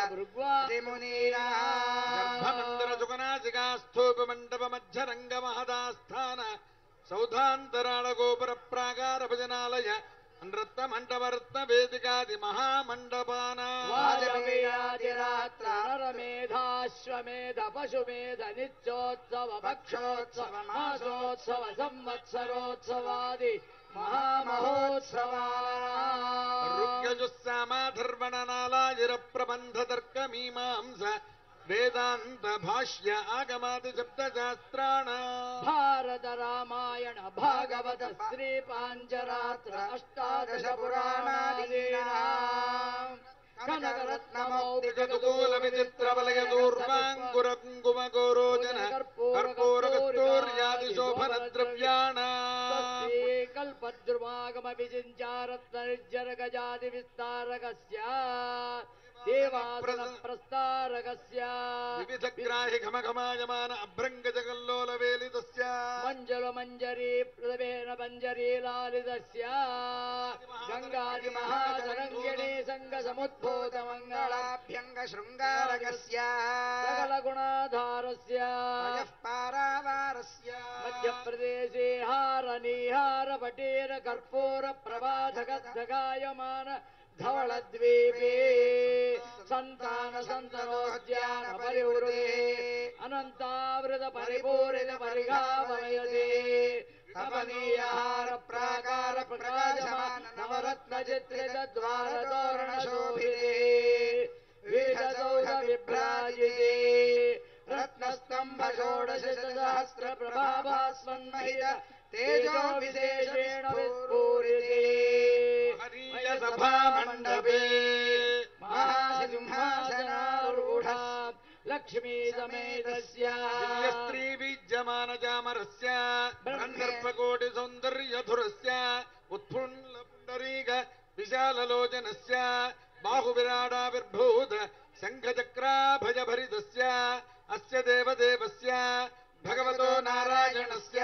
త్రిమునీనాం గర్భమందర సుగనాసికా స్థూప మండప మధ్యరంగ మహదాస్థాన సౌధాంతరాళ గోపుర ప్రాకార భజనాలయ నృత్త మండప రత్న వేదికాది మహామండపానాం వాజపేయాదిరాత్ర నరమేధాశ్వమేధ పశుమేధ నిత్యోత్సవ పక్షోత్సవ మాసోత్సవ సంవత్సరోత్సవాది మహామహోత్సవానాం రుగ్యజుస్సామాధర్వణనాలాజిర ప్రబంధ తర్క మీమాంస వేదాంత భాష్య ఆగమాది శబ్దశాస్త్రాణాం భారత రామాయణ భాగవత శ్రీ పాంచరాత్ర అష్టాదశ పురాణాదీనాం కనకరత్నమౌక్తికూల విచిత్ర వలయ దూర్వాంకుర కుంకుమ గోరోజన కర్పూర కస్తూర్యాది శోభన ద్రవ్యాణాం కల్పద్రుమాగమ విజించారత్న నిర్జర గజాది విస్తారకస్య దేవాసన ప్రస్తారకస్య వివిధగ్రాహి ఘమఘమాయమాన అభ్రంగజగల్లోలవేలితస్య మంజల మంజరీ ప్రవేణ మంజరీ లాలితస్య గంగాది మహాతరంగిణీ సంగ సముద్భూత మంగళాభ్యంగ శృంగారకస్య సకల గుణాధారస్య పారావారస్య మధ్యప్రదేశే హారనీహార పటీర కర్పూర ప్రభాధగద్ధగాయమాన ధవళద్వీపే సంతాన సంతనోద్యాన పరివృతే అనంతావృత పరిపూరిత పరిఘావయతే కమనీయహార ప్రాకార ప్రకాశమాన నవరత్న చిత్రిత ద్వార తోరణ శోభితే వివిధదౌధ విభ్రాజితే రత్నస్తంభ షోడశ సహస్ర ప్రభాభాస్మన్మహిత తేజో విశేషేణ విస్ఫూరితే సభా మండపే మహాసింహాసనారూఢ లక్ష్మీ సమేతస్య స్త్రీ విద్యమానజామరస్య బ్రహ్మర్పకోటి సౌందర్యధురస్య ఉత్ఫుల్ల పుండరీక విశాలలోచనస్య బాహువిరాడావిర్భూత శంఖచక్రాభయభరితస్య అస్య దేవదేవస్య భగవతో నారాయణస్య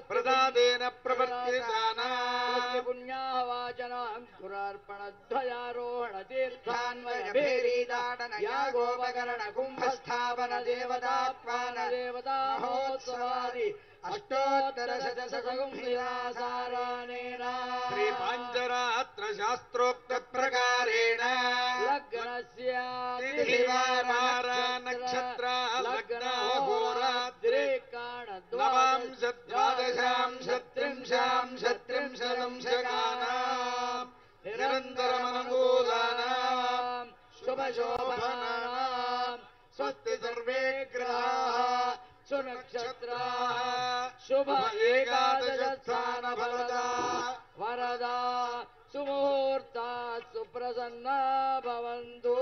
ప్రసాదేన ప్రవర్తితానాం పుణ్యాహవాచనాంకురార్పణధ్వయారోహణ తీర్థాన్వయభేరీదాటన యాగోపకరణ కుంభస్థాపన దేవతాత్మాన దేవతా మహోత్సవాది అష్టోత్తర శతశతగుంసారాణేన శ్రీ పాంచరాత్ర శాస్త్రోక్త ప్రకారేణ లగ్నస్య తిథివార నక్షత్ర లగ్న హోరాత్రి నవాంశ ద్వాదశాంశ త్రింశాంశ త్రింశదంశకానాం నిరంతరమనుకూలానాం శుభశోభనానాం స్వస్తి సర్వే గ్రహాః సునక్షత్రాః శుభ ఏకాదశ స్థాన ఫలదా వరదా సుముహూర్తా సుప్రసన్నా భవంతు.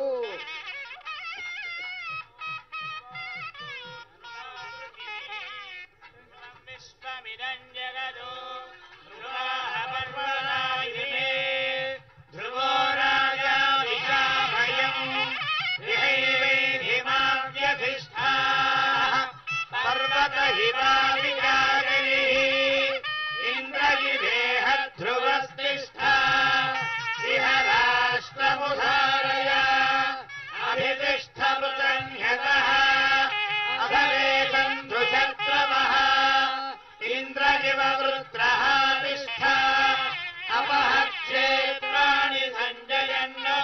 విశ్వమిదం జగదో ధ్రువాపర్వదాయిమే ధ్రువో రాజా విశాభయం విహైవేధిమావ్యధిష్ఠాః పర్వత హిమావికారిణి ఇంద్రజివేహ ధ్రువస్తిష్ఠా ఇహ రాష్ట్రముధారయ అభితిష్ఠమృతన్యతః అధవేతం ధృశత్రమః ఇంద్రజివ వృత్రః తిష్ఠ అపః క్షేత్రాణి సంజయన్నో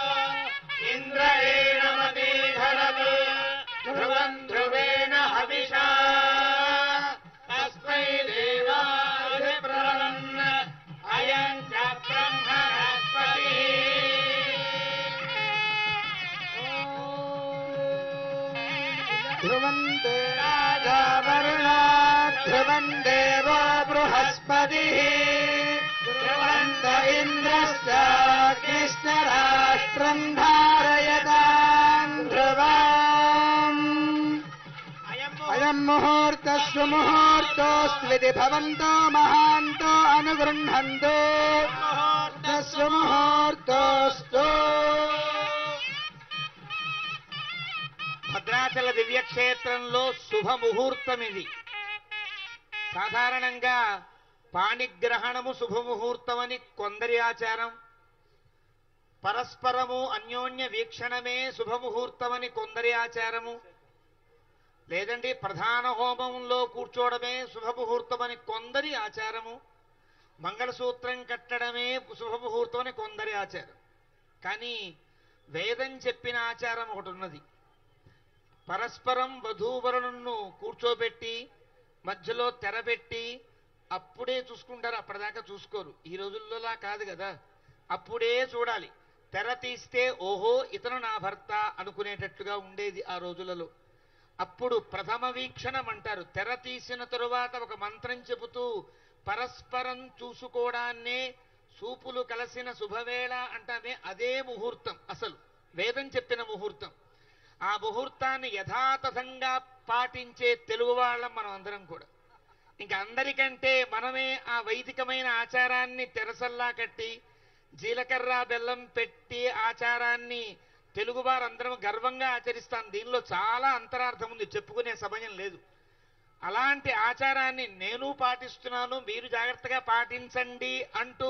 ఇంద్రయేణమతీధరతు ధ్రువం ధ్రువేణ హవిషా తస్మై దేవాధిప్రవన్న అయం చ బ్రహ్మణస్పతిః. ధ్రువంతే రాజా వరుణా ధ్రువం దేవో బృహస్పతిః ధ్రువంత ఇంద్రశ్చాగ్నిశ్చ రాష్ట్రం ధారయతాం ధ్రువం. అయం ముహూర్త సుముహూర్తోస్త్వితి భవంతో మహాంతో అనుగృహంతు సుముహూర్తోస్తు. భద్రాచల దివ్యక్షేత్రంలో శుభముహూర్తం ఇది. సాధారణంగా పాణిగ్రహణము శుభముహూర్తమని కొందరి ఆచారం, పరస్పరము అన్యోన్య వీక్షణమే శుభముహూర్తమని కొందరి ఆచారము, లేదండి ప్రధాన హోమంలో కూర్చోవడమే శుభముహూర్తమని కొందరి ఆచారము, మంగళసూత్రం కట్టడమే శుభముహూర్తం అని కొందరి ఆచారం. కానీ వేదం చెప్పిన ఆచారం ఒకటి ఉన్నది. పరస్పరం వధూవరులను కూర్చోబెట్టి మధ్యలో తెరబెట్టి అప్పుడే చూసుకుంటారు, అప్పటిదాకా చూసుకోరు. ఈ రోజుల్లోలా కాదు కదా, అప్పుడే చూడాలి. తెర తీస్తే ఓహో ఇతను నా భర్త అనుకునేటట్టుగా ఉండేది ఆ రోజులలో. అప్పుడు ప్రథమ వీక్షణం అంటారు. తెర తీసిన తరువాత ఒక మంత్రం చెబుతూ పరస్పరం చూసుకోవడాన్నే చూపులు కలిసిన శుభవేళ అంటామే. అదే ముహూర్తం, అసలు వేదం చెప్పిన ముహూర్తం. ఆ ముహూర్తాన్ని యథాతథంగా పాటించే తెలుగు వాళ్ళం మనం అందరం కూడా. ఇంకా అందరికంటే మనమే ఆ వైదికమైన ఆచారాన్ని తెరసల్లా కట్టి జీలకర్ర బెల్లం పెట్టి ఆచారాన్ని తెలుగువారందరం గర్వంగా ఆచరిస్తాం. దీనిలో చాలా అంతరార్థం ఉంది, చెప్పుకునే సమయం లేదు. అలాంటి ఆచారాన్ని నేను పాటిస్తున్నాను, మీరు జాగ్రత్తగా పాటించండి అంటూ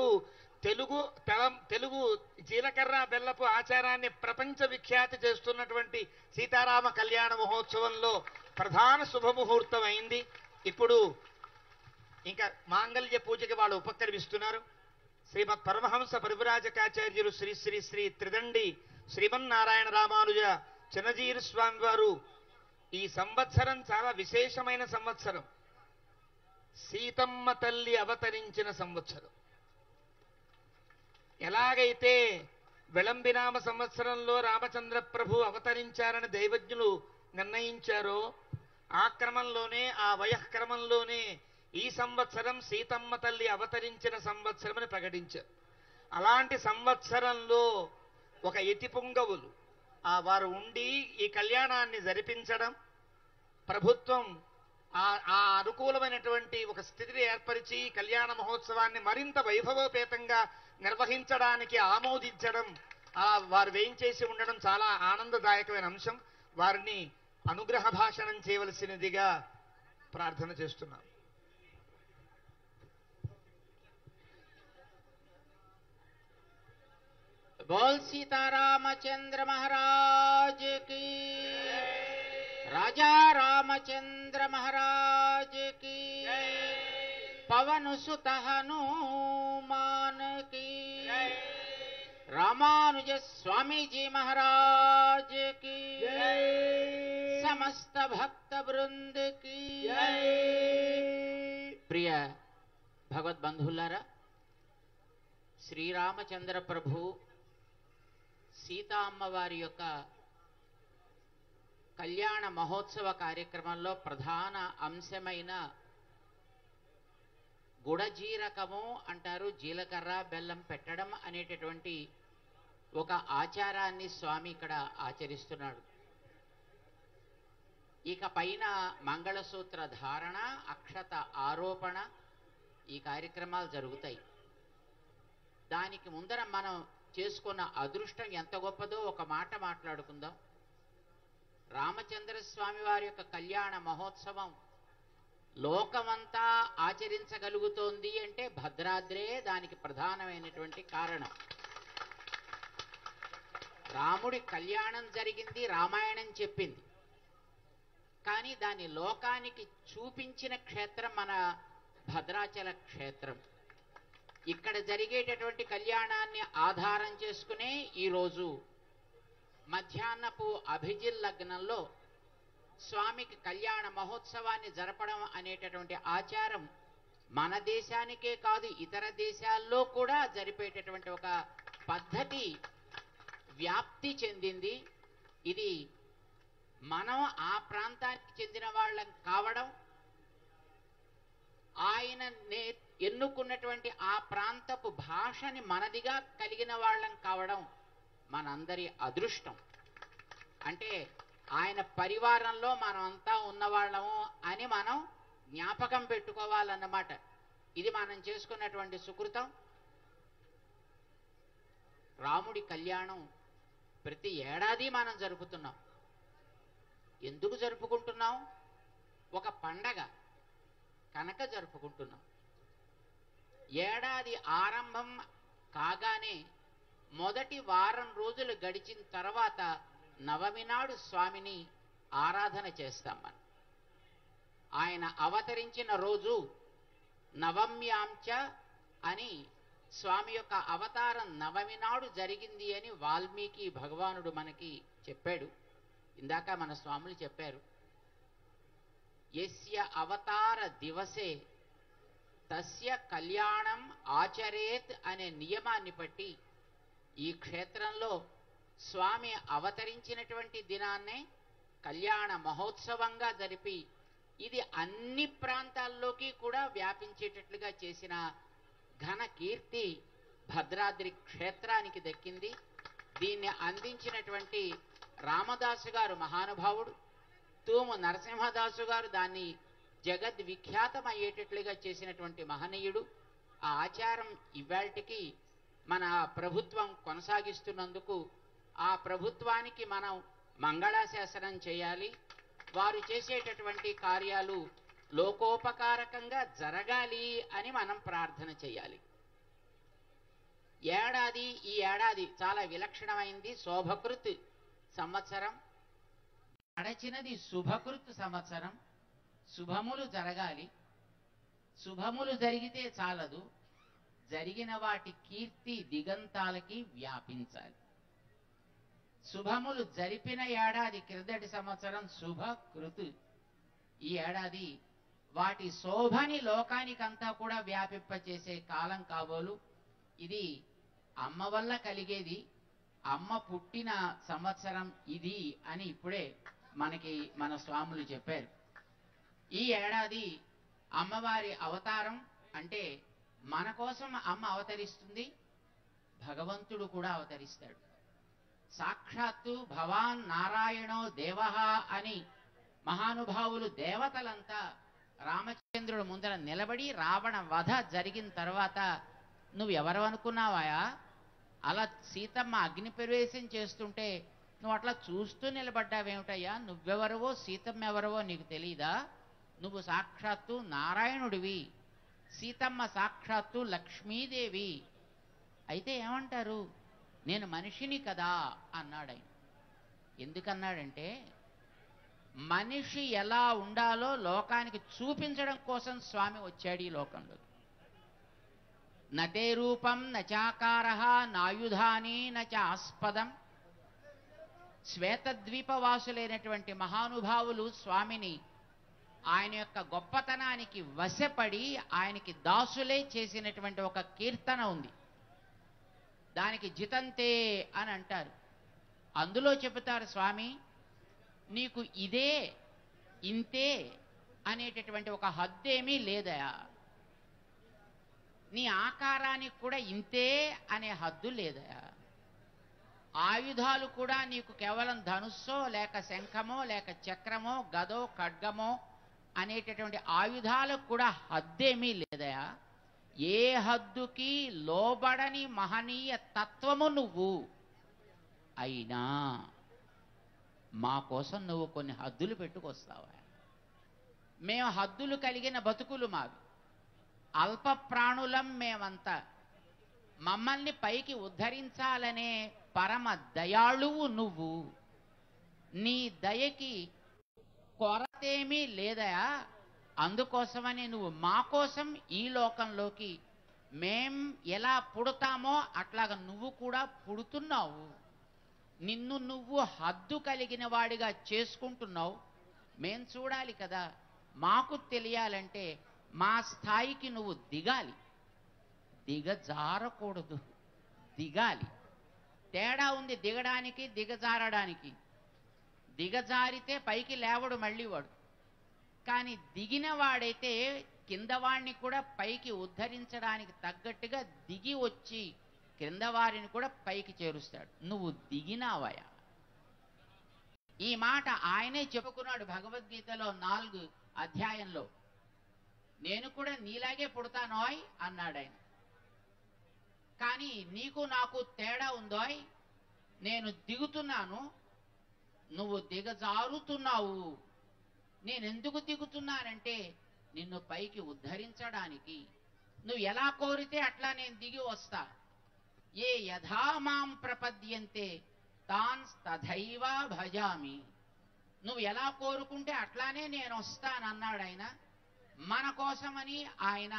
తెలుగు జీలకర్ర బెల్లపు ఆచారాన్ని ప్రపంచ విఖ్యాతి చేస్తున్నటువంటి సీతారామ కళ్యాణ మహోత్సవంలో ప్రధాన శుభముహూర్తం అయింది. ఇప్పుడు ఇంకా మాంగళ్య పూజకి వాళ్ళు ఉపక్రమిస్తున్నారు. శ్రీమద్ పరమహంస పరివ్రాజకాచార్యులు శ్రీ శ్రీ శ్రీ త్రిదండి శ్రీమన్నారాయణ రామానుజ చిన్నజీరు స్వామి వారు ఈ సంవత్సరం చాలా విశేషమైన సంవత్సరం. సీతమ్మ తల్లి అవతరించిన సంవత్సరం. ఎలాగైతే విళంబినామ సంవత్సరంలో రామచంద్ర ప్రభు అవతరించారని దైవజ్ఞులు నిర్ణయించారో ఆ క్రమంలోనే, ఆ వయఃక్రమంలోనే ఈ సంవత్సరం సీతమ్మ తల్లి అవతరించిన సంవత్సరం అని ప్రకటించారు. అలాంటి సంవత్సరంలో ఒక యతి పుంగవులు వారు ఉండి ఈ కళ్యాణాన్ని జరిపించడం, ప్రభుత్వం ఆ అనుకూలమైనటువంటి ఒక స్థితిని ఏర్పరిచి కళ్యాణ మహోత్సవాన్ని మరింత వైభవోపేతంగా నిర్వహించడానికి ఆమోదించడం, వారు వేయించేసి ఉండడం చాలా ఆనందదాయకమైన అంశం. వారిని అనుగ్రహ భాషణం చేయవలసినదిగా ప్రార్థన చేస్తున్నాం. बोल सीतारामचंद्र महाराज की, राजा रामचंद्र महाराज की, पवन सुत हनुमान की, रामानुज स्वामी जी महाराज की, समस्त भक्त वृंद की। प्रिय भगवत बंधुलारा, శ్రీరామచంద్ర ప్రభు సీతా అమ్మవారి యొక్క కళ్యాణ మహోత్సవ కార్యక్రమంలో ప్రధాన అంశమైన గుడజీరకము అంటారు, జీలకర్ర బెల్లం పెట్టడం అనేటటువంటి ఒక ఆచారాన్ని స్వామి ఇక్కడ ఆచరిస్తున్నాడు. ఇక పైన మంగళసూత్ర ధారణ, అక్షత ఆరోపణ ఈ కార్యక్రమాలు జరుగుతాయి. దానికి ముందర మనం చేసుకున్న అదృష్టం ఎంత గొప్పదో ఒక మాట మాట్లాడుకుందాం. రామచంద్ర స్వామి వారి యొక్క కళ్యాణ మహోత్సవం లోకమంతా ఆచరించగలుగుతోంది అంటే భద్రాద్రే దానికి ప్రధానమైనటువంటి కారణం. రాముడి కళ్యాణం జరిగింది, రామాయణం చెప్పింది, కానీ దాని లోకానికి చూపించిన క్షేత్రం మన భద్రాచల క్షేత్రం. ఇక్కడ జరిగేటటువంటి కళ్యాణాన్ని ఆధారం చేసుకునే ఈరోజు మధ్యాహ్నపు అభిజిల్ లగ్నంలో స్వామికి కళ్యాణ మహోత్సవాన్ని జరపడం అనేటటువంటి ఆచారం మన దేశానికే కాదు ఇతర దేశాల్లో కూడా జరిపేటటువంటి ఒక పద్ధతి వ్యాప్తి చెందింది. ఇది మనం ఆ ప్రాంతానికి చెందిన వాళ్ళం కావడం, ఆయన ఎన్నుకున్నటువంటి ఆ ప్రాంతపు భాషని మనదిగా కలిగిన వాళ్ళం కావడం మనందరి అదృష్టం. అంటే ఆయన పరివారంలో మనమంతా ఉన్నవాళ్ళము అని మనం జ్ఞాపకం పెట్టుకోవాలన్నమాట. ఇది మనం చేసుకున్నటువంటి సుకృతం. రాముడి కళ్యాణం ప్రతి ఏడాది మనం జరుపుతున్నాం. ఎందుకు జరుపుకుంటున్నాం? ఒక పండగ కనుక జరుపుకుంటున్నాం. ఏడాది ఆరంభం కాగానే మొదటి వారం రోజులు గడిచిన తర్వాత నవమి నాడు స్వామిని ఆరాధన చేస్తాం మనం. ఆయన అవతరించిన రోజు నవమ్యాంచ అని స్వామి యొక్క అవతారం నవమి నాడు జరిగింది అని వాల్మీకి భగవానుడు మనకి చెప్పాడు. ఇందాక మన స్వాములు చెప్పారు, యస్య అవతార దివసే తస్య కళ్యాణం ఆచరేత్ అనే నియమాన్ని బట్టి ఈ క్షేత్రంలో స్వామి అవతరించినటువంటి దినాన్నే కళ్యాణ మహోత్సవంగా జరిపి ఇది అన్ని ప్రాంతాల్లోకి కూడా వ్యాపించేటట్లుగా చేసిన ఘన కీర్తి భద్రాద్రి క్షేత్రానికి దక్కింది. దీన్ని అందించినటువంటి రామదాసు గారు మహానుభావుడు, తూము నరసింహదాసు గారు దాన్ని జగద్విఖ్యాతం అయ్యేటట్లుగా చేసినటువంటి మహనీయుడు. ఆ ఆచారం ఇవాల్టికి మన ప్రభుత్వం కొనసాగిస్తున్నందుకు ఆ ప్రభుత్వానికి మనం మంగళాశాసనం చేయాలి. వారు చేసేటటువంటి కార్యాలు లోకోపకారకంగా జరగాలి అని మనం ప్రార్థన చేయాలి. ఈ ఏడాది చాలా విలక్షణమైంది. శోభకృత్ సంవత్సరం, గడచినది శుభకృత్ సంవత్సరం. శుభములు జరగాలి. శుభములు జరిగితే చాలదు, జరిగిన వాటి కీర్తి దిగంతాలకి వ్యాపించాలి. శుభములు జరిపిన ఏడాది క్రిందటి సంవత్సరం శుభకృత్. ఈ ఏడాది వాటి శోభని లోకానికంతా కూడా వ్యాపింపచేసే కాలం కాబోలు. ఇది అమ్మ వల్ల కలిగేది, అమ్మ పుట్టిన సంవత్సరం ఇది అని ఇప్పుడే మనకి మన స్వాములు చెప్పారు. ఈ ఏడాది అమ్మవారి అవతారం అంటే మన కోసం అమ్మ అవతరిస్తుంది, భగవంతుడు కూడా అవతరిస్తాడు. సాక్షాత్తు భవాన్ నారాయణో దేవః అని మహానుభావులు దేవతలంతా రామచంద్రుడు ముందర నిలబడి రావణ వధ జరిగిన తర్వాత నువ్వు ఎవరు అనుకున్నావాయా? అలా సీతమ్మ అగ్ని ప్రవేశం చేస్తుంటే నువ్వు అట్లా చూస్తూ నిలబడ్డావేమిటయ్యా? నువ్వెవరవో సీతమ్మ ఎవరవో నీకు తెలీదా? నువ్వు సాక్షాత్తు నారాయణుడివి, సీతమ్మ సాక్షాత్తు లక్ష్మీదేవి. అయితే ఏమంటారు? నేను మనిషిని కదా అన్నాడు ఆయన. ఎందుకన్నాడంటే మనిషి ఎలా ఉండాలో లోకానికి చూపించడం కోసం స్వామి వచ్చాడు ఈ లోకంలో. నతే రూపం నచాకారః నాయుధాని నచ ఆస్పదం. శ్వేతద్వీపవాసులైనటువంటి మహానుభావులు స్వామిని ఆయన యొక్క గొప్పతనానికి వశపడి ఆయనకి దాసులే చేసినటువంటి ఒక కీర్తన ఉంది. దానికి జితంతే అని అంటారు. అందులో చెబుతారు స్వామి, నీకు ఇదే ఇంతే అనేటటువంటి ఒక హద్దేమీ లేదయా. నీ ఆకారానికి కూడా ఇంతే అనే హద్దు లేదయా. ఆయుధాలు కూడా నీకు కేవలం ధనుస్సో లేక శంఖమో లేక చక్రమో గదో ఖడ్గమో అనేటటువంటి ఆయుధాలకు కూడా హద్దేమీ లేదయా. ఏ హద్దుకి లోబడని మహనీయ తత్వము నువ్వు. అయినా మా కోసం నువ్వు కొన్ని హద్దులు పెట్టుకొస్తావా? మేము హద్దులు కలిగిన బతుకులు మావి, అల్ప ప్రాణులం మేమంతా. మమ్మల్ని పైకి ఉద్ధరించాలనే పరమ దయాళువు నువ్వు. నీ దయకి కొరతేమీ లేదయా. అందుకోసమని నువ్వు మా కోసం ఈ లోకంలోకి మేం ఎలా పుడతామో అట్లాగా నువ్వు కూడా పుడుతున్నావు. నిన్ను నువ్వు హద్దు కలిగిన వాడిగా చేసుకుంటున్నావు. మేం చూడాలి కదా. మాకు తెలియాలంటే మా స్థాయికి నువ్వు దిగాలి, దిగజారకూడదు, దిగాలి. తేడా ఉంది దిగడానికి దిగజారడానికి. దిగజారితే పైకి లేవడు మళ్ళీ వాడు. కానీ దిగిన వాడైతే కింద వాడిని కూడా పైకి ఉద్ధరించడానికి తగ్గట్టుగా దిగి వచ్చి కింద వారిని కూడా పైకి చేరుస్తాడు. నువ్వు దిగినావయా. ఈ మాట ఆయనే చెప్పుకున్నాడు భగవద్గీతలో 4వ అధ్యాయంలో. నేను కూడా నీలాగే పుడతానోయ్ అన్నాడు ఆయన. కానీ నీకు నాకు తేడా ఉందోయ్. నేను దిగుతున్నాను, నువ్వు దిగజారుతున్నావు. నేనెందుకు దిగుతున్నానంటే నిన్ను పైకి ఉద్ధరించడానికి. నువ్వు ఎలా కోరితే అట్లా నేను దిగి వస్తా. ఏ యథా మాం ప్రపద్యంతే తాన్ తథైవ భజామి. నువ్వు ఎలా కోరుకుంటే అట్లానే నేను వస్తానన్నాడు ఆయన. మన కోసమని ఆయన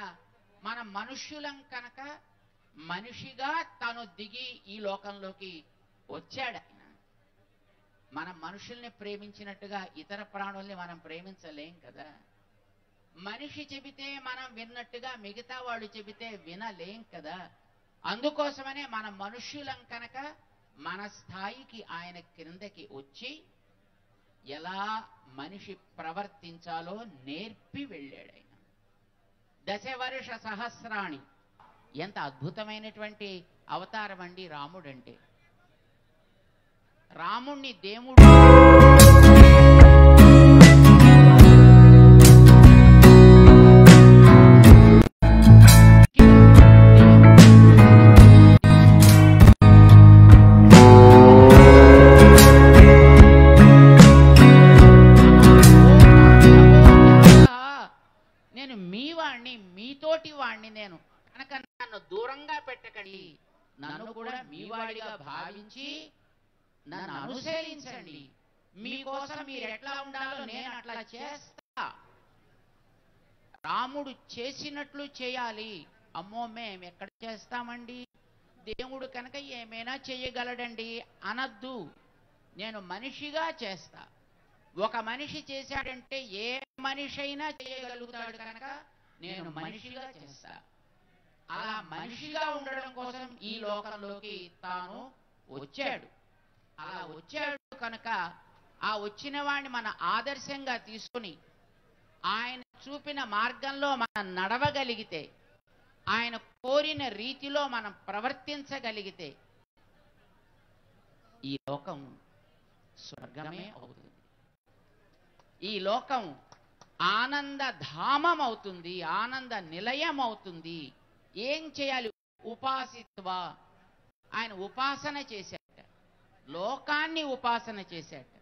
మన మనుష్యులం కనుక మనిషిగా తను దిగి ఈ లోకంలోకి వచ్చాడు ఆయన. మనం మనుషుల్ని ప్రేమించినట్టుగా ఇతర ప్రాణుల్ని మనం ప్రేమించలేం కదా. మనిషి చెబితే మనం విన్నట్టుగా మిగతా వాళ్ళు చెబితే వినలేం కదా. అందుకోసమనే మన మనుష్యులం కనుక మన స్థాయికి ఆయన క్రిందకి వచ్చి ఎలా మనిషి ప్రవర్తించాలో నేర్పి వెళ్ళాడు ఆయన. 10 వర్ష సహస్రాణి. ఎంత అద్భుతమైనటువంటి అవతారం అండి రాముడంటే. రాముణ్ణి దేవుడు పరిశీలించండి. మీకోసం మీరు ఎట్లా ఉండాలో నేను అట్లా చేస్తా. రాముడు చేసినట్లు చేయాలి. అమ్మో మేము ఎక్కడ చేస్తామండి, దేవుడు కనుక ఏమైనా చేయగలడండి అనద్దు. నేను మనిషిగా చేస్తా. ఒక మనిషి చేశాడంటే ఏ మనిషి అయినా చేయగలుగుతాడు కనుక నేను మనిషిగా చేస్తా. అలా మనిషిగా ఉండడం కోసం ఈ లోకంలోకి తాను వచ్చాడు. అలా వచ్చాడు కనుక ఆ వచ్చిన వాడిని మన ఆదర్శంగా తీసుకుని ఆయన చూపిన మార్గంలో మనం నడవగలిగితే, ఆయన కోరిన రీతిలో మనం ప్రవర్తించగలిగితే ఈ లోకం స్వర్గమే అవుతుంది. ఈ లోకం ఆనందధామం అవుతుంది, ఆనంద నిలయం అవుతుంది. ఏం చేయాలి? ఉపాసిత్వా. ఆయన ఉపాసన చేశాట, లోకాన్ని ఉపాసన చేశాట.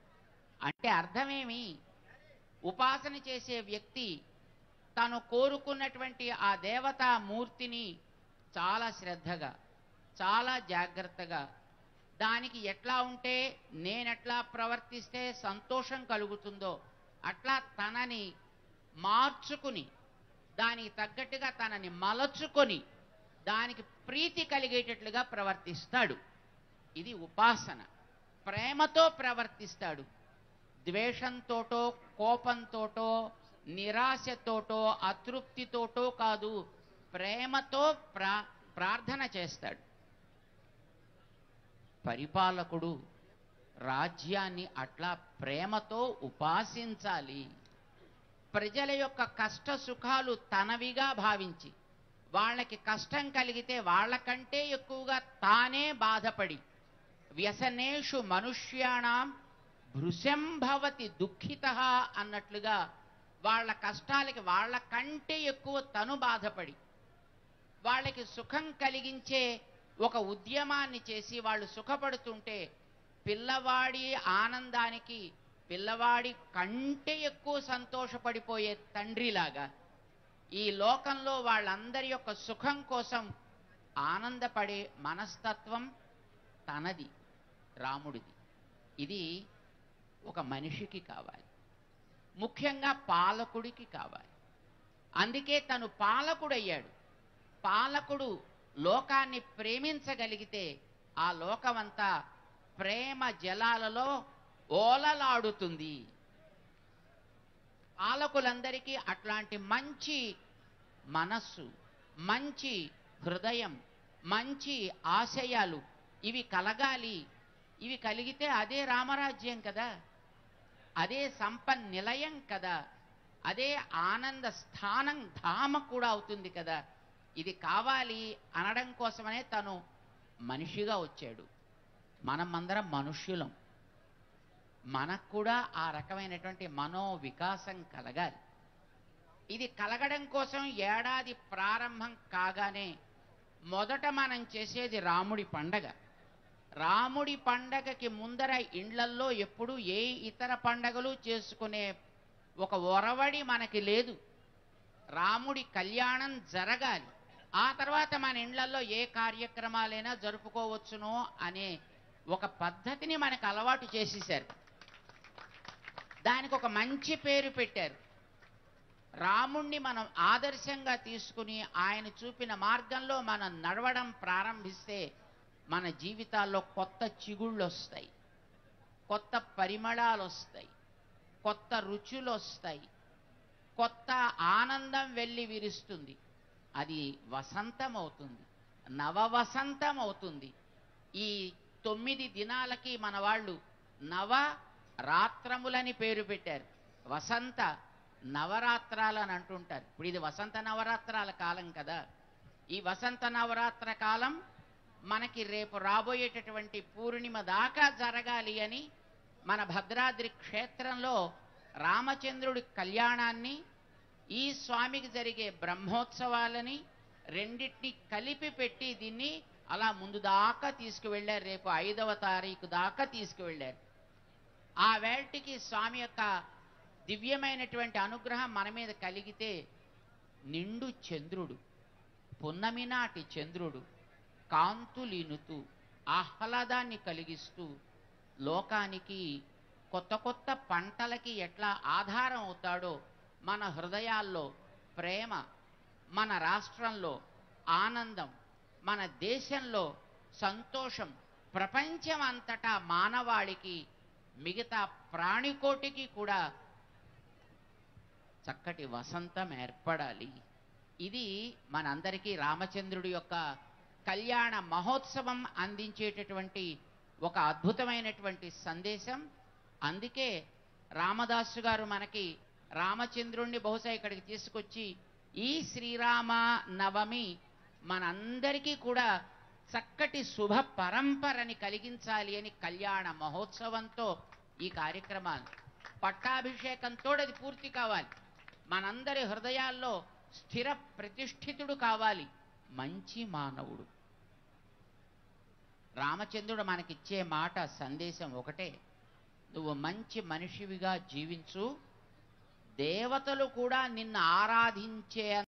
అంటే అర్థమేమి? ఉపాసన చేసే వ్యక్తి తను కోరుకున్నటువంటి ఆ దేవతా మూర్తిని చాలా శ్రద్ధగా, చాలా జాగ్రత్తగా, దానికి ఎట్లా ఉంటే నేనెట్లా ప్రవర్తిస్తే సంతోషం కలుగుతుందో అట్లా తనని మార్చుకుని, దానికి తగ్గట్టుగా తనని మలచుకొని దానికి ప్రీతి కలిగేటట్లుగా ప్రవర్తిస్తాడు. ఇది ఉపాసన. ప్రేమతో ప్రవర్తిస్తాడు. ద్వేషంతోటో, కోపంతోటో, నిరాశతోటో, అతృప్తితోటో కాదు, ప్రేమతో ప్రార్థన చేస్తాడు. పరిపాలకుడు రాజ్యాన్ని అట్లా ప్రేమతో ఉపాసించాలి. ప్రజల యొక్క కష్ట సుఖాలు తనవిగా భావించి, వాళ్ళకి కష్టం కలిగితే వాళ్ళకంటే ఎక్కువగా తానే బాధపడి, వ్యసనేషు మనుష్యాణం భృశం భవతి దుఃఖితః అన్నట్లుగా వాళ్ళ కష్టాలకి వాళ్ళకంటే ఎక్కువ తను బాధపడి, వాళ్ళకి సుఖం కలిగించే ఒక ఉద్యమాన్ని చేసి వాళ్ళు సుఖపడుతుంటే పిల్లవాడి ఆనందానికి పిల్లవాడి కంటే ఎక్కువ సంతోషపడిపోయే తండ్రిలాగా ఈ లోకంలో వాళ్ళందరి యొక్క సుఖం కోసం ఆనందపడే మనస్తత్వం తనది, రాముడిది. ఇది ఒక మనిషికి కావాలి, ముఖ్యంగా పాలకుడికి కావాలి. అందుకే తను పాలకుడయ్యాడు. పాలకుడు లోకాన్ని ప్రేమించగలిగితే ఆ లోకమంతా ప్రేమ జలాలలో ఓలలాడుతుంది. పాలకులందరికీ అట్లాంటి మంచి మనస్సు, మంచి హృదయం, మంచి ఆశయాలు ఇవి కలగాలి. ఇవి కలిగితే అదే రామరాజ్యం కదా, అదే సంపన్నిలయం కదా, అదే ఆనంద స్థానం ధామ కూడా అవుతుంది కదా. ఇది కావాలి అనడం కోసమనే తను మనిషిగా వచ్చాడు. మనమందరం మనుష్యులం. మనకు కూడా ఆ రకమైనటువంటి మనోవికాసం కలగాలి. ఇది కలగడం కోసం ఏడాది ప్రారంభం కాగానే మొదట మనం చేసేది రాముడి పండగ. రాముడి పండగకి ముందర ఇండ్లల్లో ఎప్పుడు ఏ ఇతర పండగలు చేసుకునే ఒక ఒరవడి మనకి లేదు. రాముడి కళ్యాణం జరగాలి, ఆ తర్వాత మన ఇండ్లల్లో ఏ కార్యక్రమాలైనా జరుపుకోవచ్చునో అనే ఒక పద్ధతిని మనకు అలవాటు చేసేశారు. దానికి ఒక మంచి పేరు పెట్టారు. రాముణ్ణి మనం ఆదర్శంగా తీసుకుని ఆయన చూపిన మార్గంలో మనం నడవడం ప్రారంభిస్తే మన జీవితాల్లో కొత్త చిగుళ్ళు వస్తాయి, కొత్త పరిమళాలు వస్తాయి, కొత్త రుచులు వస్తాయి, కొత్త ఆనందం వెళ్ళి విరుస్తుంది. అది వసంతం అవుతుంది, నవవసంతం అవుతుంది. ఈ 9 దినాలకి మన వాళ్ళు నవ రాత్రములని పేరు పెట్టారు. వసంత నవరాత్రాలని అంటుంటారు. ఇప్పుడు ఇది వసంత నవరాత్రాల కాలం కదా. ఈ వసంత నవరాత్ర కాలం మనకి రేపు రాబోయేటటువంటి పూర్ణిమ దాకా జరగాలి అని మన భద్రాద్రి క్షేత్రంలో రామచంద్రుడి కళ్యాణాన్ని, ఈ స్వామికి జరిగే బ్రహ్మోత్సవాలని రెండింటిని కలిపి పెట్టి దీన్ని అలా ముందు దాకా తీసుకువెళ్ళారు. రేపు 5వ తారీఖు దాకా తీసుకువెళ్ళారు. ఆ వేళటికి స్వామి యొక్క దివ్యమైనటువంటి అనుగ్రహం మన మీద కలిగితే నిండు చంద్రుడు, పున్నమి నాటి చంద్రుడు కాంతులీనుతూ ఆహ్లాదాన్ని కలిగిస్తూ లోకానికి కొత్త కొత్త పంటలకి ఎట్లా ఆధారం అవుతాడో మన హృదయాల్లో ప్రేమ, మన రాష్ట్రంలో ఆనందం, మన దేశంలో సంతోషం, ప్రపంచం అంతటా మానవాళికి, మిగతా ప్రాణికోటికి కూడా చక్కటి వసంతం ఏర్పడాలి. ఇది మనందరికీ రామచంద్రుడి యొక్క కళ్యాణ మహోత్సవం అందించేటటువంటి ఒక అద్భుతమైనటువంటి సందేశం. అందుకే రామదాసు గారు మనకి రామచంద్రుణ్ణి బహుశా ఇక్కడికి తీసుకొచ్చి ఈ శ్రీరామ నవమి మనందరికీ కూడా చక్కటి శుభ పరంపరని కలిగించాలి అని కళ్యాణ మహోత్సవంతో ఈ కార్యక్రమాలు, పట్టాభిషేకంతో అది పూర్తి కావాలి. మనందరి హృదయాల్లో స్థిర ప్రతిష్ఠితుడు కావాలి మంచి మానవుడు. రామచంద్రుడు మనకిచ్చే మాట సందేశం ఒకటే, నువ్వు మంచి మనిషివిగా జీవించు, దేవతలు కూడా నిన్ను ఆరాధించే